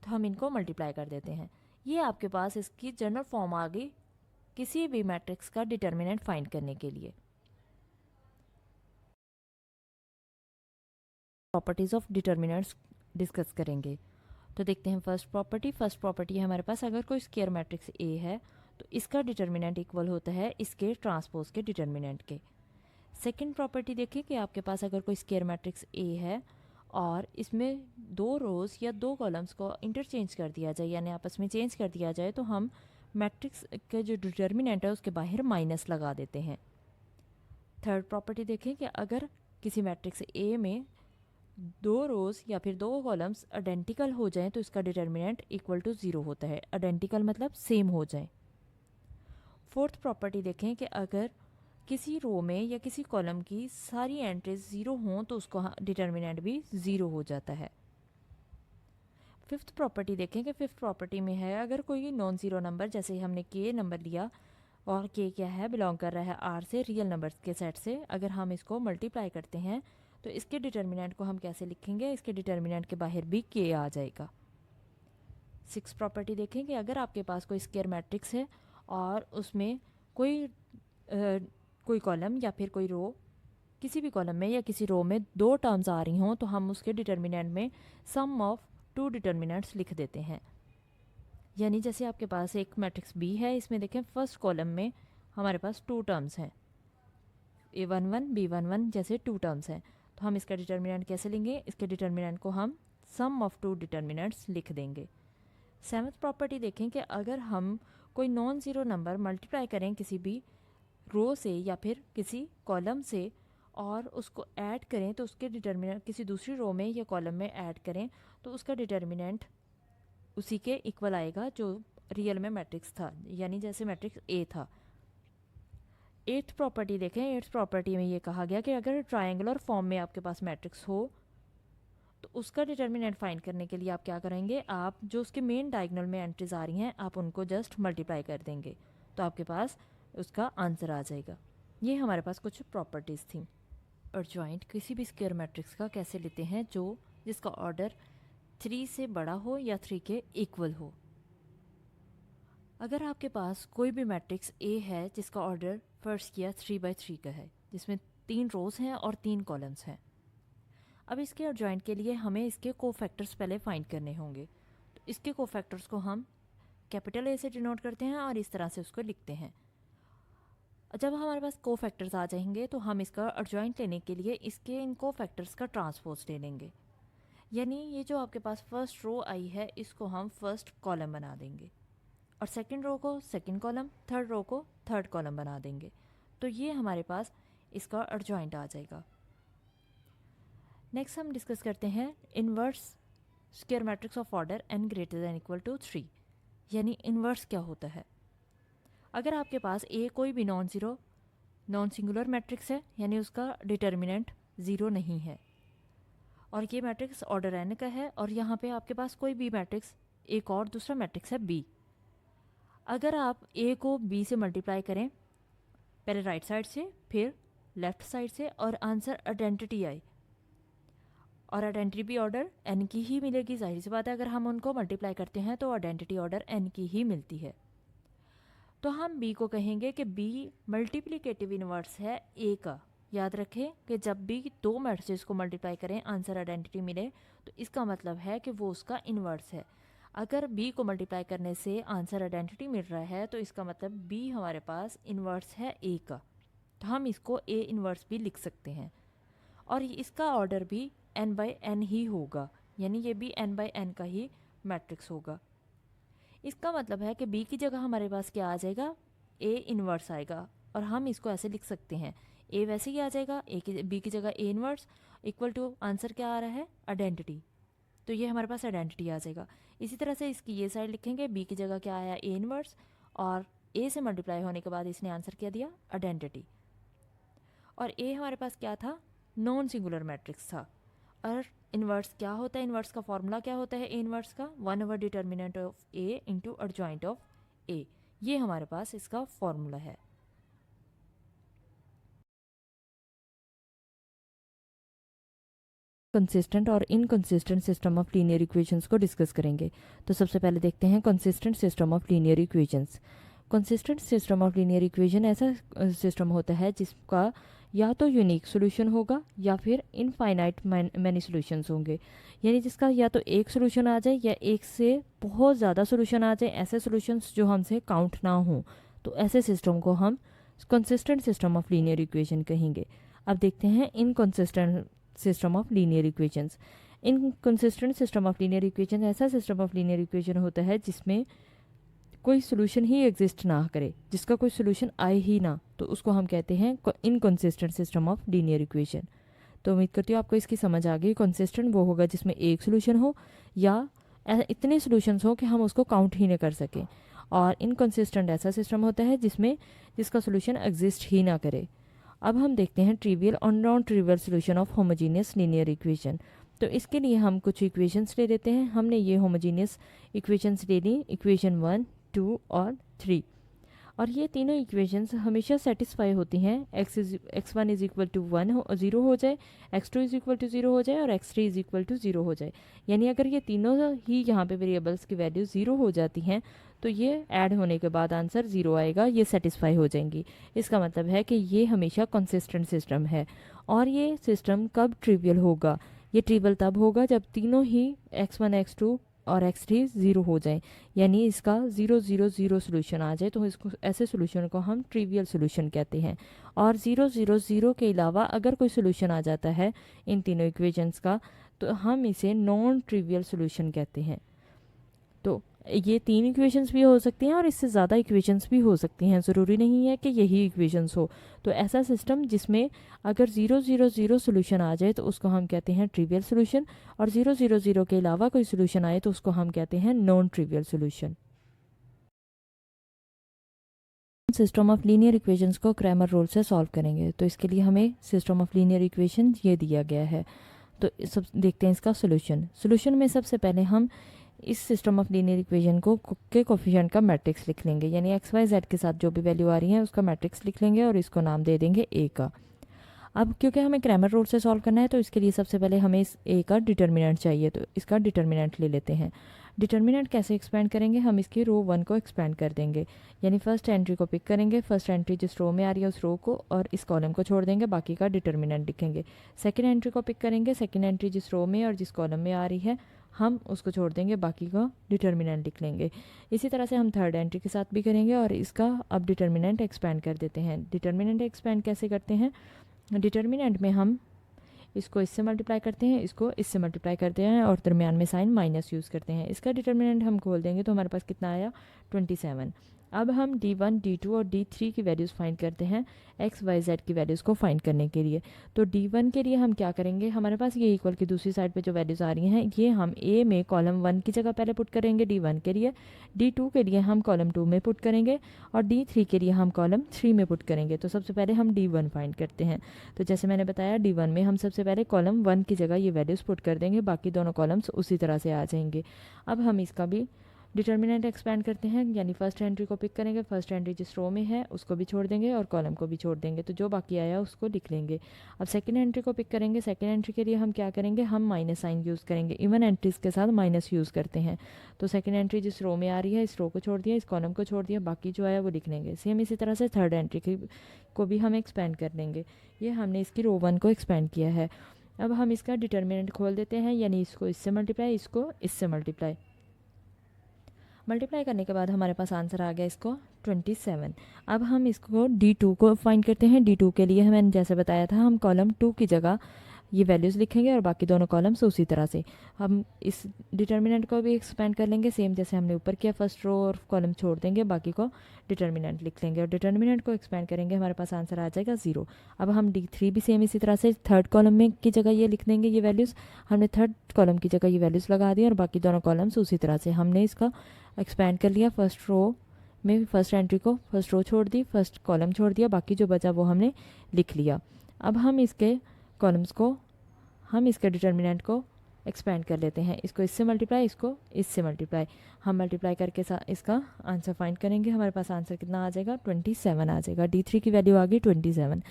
तो हम इनको मल्टीप्लाई कर देते हैं। ये आपके पास इसकी जनरल फॉर्म आ गई किसी भी मैट्रिक्स का डिटर्मिनेंट फाइंड करने के लिए। प्रॉपर्टीज़ ऑफ डिटर्मिनेंट्स डिस्कस करेंगे, तो देखते हैं फर्स्ट प्रॉपर्टी है हमारे पास, अगर कोई स्क्वायर मैट्रिक्स ए है तो इसका डिटर्मिनेंट इक्वल होता है इसके ट्रांसपोज के डिटर्मिनेंट के। सेकंड प्रॉपर्टी देखें कि आपके पास अगर कोई स्क्वायर मैट्रिक्स ए है और इसमें 2 रोज़ या 2 कॉलम्स को इंटरचेंज कर दिया जाए, यानी आपस में चेंज कर दिया जाए, तो हम मैट्रिक्स के जो डिटर्मिनेंट है उसके बाहर माइनस लगा देते हैं। थर्ड प्रॉपर्टी देखें कि अगर किसी मैट्रिक्स ए में 2 रोज़ या फिर 2 कॉलम्स आइडेंटिकल हो जाएं तो इसका डिटर्मिनेंट इक्वल टू 0 होता है। आइडेंटिकल मतलब सेम हो जाए। फोर्थ प्रॉपर्टी देखें कि अगर किसी रो में या किसी कॉलम की सारी एंट्रीज 0 हों तो उसको डिटर्मिनेंट भी 0 हो जाता है। फिफ्थ प्रॉपर्टी देखें कि फिफ्थ प्रॉपर्टी में है अगर कोई नॉन ज़ीरो नंबर, जैसे हमने के नंबर लिया और के क्या है, बिलोंग कर रहा है आर से, रियल नंबर्स के सेट से, अगर हम इसको मल्टीप्लाई करते हैं तो इसके डिटर्मिनेंट को हम कैसे लिखेंगे, इसके डिटर्मिनेंट के बाहर भी के आ जाएगा। सिक्स प्रॉपर्टी देखें कि अगर आपके पास कोई स्क्वायर मैट्रिक्स है और उसमें कोई कॉलम या फिर कोई रो, किसी भी कॉलम में या किसी रो में 2 टर्म्स आ रही हों तो हम उसके डिटर्मिनेंट में सम ऑफ 2 डिटर्मिनेंट्स लिख देते हैं। यानी जैसे आपके पास एक मैट्रिक्स बी है, इसमें देखें फर्स्ट कॉलम में हमारे पास 2 टर्म्स हैं, A11 B11 जैसे 2 टर्म्स हैं, तो हम इसका डिटर्मिनेंट कैसे लेंगे, इसके डिटर्मिनेंट को हम सम ऑफ 2 डिटर्मिनेंट्स लिख देंगे। सेवन्थ प्रॉपर्टी देखें कि अगर हम कोई नॉन ज़ीरो नंबर मल्टीप्लाई करें किसी भी रो से या फिर किसी कॉलम से और उसको ऐड करें तो उसके डिटर्मिनेंट किसी दूसरी रो में या कॉलम में ऐड करें तो उसका डिटर्मिनेंट उसी के इक्वल आएगा जो रियल में मैट्रिक्स था, यानी जैसे मैट्रिक्स ए था। एट्थ प्रॉपर्टी देखें, एट्थ प्रॉपर्टी में ये कहा गया कि अगर ट्रायंगुलर फॉर्म में आपके पास मैट्रिक्स हो तो उसका डिटर्मिनेंट फाइंड करने के लिए आप क्या करेंगे, आप जो उसके मेन डायगोनल में एंट्रीज आ रही हैं आप उनको जस्ट मल्टीप्लाई कर देंगे तो आपके पास उसका आंसर आ जाएगा। ये हमारे पास कुछ प्रॉपर्टीज़ थी। और जॉइंट किसी भी स्क्वायर मैट्रिक्स का कैसे लेते हैं जिसका ऑर्डर 3 से बड़ा हो या 3 के इक्वल हो। अगर आपके पास कोई भी मैट्रिक्स ए है जिसका ऑर्डर फर्स्ट किया 3/3 का है, जिसमें 3 रोज हैं और 3 कॉलम्स हैं। अब इसके एडजॉइंट के लिए हमें इसके कोफैक्टर्स पहले फाइंड करने होंगे। तो इसके कोफैक्टर्स को हम कैपिटल ए से डिनोट करते हैं और इस तरह से उसको लिखते हैं। जब हमारे पास कोफैक्टर्स आ जाएंगे तो हम इसका एडजॉइंट लेने के लिए इसके इन कोफैक्टर्स का ट्रांसपोज ले लेंगे। यानी ये जो आपके पास फर्स्ट रो आई है इसको हम फर्स्ट कॉलम बना देंगे और सेकंड रो को सेकंड कॉलम, थर्ड रो को थर्ड कॉलम बना देंगे। तो ये हमारे पास इसका एडजॉइंट आ जाएगा। नेक्स्ट हम डिस्कस करते हैं inverse square matrix of order n greater than equal to 3। यानी इन्वर्स क्या होता है? अगर आपके पास ए कोई भी नॉन सिंगुलर मैट्रिक्स है, यानी उसका डिटर्मिनेंट 0 नहीं है और ये मैट्रिक्स ऑर्डर n का है, और यहाँ पे आपके पास कोई भी मैट्रिक्स, एक और दूसरा मैट्रिक्स है b। अगर आप a को b से मल्टीप्लाई करें, पहले राइट साइड से फिर लेफ्ट साइड से, और आंसर आइडेंटिटी आई, और आइडेंटिटी भी ऑर्डर n की ही मिलेगी। जाहिर सी बात है, अगर हम उनको मल्टीप्लाई करते हैं तो आइडेंटिटी ऑर्डर n की ही मिलती है। तो हम b को कहेंगे कि b मल्टीप्लिकेटिव इन्वर्स है a का। याद रखें कि जब भी 2 मैट्रिसेस को मल्टीप्लाई करें आंसर आइडेंटिटी मिले तो इसका मतलब है कि वो उसका इन्वर्स है। अगर b को मल्टीप्लाई करने से आंसर आइडेंटिटी मिल रहा है तो इसका मतलब b हमारे पास इन्वर्स है a का। तो हम इसको a इन्वर्स भी लिख सकते हैं और इसका ऑर्डर भी n/n ही होगा, यानी ये भी n/n का ही मैट्रिक्स होगा। इसका मतलब है कि b की जगह हमारे पास क्या आ जाएगा? a इन्वर्स आएगा, और हम इसको ऐसे लिख सकते हैं, a वैसे ही आ जाएगा, b की जगह a inverse equal to answer क्या आ रहा है? आइडेंटिटी। तो ये हमारे पास आइडेंटिटी आ जाएगा। इसी तरह से इसकी ये साइड लिखेंगे, b की जगह क्या आया? a इन्वर्स, और a से मल्टीप्लाई होने के बाद इसने आंसर क्या दिया? आइडेंटिटी। और a हमारे पास क्या था? नॉन सिंगुलर मैट्रिक्स था। और इन्वर्स क्या होता है? इन्वर्स का फॉर्मूला क्या होता है ए इन्वर्स का? 1/, determinant of A into adjoint of A. ये हमारे पास इसका फॉर्मूला है। कंसिस्टेंट और inconsistent system of linear equations को डिस्कस करेंगे। तो सबसे पहले देखते हैं consistent system of linear equations. Consistent system of linear equation ऐसा सिस्टम होता है जिसका या तो यूनिक सॉल्यूशन होगा या फिर इनफाइनाइट मैनी सॉल्यूशंस होंगे। यानी जिसका या तो एक सॉल्यूशन आ जाए या एक से बहुत ज़्यादा सॉल्यूशन आ जाए, ऐसे सॉल्यूशंस जो हमसे काउंट ना हो, तो ऐसे सिस्टम को हम consistent system of linear equation कहेंगे। अब देखते हैं inconsistent system of linear equations. Inconsistent system of linear equation ऐसा सिस्टम ऑफ लीनियर इक्वेशन होता है जिसमें कोई सोल्यूशन ही एग्जिस्ट ना करे, जिसका कोई सोल्यूशन आए ही ना, तो उसको हम कहते हैं inconsistent system of linear equation. तो उम्मीद करती हूँ आपको इसकी समझ आ गई। कंसिस्टेंट वो होगा जिसमें एक सोल्यूशन हो या इतने सोल्यूशंस हो कि हम उसको काउंट ही ना कर सकें, और इनकंसिस्टेंट ऐसा सिस्टम होता है जिसका सोल्यूशन एग्जिस्ट ही ना करे। अब हम देखते हैं ट्रिवियल और non trivial solution of homogeneous linear equation. तो इसके लिए हम कुछ इक्वेशंस ले लेते हैं। हमने ये होमोजीनियस इक्वेशंस ले ली, इक्वेशन 1, 2 और 3, और ये तीनों इक्वेशंस हमेशा सेटिस्फाई होती हैं। x1 इज इक्वल टू 0 हो जाए, x2 इज इक्वल टू 0 हो जाए और x3 इज इक्वल टू 0 हो जाए। यानी अगर ये तीनों ही यहाँ पे वेरिएबल्स की वैल्यू 0 हो जाती हैं तो ये ऐड होने के बाद आंसर 0 आएगा, ये सेटिस्फाई हो जाएंगी। इसका मतलब है कि ये हमेशा कंसिस्टेंट सिस्टम है। और ये सिस्टम कब ट्रिवियल होगा? ये ट्रिवियल तब होगा जब तीनों ही x1, x2 और x3 0 हो जाए, यानी इसका 0, 0, 0 सोल्यूशन आ जाए, तो इसको ऐसे सोल्यूशन को हम ट्रिवियल सोल्यूशन कहते हैं। और 0, 0, 0 के अलावा अगर कोई सोल्यूशन आ जाता है इन तीनों इक्वेशंस का, तो हम इसे नॉन ट्रिवियल सोल्यूशन कहते हैं। तो ये 3 इक्वेशंस भी हो सकती हैं और इससे ज़्यादा इक्वेशंस भी हो सकती हैं, ज़रूरी नहीं है कि यही इक्वेशंस हो। तो ऐसा सिस्टम जिसमें अगर 0, 0, 0 सोल्यूशन आ जाए तो उसको हम कहते हैं ट्रिवियल सोल्यूशन, और 0, 0, 0 के अलावा कोई सोल्यूशन आए तो उसको हम कहते हैं non trivial solution. System of linear equations को क्रैमर रूल से सॉल्व करेंगे। तो इसके लिए हमें सिस्टम ऑफ लीनियर इक्वेशन ये दिया गया है। तो सब देखते हैं इसका सोल्यूशन में सबसे पहले हम इस सिस्टम ऑफ लीनियर इक्वेशन के कोफिशिएंट का मैट्रिक्स लिख लेंगे, यानी x, y, z के साथ जो भी वैल्यू आ रही है उसका मैट्रिक्स लिख लेंगे और इसको नाम दे देंगे a का। अब क्योंकि हमें क्रैमर रूल से सॉल्व करना है तो इसके लिए सबसे पहले हमें इस ए का डिटर्मिनेंट चाहिए, तो इसका डिटर्मिनेंट ले लेते हैं। डिटर्मिनेंट कैसे एक्सपेंड करेंगे, हम इसकी रो 1 को एक्सपेंड कर देंगे, यानी फर्स्ट एंट्री को पिक करेंगे, फर्स्ट एंट्री जिस रो में आ रही है उस रो को और इस कॉलम को छोड़ देंगे, बाकी का डिटर्मिनेंट लिखेंगे। सेकेंड एंट्री को पिक करेंगे, सेकेंड एंट्री जिस रो में और जिस कॉलम में आ रही है हम उसको छोड़ देंगे, बाकी का डिटर्मिनेंट लिख लेंगे। इसी तरह से हम थर्ड एंट्री के साथ भी करेंगे और इसका अब डिटर्मिनेंट एक्सपेंड कर देते हैं। डिटर्मिनेंट एक्सपेंड कैसे करते हैं, डिटर्मिनेंट में हम इसको इससे मल्टीप्लाई करते हैं, इसको इससे मल्टीप्लाई करते हैं और दरमियान में साइन माइनस यूज़ करते हैं। इसका डिटर्मिनेंट हम खोल देंगे तो हमारे पास कितना आया 27। अब हम D1, D2 और D3 की वैल्यूज़ फाइंड करते हैं x, y, z की वैल्यूज़ को फाइंड करने के लिए। तो D1 के लिए हम क्या करेंगे, हमारे पास ये इक्वल की दूसरी साइड पे जो वैल्यूज़ आ रही हैं ये हम A में कॉलम 1 की जगह पहले पुट करेंगे D1 के लिए, D2 के लिए हम कॉलम 2 में पुट करेंगे और D3 के लिए हम कॉलम 3 में पुट करेंगे। तो सबसे पहले हम D1 फाइंड करते हैं। तो जैसे मैंने बताया D1 में हम सबसे पहले कॉलम 1 की जगह ये वैल्यूज़ पुट कर देंगे, बाकी दोनों कॉलम्स उसी तरह से आ जाएंगे। अब हम इसका भी डिटर्मिनेंट एक्सपेंड करते हैं, यानी फर्स्ट एंट्री को पिक करेंगे, फर्स्ट एंट्री जिस रो में है उसको भी छोड़ देंगे और कॉलम को भी छोड़ देंगे, तो जो बाकी आया उसको लिख लेंगे। अब सेकंड एंट्री को पिक करेंगे, सेकंड एंट्री के लिए हम क्या करेंगे, हम माइनस साइन यूज़ करेंगे, इवन एंट्रीज के साथ माइनस यूज़ करते हैं। तो सेकंड एंट्री जिस रो में आ रही है इस रो को छोड़ दिया, इस कॉलम को छोड़ दिया, बाकी जो आया वो लिख लेंगे। सेम इसी तरह से थर्ड एंट्री को भी हम एक्सपेंड कर देंगे। ये हमने इसकी रो 1 को एक्सपेंड किया है। अब हम इसका डिटर्मिनेंट खोल देते हैं, यानी इसको इससे मल्टीप्लाई, इसको इससे मल्टीप्लाई करने के बाद हमारे पास आंसर आ गया इसको 27। अब हम इसको D2 को फाइंड करते हैं। D2 के लिए मैंने जैसे बताया था हम कॉलम 2 की जगह ये वैल्यूज़ लिखेंगे और बाकी दोनों कॉलम्स उसी तरह से। हम इस डिटर्मिनेंट को भी एक्सपेंड कर लेंगे, सेम जैसे हमने ऊपर किया, फर्स्ट रो और कॉलम छोड़ देंगे, बाकी को डिटर्मिनेंट लिख लेंगे और डिटर्मिनेंट को एक्सपेंड करेंगे, हमारे पास आंसर आ जाएगा 0। अब हम D3 भी सेम इसी तरह से थर्ड कॉलम में की जगह ये लिख देंगे, ये वैल्यूज़ हमने थर्ड कॉलम की जगह ये वैल्यूज़ लगा दी और बाकी दोनों कॉलम्स उसी तरह से हमने इसका एक्सपेंड कर लिया। फर्स्ट रो में फर्स्ट एंट्री को फर्स्ट रो छोड़ दी, फर्स्ट कॉलम छोड़ दिया, बाकी जो बचा वो हमने लिख लिया। अब हम इसके कॉलम्स को हम इसके डिटर्मिनेंट को एक्सपेंड कर लेते हैं, इसको इससे मल्टीप्लाई, इसको इससे मल्टीप्लाई, हम मल्टीप्लाई करके इसका आंसर फाइंड करेंगे। हमारे पास आंसर कितना आ जाएगा 27 आ जाएगा। D3 की वैल्यू आ गई 27।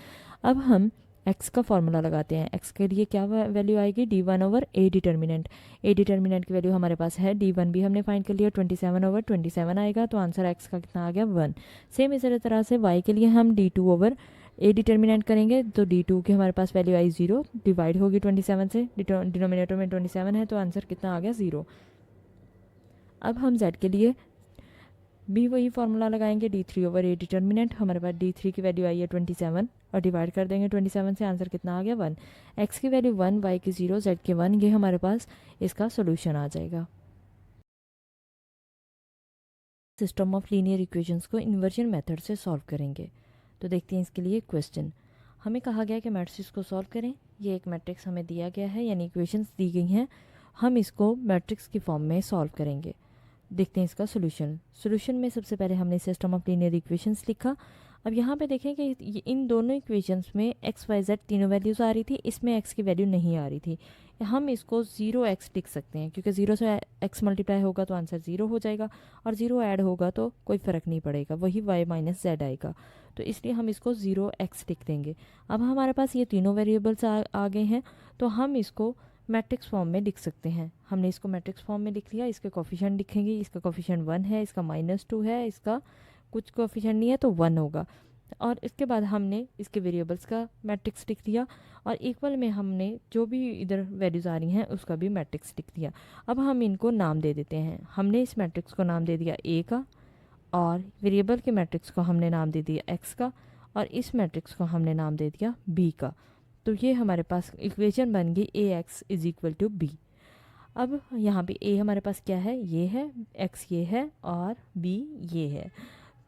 अब हम x का फॉर्मूला लगाते हैं। x के लिए क्या वैल्यू आएगी, D1 over A determinant. A determinant की वैल्यू हमारे पास है, D1 भी हमने फाइंड कर लिया, 27 ओवर 27 आएगा, तो आंसर x का कितना आ गया 1। सेम इसी तरह से y के लिए हम D2 ओवर A डिटर्मिनेंट करेंगे, तो D2 की हमारे पास वैल्यू आई 0, डिवाइड होगी 27 से, डिनोमिनेटर में 27 है तो आंसर कितना आ गया 0। अब हम z के लिए भी वही फार्मूला लगाएंगे, D3 ओवर A डिटर्मिनेंट, हमारे पास D3 की वैल्यू आई है 27 और डिवाइड कर देंगे 27 से, आंसर कितना आ गया 1। x की वैल्यू 1, y की 0, z के 1, ये हमारे पास इसका सोल्यूशन आ जाएगा। सिस्टम ऑफ लीनियर इक्वेशंस को इन्वर्जन मेथड से सॉल्व करेंगे। तो देखते हैं इसके लिए क्वेश्चन। हमें कहा गया कि मैट्रिक्स को सॉल्व करें। ये एक मैट्रिक्स हमें दिया गया है, यानी इक्वेशंस दी गई हैं, हम इसको मैट्रिक्स की फॉर्म में सॉल्व करेंगे। देखते हैं इसका सोल्यूशन में सबसे पहले हमने सिस्टम ऑफ लीनियर इक्वेशंस लिखा। अब यहाँ पे देखें कि इन दोनों इक्वेशंस में x, y, z तीनों वैल्यूज़ आ रही थी, इसमें x की वैल्यू नहीं आ रही थी। हम इसको 0x लिख सकते हैं, क्योंकि 0 से x मल्टीप्लाई होगा तो आंसर 0 हो जाएगा और 0 ऐड होगा तो कोई फ़र्क नहीं पड़ेगा, वही y माइनस z आएगा, तो इसलिए हम इसको 0x लिख देंगे। अब हमारे पास ये तीनों वेरिएबल्स आ गए हैं, तो हम इसको मैट्रिक्स फॉर्म में लिख सकते हैं। हमने इसको मैट्रिक्स फॉर्म में लिख लिया, इसके कोफिशिएंट लिखेंगे, इसका कोफिशिएंट 1 है, इसका -2 है, इसका कुछ कोफिशिएंट नहीं है तो 1 होगा, और इसके बाद हमने इसके वेरिएबल्स का मैट्रिक्स लिख दिया और इक्वल में हमने जो भी इधर वैल्यूज़ आ रही हैं उसका भी मैट्रिक्स लिख दिया। अब हम इनको नाम दे देते हैं। हमने इस मैट्रिक्स को नाम दे दिया A का, और वेरिएबल के मैट्रिक्स को हमने नाम दे दिया x का, और इस मैट्रिक्स को हमने नाम दे दिया b का। तो ये हमारे पास इक्वेशन बन गई ax is equal to b। अब यहाँ पे a हमारे पास क्या है, ये है, x ये है और b ये है।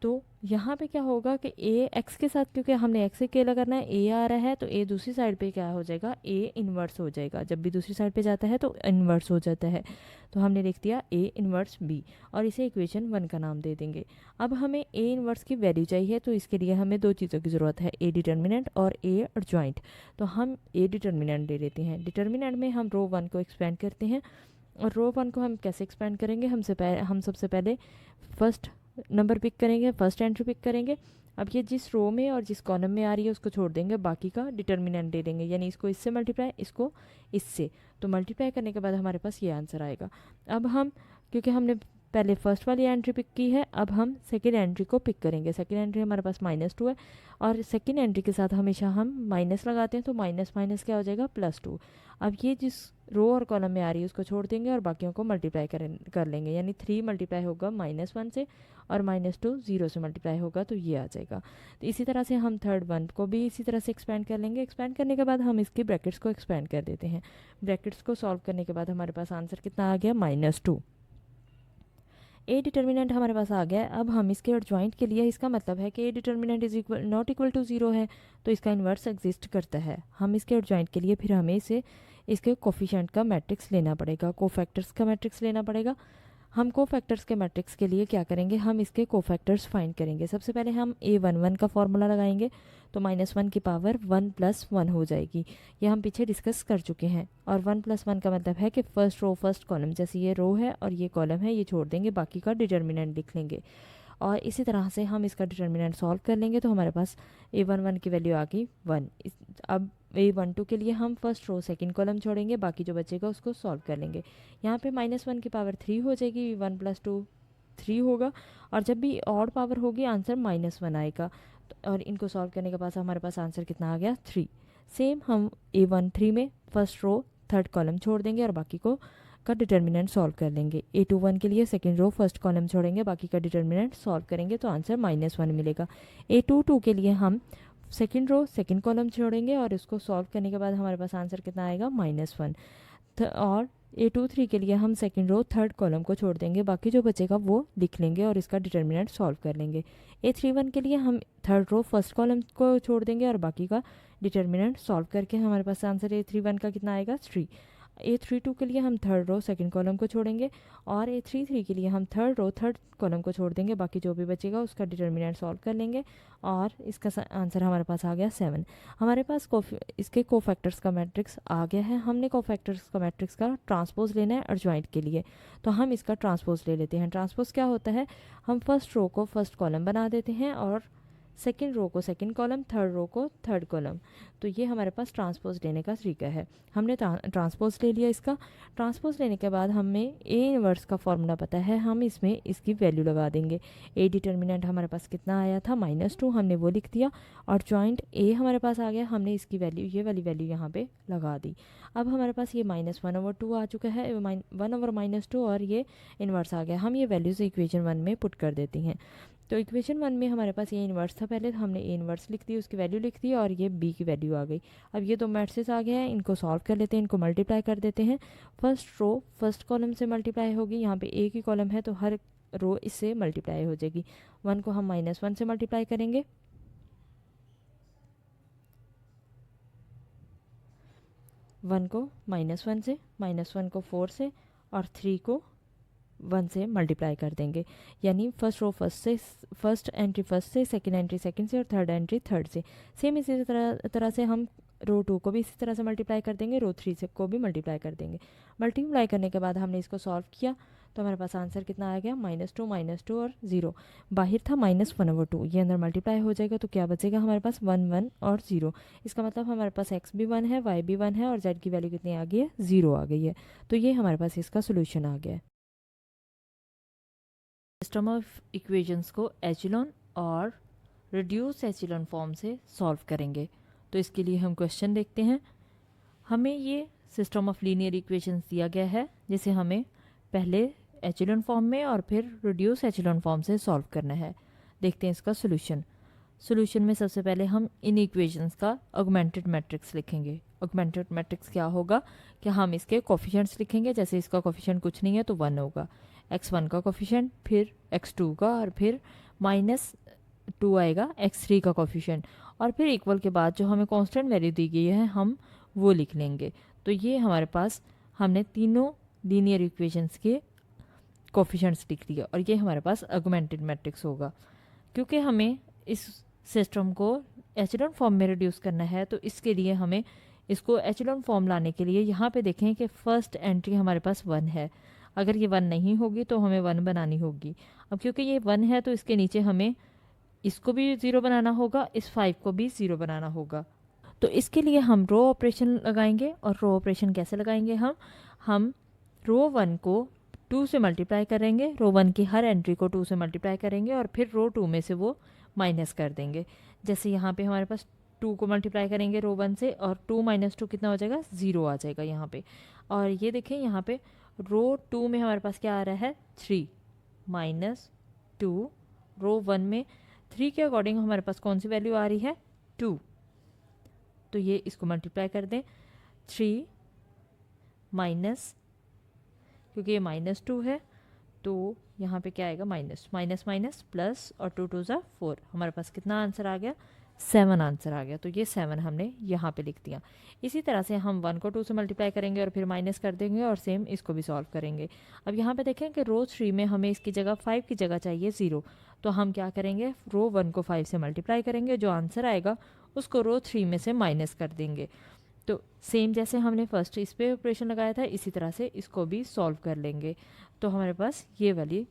तो यहाँ पे क्या होगा कि a x के साथ, क्योंकि हमने x से अकेला करना है, a आ रहा है तो a दूसरी साइड पे क्या हो जाएगा, a इन्वर्स हो जाएगा। जब भी दूसरी साइड पे जाता है तो इन्वर्स हो जाता है, तो हमने लिख दिया a इन्वर्स b और इसे इक्वेशन 1 का नाम दे देंगे। अब हमें a इन्वर्स की वैल्यू चाहिए, तो इसके लिए हमें दो चीज़ों की ज़रूरत है, a डिटर्मिनेंट और a एडजॉइंट। तो हम a डिटर्मिनेंट ले लेते हैं। डिटर्मिनेंट में हम रो 1 को एक्सपेंड करते हैं, और रो 1 को हम कैसे एक्सपेंड करेंगे, हम सबसे पहले फर्स्ट नंबर पिक करेंगे, फर्स्ट एंट्री पिक करेंगे अब ये जिस रो में और जिस कॉलम में आ रही है उसको छोड़ देंगे, बाकी का डिटर्मिनेंट दे देंगे, यानी इसको इससे मल्टीप्लाई, इसको इससे, तो मल्टीप्लाई करने के बाद हमारे पास ये आंसर आएगा। अब हम, क्योंकि हमने पहले फर्स्ट वाली एंट्री पिक की है, अब हम सेकेंड एंट्री को पिक करेंगे। सेकेंड एंट्री हमारे पास -2 है और सेकेंड एंट्री के साथ हमेशा हम माइनस लगाते हैं, तो माइनस माइनस क्या हो जाएगा, +2। अब ये जिस रो और कॉलम में आ रही है उसको छोड़ देंगे और बाकियों को मल्टीप्लाई कर लेंगे, यानी 3 मल्टीप्लाई होगा -1 से और -2 0 से मल्टीप्लाई होगा, तो ये आ जाएगा। तो इसी तरह से हम थर्ड 1 को भी इसी तरह से एक्सपेंड कर लेंगे। एक्सपेंड करने के बाद हम इसके ब्रैकेट्स को एक्सपेंड कर देते हैं। ब्रैकेट्स को सॉल्व करने के बाद हमारे पास आंसर कितना आ गया, -2। ए डिटर्मिनेंट हमारे पास आ गया। अब हम इसके एडजॉइंट के लिए, इसका मतलब है कि A determinant is not equal to 0 है, तो इसका इन्वर्स एग्जिस्ट करता है। हम इसके एडजॉइंट के लिए फिर हमें इसके कोफिशिएंट का मैट्रिक्स लेना पड़ेगा, कोफैक्टर्स का मैट्रिक्स लेना पड़ेगा। हम कोफैक्टर्स के मैट्रिक्स के लिए क्या करेंगे, हम इसके कोफैक्टर्स फाइंड करेंगे। सबसे पहले हम A11 का फॉर्मूला लगाएंगे, तो -1 की पावर 1 + 1 हो जाएगी। ये हम पीछे डिस्कस कर चुके हैं। और 1 + 1 का मतलब है कि फर्स्ट रो फर्स्ट कॉलम, जैसे ये रो है और ये कॉलम है, ये छोड़ देंगे, बाकी का डिटर्मिनेंट लिख लेंगे। और इसी तरह से हम इसका डिटर्मिनेंट सॉल्व कर लेंगे, तो हमारे पास A11 की वैल्यू आ गई 1। अब A12 के लिए हम फर्स्ट रो सेकंड कॉलम छोड़ेंगे, बाकी जो बचेगा उसको सॉल्व कर लेंगे। यहाँ पे -1 की पावर 3 हो जाएगी, 1 + 2 3 होगा, और जब भी ऑड पावर होगी आंसर -1 आएगा। और इनको सॉल्व करने के बाद हमारे पास आंसर कितना आ गया, 3। सेम हम A13 में फर्स्ट रो थर्ड कॉलम छोड़ देंगे और बाकी का डिटर्मिनेंट सॉल्व कर लेंगे। A21 के लिए सेकंड रो फर्स्ट कॉलम छोड़ेंगे, बाकी का डिटर्मिनेंट सॉल्व करेंगे, तो आंसर -1 मिलेगा। A22 के लिए हम सेकंड रो सेकंड कॉलम छोड़ेंगे और इसको सॉल्व करने के बाद हमारे पास आंसर कितना आएगा, -1। और A23 के लिए हम सेकंड रो थर्ड कॉलम को छोड़ देंगे, बाकी जो बचेगा वो लिख लेंगे और इसका डिटर्मिनेंट सॉल्व कर लेंगे। A31 के लिए हम थर्ड रो फर्स्ट कॉलम को छोड़ देंगे और बाकी का डिटर्मिनेंट सॉल्व करके हमारे पास आंसर A31 का कितना आएगा, 3। A32 के लिए हम थर्ड रो सेकंड कॉलम को छोड़ेंगे और A33 के लिए हम थर्ड रो थर्ड कॉलम को छोड़ देंगे, बाकी जो भी बचेगा उसका डिटर्मिनेंट सॉल्व कर लेंगे और इसका आंसर हमारे पास आ गया 7। हमारे पास इसके कोफैक्टर्स का मैट्रिक्स आ गया है। हमने कोफैक्टर्स का मैट्रिक्स का ट्रांसपोज लेना है एडजॉइंट के लिए, तो हम इसका ट्रांसपोज ले लेते हैं। ट्रांसपोज क्या होता है, हम फर्स्ट रो को फर्स्ट कॉलम बना देते हैं और सेकेंड रो को सेकेंड कॉलम, थर्ड रो को थर्ड कॉलम। तो ये हमारे पास ट्रांसपोज लेने का तरीका है। हमने ट्रांसपोज ले लिया। इसका ट्रांसपोज लेने के बाद हमें ए इनवर्स का फॉर्मूला पता है, हम इसमें इसकी वैल्यू लगा देंगे। ए डिटर्मिनेंट हमारे पास कितना आया था, -2, हमने वो लिख दिया और जॉइंट ए हमारे पास आ गया, हमने इसकी वैल्यू, ये वाली वैल्यू यहाँ पे लगा दी। अब हमारे पास ये -1/2 आ चुका है, 1/-2 और ये इन्वर्स आ गया। हम ये वैल्यूज़ इक्वेशन 1 में पुट कर देती हैं। तो इक्वेशन 1 में हमारे पास ये इन्वर्स था पहले, तो हमने ए इन्वर्स लिख दी, उसकी वैल्यू लिख दी और ये बी की वैल्यू आ गई। अब ये दो मैट्रिक्स आ गया है, इनको सॉल्व कर लेते हैं, इनको मल्टीप्लाई कर देते हैं। फर्स्ट रो फर्स्ट कॉलम से मल्टीप्लाई होगी, यहाँ पे ए की कॉलम है तो हर रो इससे मल्टीप्लाई हो जाएगी। 1 को हम -1 से मल्टीप्लाई करेंगे, 1 को -1 से, -1 को 4 से और 3 को 1 से मल्टीप्लाई कर देंगे। यानी first row first entry first से, सेकंड एंट्री सेकंड से और थर्ड एंट्री थर्ड से। सेम इसी तरह से हम रो 2 को भी इसी तरह से मल्टीप्लाई कर देंगे, रो 3 से को भी मल्टीप्लाई कर देंगे। मल्टीप्लाई करने के बाद हमने इसको सॉल्व किया तो हमारे पास आंसर कितना आ गया, -2 और 0। बाहर था -1/2, ये अंदर मल्टीप्लाई हो जाएगा तो क्या बचेगा हमारे पास, 1 1 और 0। इसका मतलब हमारे पास x भी 1 है, y भी 1 है और z की वैल्यू कितनी आ गई है, 0 आ गई है। तो ये हमारे पास इसका सोल्यूशन आ गया है। सिस्टम ऑफ इक्वेशंस को एचेलॉन और रिड्यूस एचेलॉन फॉर्म से सॉल्व करेंगे। तो इसके लिए हम क्वेश्चन देखते हैं। हमें ये सिस्टम ऑफ लीनियर इक्वेशंस दिया गया है, जिसे हमें पहले एचेलॉन फॉर्म में और फिर रिड्यूस एचेलॉन फॉर्म से सॉल्व करना है। देखते हैं इसका सोल्यूशन में सबसे पहले हम इन इक्वेशंस का ऑगमेंटेड मैट्रिक्स लिखेंगे। ऑगमेंटेड मैट्रिक्स क्या होगा कि हम इसके कोफिशिएंट्स लिखेंगे। जैसे इसका कोफिशिएंट कुछ नहीं है तो 1 होगा, x1 का कोफिशिएंट, फिर x2 का और फिर -2 आएगा x3 का कोफिशिएंट, और फिर इक्वल के बाद जो हमें कांस्टेंट वैल्यू दी गई है हम वो लिख लेंगे। तो ये हमारे पास हमने तीनों लीनियर इक्वेशंस के कोफिशिएंट्स लिख दिए और ये हमारे पास ऑगमेंटेड मैट्रिक्स होगा। क्योंकि हमें इस सिस्टम को एचेलॉन फॉर्म में रिड्यूस करना है तो इसके लिए हमें इसको एचेलॉन फॉर्म लाने के लिए यहाँ पे देखें कि फर्स्ट एंट्री हमारे पास 1 है। अगर ये 1 नहीं होगी तो हमें 1 बनानी होगी। अब क्योंकि ये 1 है तो इसके नीचे हमें इसको भी 0 बनाना होगा, इस 5 को भी 0 बनाना होगा। तो इसके लिए हम रो ऑपरेशन लगाएंगे। और रो ऑपरेशन कैसे लगाएंगे? हम रो 1 को 2 से मल्टीप्लाई करेंगे, रो 1 की हर एंट्री को 2 से मल्टीप्लाई करेंगे और फिर रो 2 में से वो माइनस कर देंगे। जैसे यहाँ पे हमारे पास 2 को मल्टीप्लाई करेंगे रो 1 से और 2 माइनस 2 कितना हो जाएगा? 0 आ जाएगा यहाँ पे। और ये देखें यहाँ पे रो 2 में हमारे पास क्या आ रहा है? 3 माइनस 2। रो 1 में 3 के अकॉर्डिंग हमारे पास कौन सी वैल्यू आ रही है? 2। तो ये इसको मल्टीप्लाई कर दें, 3 माइनस, क्योंकि ये -2 है तो यहाँ पे क्या आएगा? माइनस माइनस माइनस प्लस और 2 2 ज़ा 4। हमारे पास कितना आंसर आ गया? 7 आंसर आ गया। तो ये 7 हमने यहाँ पे लिख दिया। इसी तरह से हम 1 को 2 से मल्टीप्लाई करेंगे और फिर माइनस कर देंगे और सेम इसको भी सॉल्व करेंगे। अब यहाँ पे देखें कि रो 3 में हमें इसकी जगह 5 की जगह चाहिए 0। तो हम क्या करेंगे? रो 1 को 5 से मल्टीप्लाई करेंगे, जो आंसर आएगा उसको रो 3 में से माइनस कर देंगे। तो सेम जैसे हमने फर्स्ट इस पे ऑपरेशन लगाया था, इसी तरह से इसको भी सॉल्व कर लेंगे। तो हमारे पास ये वाली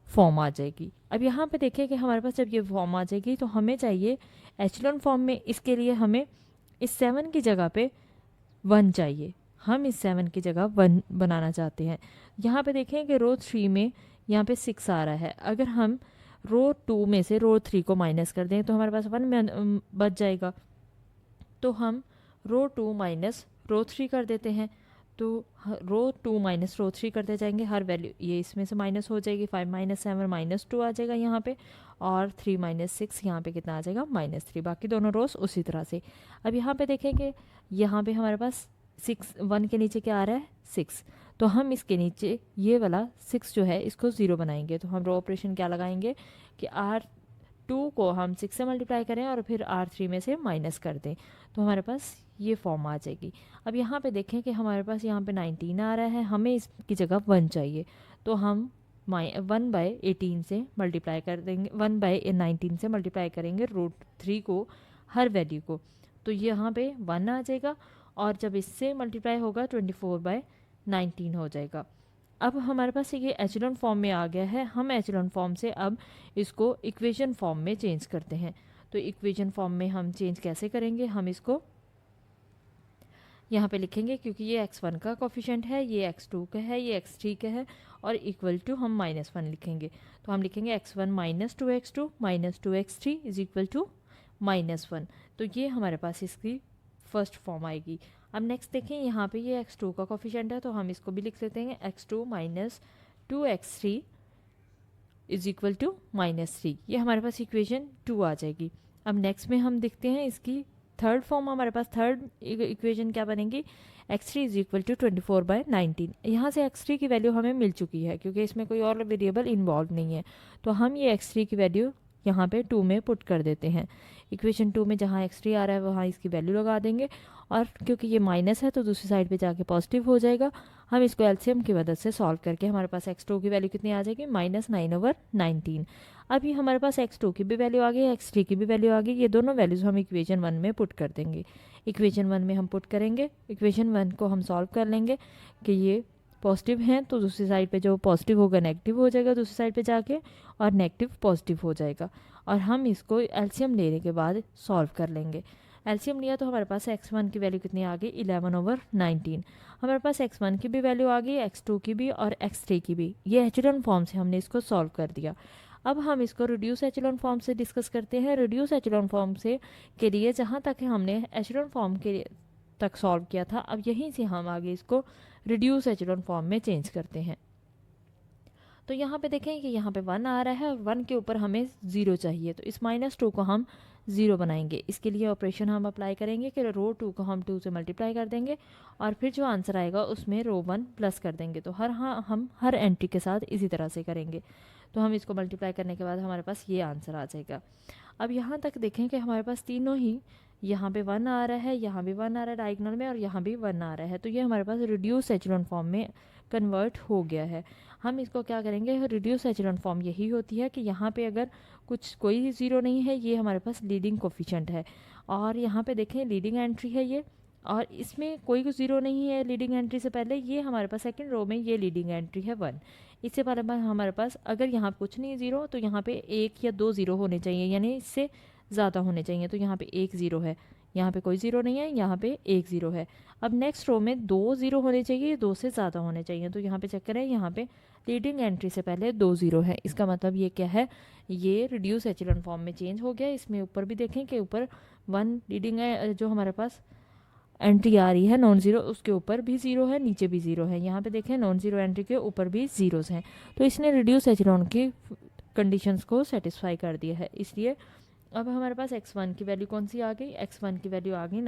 फॉर्म आ जाएगी। अब यहाँ पे देखें कि हमारे पास जब ये फॉर्म आ जाएगी तो हमें चाहिए एचेलॉन फॉर्म में। इसके लिए हमें इस 7 की जगह पे 1 चाहिए। हम इस 7 की जगह 1 बनाना चाहते हैं। यहाँ पे देखें कि रो 3 में यहाँ पे 6 आ रहा है। अगर हम रो 2 में से रो 3 को माइनस कर दें तो हमारे पास 1 बच जाएगा। तो हम रो 2 माइनस रो 3 कर देते हैं। तो रो 2 माइनस रो 3 करते जाएंगे, हर वैल्यू ये इसमें से माइनस हो जाएगी। 5 माइनस 7 -2 आ जाएगा यहाँ पे, और 3 माइनस 6 यहाँ पे कितना आ जाएगा? -3। बाकी दोनों रोज उसी तरह से। अब यहाँ पे देखेंगे, यहाँ पे हमारे पास 1 के नीचे क्या आ रहा है? 6। तो हम इसके नीचे ये वाला 6 जो है इसको 0 बनाएंगे। तो हम रो ऑपरेशन क्या लगाएंगे कि R2 को हम 6 से मल्टीप्लाई करें और फिर R3 में से माइनस कर दें, तो हमारे पास ये फॉर्म आ जाएगी। अब यहाँ पे देखें कि हमारे पास यहाँ पे 19 आ रहा है, हमें इसकी जगह 1 चाहिए। तो हम 1/18 से मल्टीप्लाई कर देंगे, 1/19 से मल्टीप्लाई करेंगे रो 3 को, हर वैल्यू को। तो यहाँ पे 1 आ जाएगा और जब इससे मल्टीप्लाई होगा 24/19 हो जाएगा। अब हमारे पास ये एचेलॉन फॉर्म में आ गया है। हम एचेलॉन फॉर्म से अब इसको इक्वेशन फॉर्म में चेंज करते हैं। तो इक्वेशन फॉर्म में हम चेंज कैसे करेंगे? हम इसको यहाँ पे लिखेंगे, क्योंकि ये x1 का कोफिशिएंट है, ये x2 का है, ये x3 का है, और इक्वल टू हम -1 लिखेंगे। तो हम लिखेंगे x1 - 2x2 - 2x3 is equal to -1। तो ये हमारे पास इसकी फर्स्ट फॉर्म आएगी। अब नेक्स्ट देखें, यहाँ पे ये x2 का कोफिशिएंट है, तो हम इसको भी लिख लेते हैं x2 - 2x3 is equal to -3। ये हमारे पास इक्वेशन 2 आ जाएगी। अब नेक्स्ट में हम देखते हैं इसकी थर्ड फॉर्म। हमारे पास थर्ड इक्वेशन क्या बनेगी? x3 is equal to 24/19। यहाँ से x3 की वैल्यू हमें मिल चुकी है, क्योंकि इसमें कोई और वेरिएबल इन्वॉल्व नहीं है। तो हम ये x3 की वैल्यू यहाँ पे 2 में पुट कर देते हैं। इक्वेशन 2 में जहाँ x3 आ रहा है वहाँ इसकी वैल्यू लगा देंगे, और क्योंकि ये माइनस है तो दूसरी साइड पे जाके पॉजिटिव हो जाएगा। हम इसको एलसीएम की मदद से सॉल्व करके हमारे पास x2 की वैल्यू कितनी आ जाएगी? -9/19। अभी हमारे पास x2 की भी वैल्यू आ गई, x3 की भी वैल्यू आ गई। ये दोनों वैल्यूज हम इक्वेशन 1 में पुट कर देंगे। इक्वेशन 1 में हम पुट करेंगे, इक्वेशन 1 को हम सॉल्व कर लेंगे कि ये पॉजिटिव हैं तो दूसरी साइड पे जो पॉजिटिव होगा नेगेटिव हो जाएगा दूसरी साइड पे जाके, और नेगेटिव पॉजिटिव हो जाएगा। और हम इसको एलसीएम लेने के बाद सॉल्व कर लेंगे। एलसीएम लिया तो हमारे पास x1 की वैल्यू कितनी आ गई? 11/19। हमारे पास x1 की भी वैल्यू आ गई, x2 की भी और x3 की भी। ये एचेलॉन फॉर्म से हमने इसको सॉल्व कर दिया। अब हम इसको रिड्यूस एचेलॉन फॉर्म से डिस्कस करते हैं। रिड्यूस एचेलॉन फॉर्म से के लिए जहाँ तक हमने एचेलॉन फॉर्म के तक सॉल्व किया था, अब यहीं से हम आगे इसको रिड्यूस एचेलॉन फॉर्म में चेंज करते हैं। तो यहाँ पे देखें कि यहाँ पे 1 आ रहा है और 1 के ऊपर हमें 0 चाहिए, तो इस -2 को हम 0 बनाएंगे। इसके लिए ऑपरेशन हम अप्लाई करेंगे कि रो 2 को हम 2 से मल्टीप्लाई कर देंगे और फिर जो आंसर आएगा उसमें रो 1 प्लस कर देंगे। तो हम हर एंट्री के साथ इसी तरह से करेंगे। तो हम इसको मल्टीप्लाई करने के बाद हमारे पास ये आंसर आ जाएगा। अब यहाँ तक देखें कि हमारे पास तीनों ही, यहाँ पे 1 आ रहा है, यहाँ भी 1 आ रहा है डायगोनल में, और यहाँ भी 1 आ रहा है। तो ये हमारे पास रिड्यूस एचेलॉन फॉर्म में कन्वर्ट हो गया है। हम इसको क्या करेंगे? रिड्यूस एचेलॉन फॉर्म यही होती है कि यहाँ पे अगर कोई 0 नहीं है, ये हमारे पास लीडिंग कोफिशिएंट है, और यहाँ पे देखें लीडिंग एंट्री है ये, और इसमें कोई 0 नहीं है लीडिंग एंट्री से पहले। ये हमारे पास सेकंड रो में ये लीडिंग एंट्री है 1। इससे पहले हमारे पास अगर यहाँ कुछ नहीं ज़ीरो तो यहाँ पे 1 या 2 ज़ीरो होने चाहिए, यानी इससे ज़्यादा होने चाहिए। तो यहाँ पे 1 ज़ीरो है, यहाँ पे कोई ज़ीरो नहीं है, यहाँ पे 1 ज़ीरो है। अब नेक्स्ट रो में 2 ज़ीरो होने चाहिए, 2 से ज़्यादा होने चाहिए। तो यहाँ पे चेक करें, यहाँ पे लीडिंग एंट्री से पहले 2 ज़ीरो है। इसका मतलब ये क्या है, ये रिड्यूस एचेलॉन फॉर्म में चेंज हो गया। इसमें ऊपर भी देखें कि ऊपर 1 लीडिंग है, जो हमारे पास एंट्री आ रही है नॉन ज़ीरो, उसके ऊपर भी ज़ीरो है, नीचे भी ज़ीरो है। यहाँ पे देखें नॉन ज़ीरो एंट्री के ऊपर भी ज़ीरोज़ हैं। तो इसने रिड्यूस एचेलॉन की कंडीशंस को सेटिस्फाई कर दिया है। इसलिए अब हमारे पास x1 की वैल्यू कौन सी आ गई, x1 की वैल्यू आ गई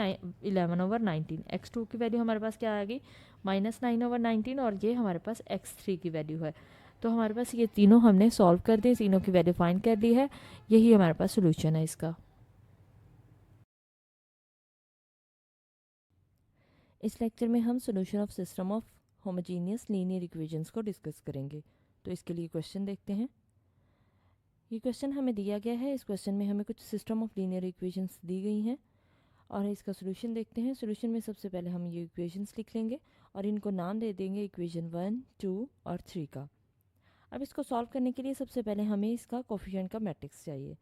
11/19। x2 की वैल्यू हमारे पास क्या आ गई, -9/19, और ये हमारे पास x3 की वैल्यू है। तो हमारे पास ये तीनों हमने सॉल्व कर दिए, तीनों की वैल्यू फाइंड कर ली है। यही हमारे पास सोल्यूशन है इसका। इस लेक्चर में हम solution of system of homogeneous linear equations को डिस्कस करेंगे। तो इसके लिए क्वेश्चन देखते हैं। ये क्वेश्चन हमें दिया गया है। इस क्वेश्चन में हमें कुछ सिस्टम ऑफ लीनियर इक्वेशंस दी गई हैं और इसका सोल्यूशन देखते हैं। सोल्यूशन में सबसे पहले हम ये इक्वेशंस लिख लेंगे और इनको नाम दे देंगे इक्वेशन 1, 2 और 3 का। अब इसको सॉल्व करने के लिए सबसे पहले हमें इसका कोफिशिएंट का मैट्रिक्स चाहिए,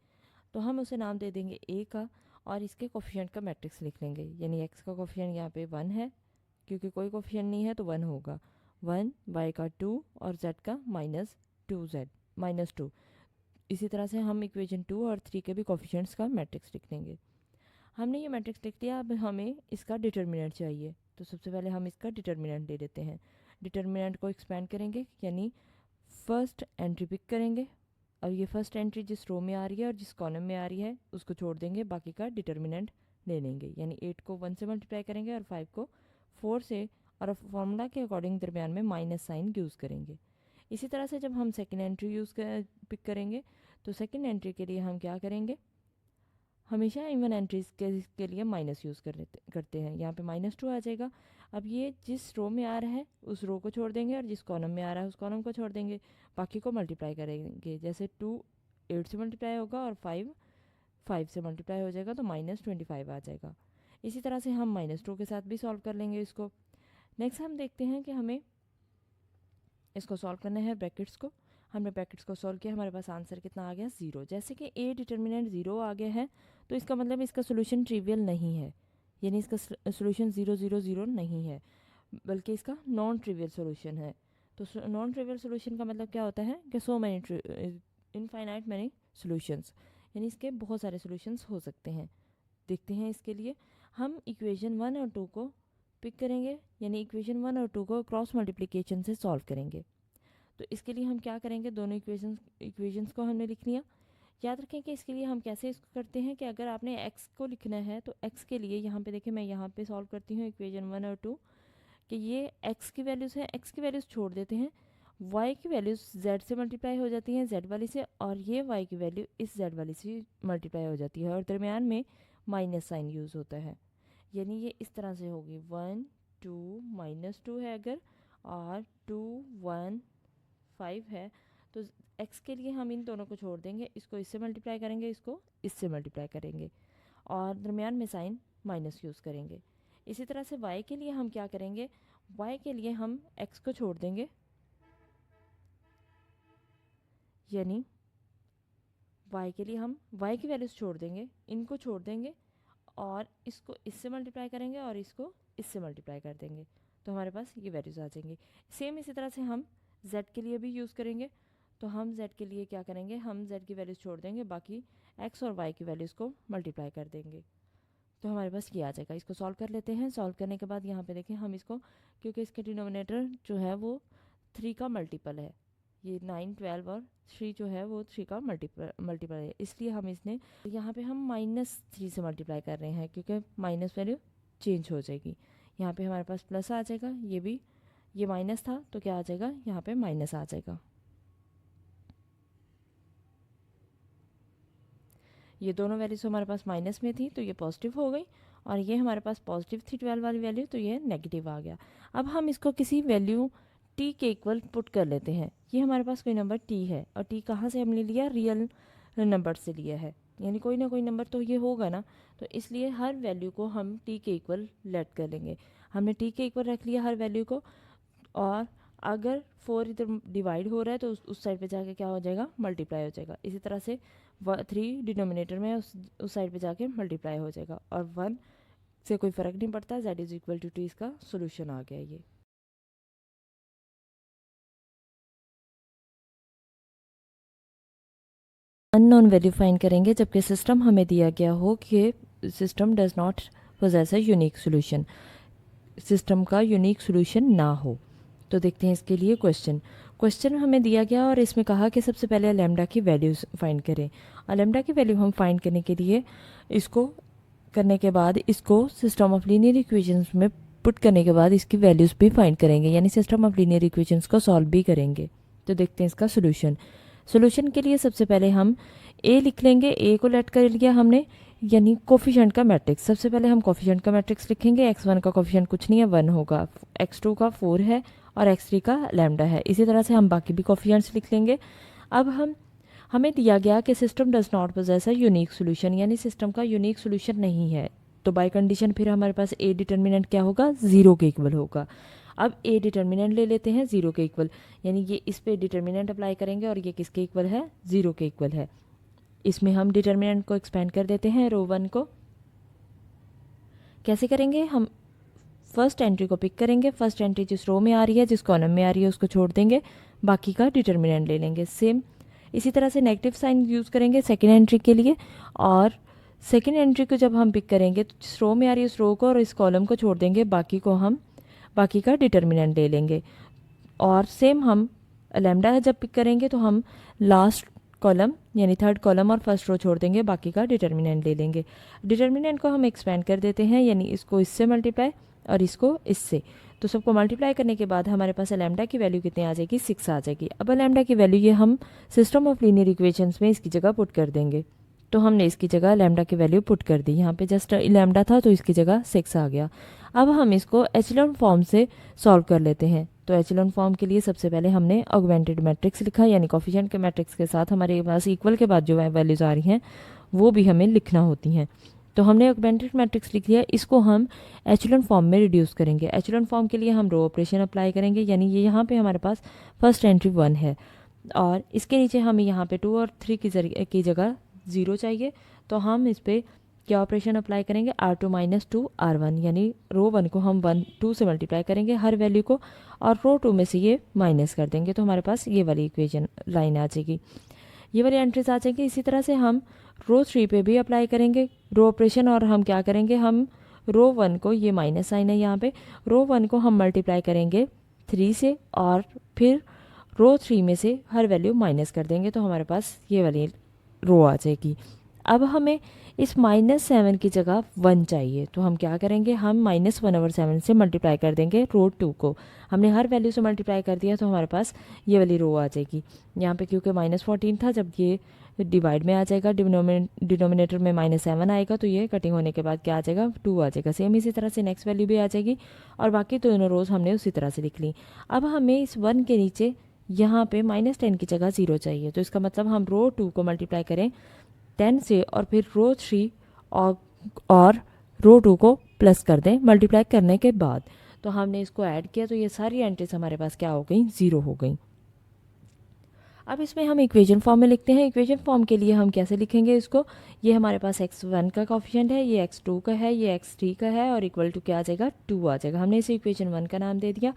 तो हम उसे नाम दे देंगे ए का और इसके कोफिशिएंट का मैट्रिक्स लिख लेंगे। यानी एक्स का कोफिशिएंट यहाँ पे 1 है, क्योंकि कोई कोफिशिएंट नहीं है तो 1 होगा, 1, वाई का 2 और जेड का -2। इसी तरह से हम इक्वेशन 2 और 3 के भी कोफिशिएंट्स का मैट्रिक्स लिख लेंगे। हमने ये मैट्रिक्स लिख लिया। अब हमें इसका डिटर्मिनेंट चाहिए, तो सबसे पहले हम इसका डिटर्मिनेंट ले लेते हैं। डिटर्मिनेंट को एक्सपेंड करेंगे, यानी फर्स्ट एंट्री पिक करेंगे और ये फर्स्ट एंट्री जिस रो में आ रही है और जिस कॉलम में आ रही है उसको छोड़ देंगे, बाकी का डिटर्मिनेंट ले लेंगे। यानी 8 को 1 से मल्टीप्लाई करेंगे और 5 को 4 से, और फॉर्मूला के अकॉर्डिंग दरमियान में माइनस साइन यूज़ करेंगे। इसी तरह से जब हम सेकेंड एंट्री पिक करेंगे तो सेकेंड एंट्री के लिए हम क्या करेंगे, हमेशा इवन एंट्रीज के लिए माइनस यूज़ करते हैं। यहाँ पे -2 आ जाएगा। अब ये जिस रो में आ रहा है उस रो को छोड़ देंगे और जिस कॉलम में आ रहा है उस कॉलम को छोड़ देंगे, बाकी को मल्टीप्लाई करेंगे। जैसे 2 8 से मल्टीप्लाई होगा और 5 से मल्टीप्लाई हो जाएगा, तो -25 आ जाएगा। इसी तरह से हम -2 के साथ भी सॉल्व कर लेंगे इसको। नेक्स्ट हम देखते हैं कि हमें इसको सॉल्व करना है ब्रैकेट्स को। हमने ब्रैकेट्स को सॉल्व किया, हमारे पास आंसर कितना आ गया, 0। जैसे कि ए डिटर्मिनेंट 0 आ गया है तो इसका मतलब इसका सोल्यूशन ट्रिवियल नहीं है, यानी इसका सोल्यूशन 0 0 0 नहीं है, बल्कि इसका नॉन ट्रिवियल सोल्यूशन है। तो नॉन ट्रिवियल सोल्यूशन का मतलब क्या होता है कि इनफाइनाइट मैनी सोल्यूशंस, यानी इसके बहुत सारे सोल्यूशंस हो सकते हैं। देखते हैं इसके लिए हम इक्वेशन 1 और 2 को पिक करेंगे, यानी इक्वेशन 1 और 2 को क्रॉस मल्टीप्लिकेशन से सॉल्व करेंगे। तो इसके लिए हम क्या करेंगे, दोनों इक्वेशंस को हमने लिख लिया। याद रखें कि इसके लिए हम कैसे इसको करते हैं कि अगर आपने x को लिखना है तो x के लिए यहाँ पे देखें, मैं यहाँ पे सॉल्व करती हूँ इक्वेशन 1 और 2 कि ये x की वैल्यूज़ हैं, x की वैल्यूज़ छोड़ देते हैं, y की वैल्यूज़ z से मल्टीप्लाई हो जाती हैं z वाली से, और ये y की वैल्यू इस z वाली से मल्टीप्लाई हो जाती है और दरमियान में माइनस साइन यूज़ होता है। यानी ये इस तरह से होगी 1 2 -2 है अगर, और 2 1 5 है, तो x के लिए हम इन दोनों को छोड़ देंगे, इसको इससे मल्टीप्लाई करेंगे, इसको इससे मल्टीप्लाई करेंगे और दरमियान में साइन माइनस यूज़ करेंगे। इसी तरह से y के लिए हम क्या करेंगे, y के लिए हम x को छोड़ देंगे, यानी y के लिए हम y की वैल्यूज़ छोड़ देंगे, इनको छोड़ देंगे और इसको इससे मल्टीप्लाई करेंगे और इसको इससे मल्टीप्लाई कर देंगे, तो हमारे पास ये वैल्यूज़ आ जाएंगी। सेम इसी तरह से हम z के लिए भी यूज़ करेंगे। तो हम z के लिए क्या करेंगे, हम z की वैल्यूज़ छोड़ देंगे, बाकी x और y की वैल्यूज़ को मल्टीप्लाई कर देंगे, तो हमारे पास ये आ जाएगा। इसको सॉल्व कर लेते हैं। सॉल्व करने के बाद यहाँ पे देखें हम इसको, क्योंकि इसके डिनोमिनेटर जो है वो 3 का मल्टीपल है, ये 9 12 और 3 जो है वो 3 का मल्टीपल है, इसलिए हम इसने यहाँ पे हम -3 से मल्टीप्लाई कर रहे हैं, क्योंकि माइनस वैल्यू चेंज हो जाएगी। यहाँ पे हमारे पास प्लस आ जाएगा, ये माइनस था तो क्या आ जाएगा, यहाँ पे माइनस आ जाएगा। ये दोनों वैल्यूज हमारे पास माइनस में थी तो ये पॉजिटिव हो गई, और ये हमारे पास पॉजिटिव थी 12 वाली वैल्यू, तो ये नेगेटिव आ गया। अब हम इसको किसी वैल्यू t के इक्वल पुट कर लेते हैं। ये हमारे पास कोई नंबर t है, और t कहाँ से हमने लिया, रियल नंबर से लिया है, यानी कोई ना कोई नंबर तो ये होगा ना, तो इसलिए हर वैल्यू को हम t के इक्वल लेट कर लेंगे। हमने t के इक्वल रख लिया हर वैल्यू को, और अगर 4 इधर डिवाइड हो रहा है तो उस साइड पे जाके क्या हो जाएगा, मल्टीप्लाई हो जाएगा। इसी तरह से 3 डिनोमिनेटर में उस साइड पे जाके मल्टीप्लाई हो जाएगा, और 1 से कोई फ़र्क नहीं पड़ता, z=2 इसका सोल्यूशन आ गया ये। अननोन वैल्यू फाइंड करेंगे जबकि सिस्टम हमें दिया गया हो कि system does not possess a unique solution, system का यूनिक सोल्यूशन ना हो। तो देखते हैं इसके लिए क्वेश्चन हमें दिया गया और इसमें कहा कि सबसे पहले लैम्डा की वैल्यूज फाइंड करें, और लैम्डा की वैल्यू हम फाइंड करने के लिए इसको करने के बाद इसको सिस्टम ऑफ लीनियर इक्वेशंस में पुट करने के बाद इसकी वैल्यूज भी फाइंड करेंगे, यानी सिस्टम ऑफ लीनियर इक्वेशंस को सॉल्व भी करेंगे। तो देखते हैं इसका सोल्यूशन के लिए सबसे पहले हम ए लिख लेंगे। ए को लेट कर लिया हमने, यानी कोफिशिएंट का मैट्रिक्स। सबसे पहले हम कोफिशिएंट का मैट्रिक्स लिखेंगे। x1 का कोफिशिएंट कुछ नहीं है, 1 होगा, x2 का 4 है और x3 का लैम्डा है। इसी तरह से हम बाकी भी कोफिशिएंट्स लिख लेंगे। अब हमें दिया गया कि system does not possess a unique solution, यानी सिस्टम का यूनिक सोल्यूशन नहीं है, तो बाय कंडीशन फिर हमारे पास ए डिटर्मिनेंट क्या होगा, 0 के इक्वल होगा। अब ए डिटर्मिनेंट ले लेते हैं 0 के इक्वल, यानी ये इस पे डिटर्मिनेंट अप्लाई करेंगे और ये किसके इक्वल है, 0 के इक्वल है। इसमें हम डिटर्मिनेंट को एक्सपेंड कर देते हैं, रो 1 को। कैसे करेंगे, हम फर्स्ट एंट्री को पिक करेंगे, फर्स्ट एंट्री जिस रो में आ रही है, जिस कॉलम में आ रही है उसको छोड़ देंगे, बाकी का डिटर्मिनेंट ले लेंगे। सेम इसी तरह से नेगेटिव साइन यूज़ करेंगे सेकेंड एंट्री के लिए, और सेकेंड एंट्री को जब हम पिक करेंगे तो जिस रो में आ रही है उस रो को और इस कॉलम को छोड़ देंगे, बाकी का डिटर्मिनेंट ले लेंगे। और सेम हम लैम्डा जब पिक करेंगे तो हम लास्ट कॉलम यानी थर्ड कॉलम और फर्स्ट रो छोड़ देंगे, बाकी का डिटर्मिनेंट ले लेंगे। डिटर्मिनेंट को हम एक्सपेंड कर देते हैं, यानी इसको इससे मल्टीप्लाई और इसको इससे, तो सबको मल्टीप्लाई करने के बाद हमारे पास लैम्डा की वैल्यू कितनी आ जाएगी, 6 आ जाएगी। अब लैम्डा की वैल्यू ये हम सिस्टम ऑफ लीनियर इक्वेशंस में इसकी जगह पुट कर देंगे। तो हमने इसकी जगह लैम्डा की वैल्यू पुट कर दी, यहाँ पे जस्ट लैम्डा था तो इसकी जगह 6 आ गया। अब हम इसको एचेलॉन फॉर्म से सॉल्व कर लेते हैं। तो एचेलॉन फॉर्म के लिए सबसे पहले हमने ऑगमेंटेड मैट्रिक्स लिखा, यानी कोफिशिएंट के मैट्रिक्स के साथ हमारे पास इक्वल के बाद जो वैल्यूज आ रही हैं वो भी हमें लिखना होती हैं। तो हमने ऑगमेंटेड मैट्रिक्स लिख लिया, इसको हम एचेलॉन फॉर्म में रिड्यूस करेंगे। एचेलॉन फॉर्म के लिए हम रो ऑपरेशन अप्लाई करेंगे, यानी ये यहाँ पे हमारे पास फर्स्ट एंट्री 1 है और इसके नीचे हमें यहाँ पे 2 और 3 की जगह 0 चाहिए। तो हम इस पर क्या ऑपरेशन अप्लाई करेंगे, R2 - 2 R1, यानी रो 1 को हम 2 से मल्टीप्लाई करेंगे हर वैल्यू को, और रो 2 में से ये माइनस कर देंगे, तो हमारे पास ये वाली इक्वेशन लाइन आ जाएगी, ये वाली एंट्रीज आ जाएंगी। इसी तरह से हम रो 3 पे भी अप्लाई करेंगे रो ऑपरेशन, और हम क्या करेंगे, हम रो 1 को, ये माइनस साइन है यहाँ पे, रो 1 को हम मल्टीप्लाई करेंगे 3 से और फिर रो 3 में से हर वैल्यू माइनस कर देंगे, तो हमारे पास ये वाली रो आ जाएगी। अब हमें इस -7 की जगह 1 चाहिए, तो हम क्या करेंगे, हम -1/7 से मल्टीप्लाई कर देंगे रो 2 को। हमने हर वैल्यू से मल्टीप्लाई कर दिया तो हमारे पास ये वाली रो आ जाएगी। यहाँ पे क्योंकि -14 था, जब ये डिवाइड में आ जाएगा, डिनोमिनेटर में -7 आएगा, तो ये कटिंग होने के बाद क्या आ जाएगा, 2 आ जाएगा। सेम इसी तरह से नेक्स्ट वैल्यू भी आ जाएगी, और बाकी दोनों रोज हमने उसी तरह से लिख ली। अब हमें इस 1 के नीचे यहाँ पे -10 की जगह 0 चाहिए, तो इसका मतलब हम रो 2 को मल्टीप्लाई करें 10 से और फिर रो 3 और रो 2 को प्लस कर दें मल्टीप्लाई करने के बाद। तो हमने इसको ऐड किया तो ये सारी एंट्रीज हमारे पास क्या हो गई, 0 हो गई। अब इसमें हम इक्वेशन फॉर्म में लिखते हैं। इक्वेशन फॉर्म के लिए हम कैसे लिखेंगे इसको, ये हमारे पास x1 का कोफिशिएंट है, ये x2 का है, ये x3 का है, और इक्वल टू क्या आ जाएगा, 2 आ जाएगा। हमने इसे इक्वेशन 1 का नाम दे दिया,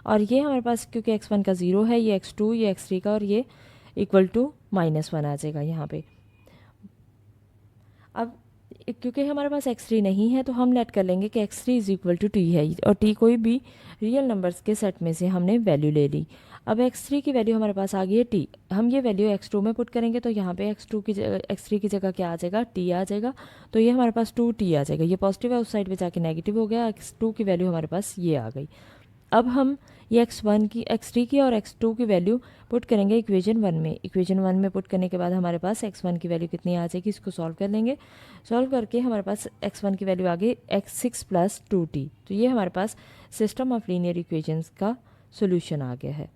और ये हमारे पास क्योंकि x1 का 0 है, ये x2, ये x3 का, और ये इक्वल टू -1 आ जाएगा यहाँ पे। अब क्योंकि हमारे पास x3 नहीं है तो हम लेट कर लेंगे कि x3 = t है, और t कोई भी रियल नंबर्स के सेट में से हमने वैल्यू ले ली। अब x3 की वैल्यू हमारे पास आ गई है t, हम ये वैल्यू x2 में पुट करेंगे तो यहाँ पे x3 की जगह क्या आ जाएगा, t आ जाएगा, तो ये हमारे पास 2t आ जाएगा। ये पॉजिटिव है, उस साइड पे जाके नेगेटिव हो गया, x2 की वैल्यू हमारे पास ये आ गई। अब हम ये x3 की और x2 की वैल्यू पुट करेंगे इक्वेशन 1 में। इक्वेशन 1 में पुट करने के बाद हमारे पास x1 की वैल्यू कितनी आ जाएगी, इसको सॉल्व कर लेंगे। सॉल्व करके हमारे पास x1 की वैल्यू आ गई x6 + 2t, तो ये हमारे पास सिस्टम ऑफ लीनियर इक्वेशंस का सोल्यूशन आ गया है।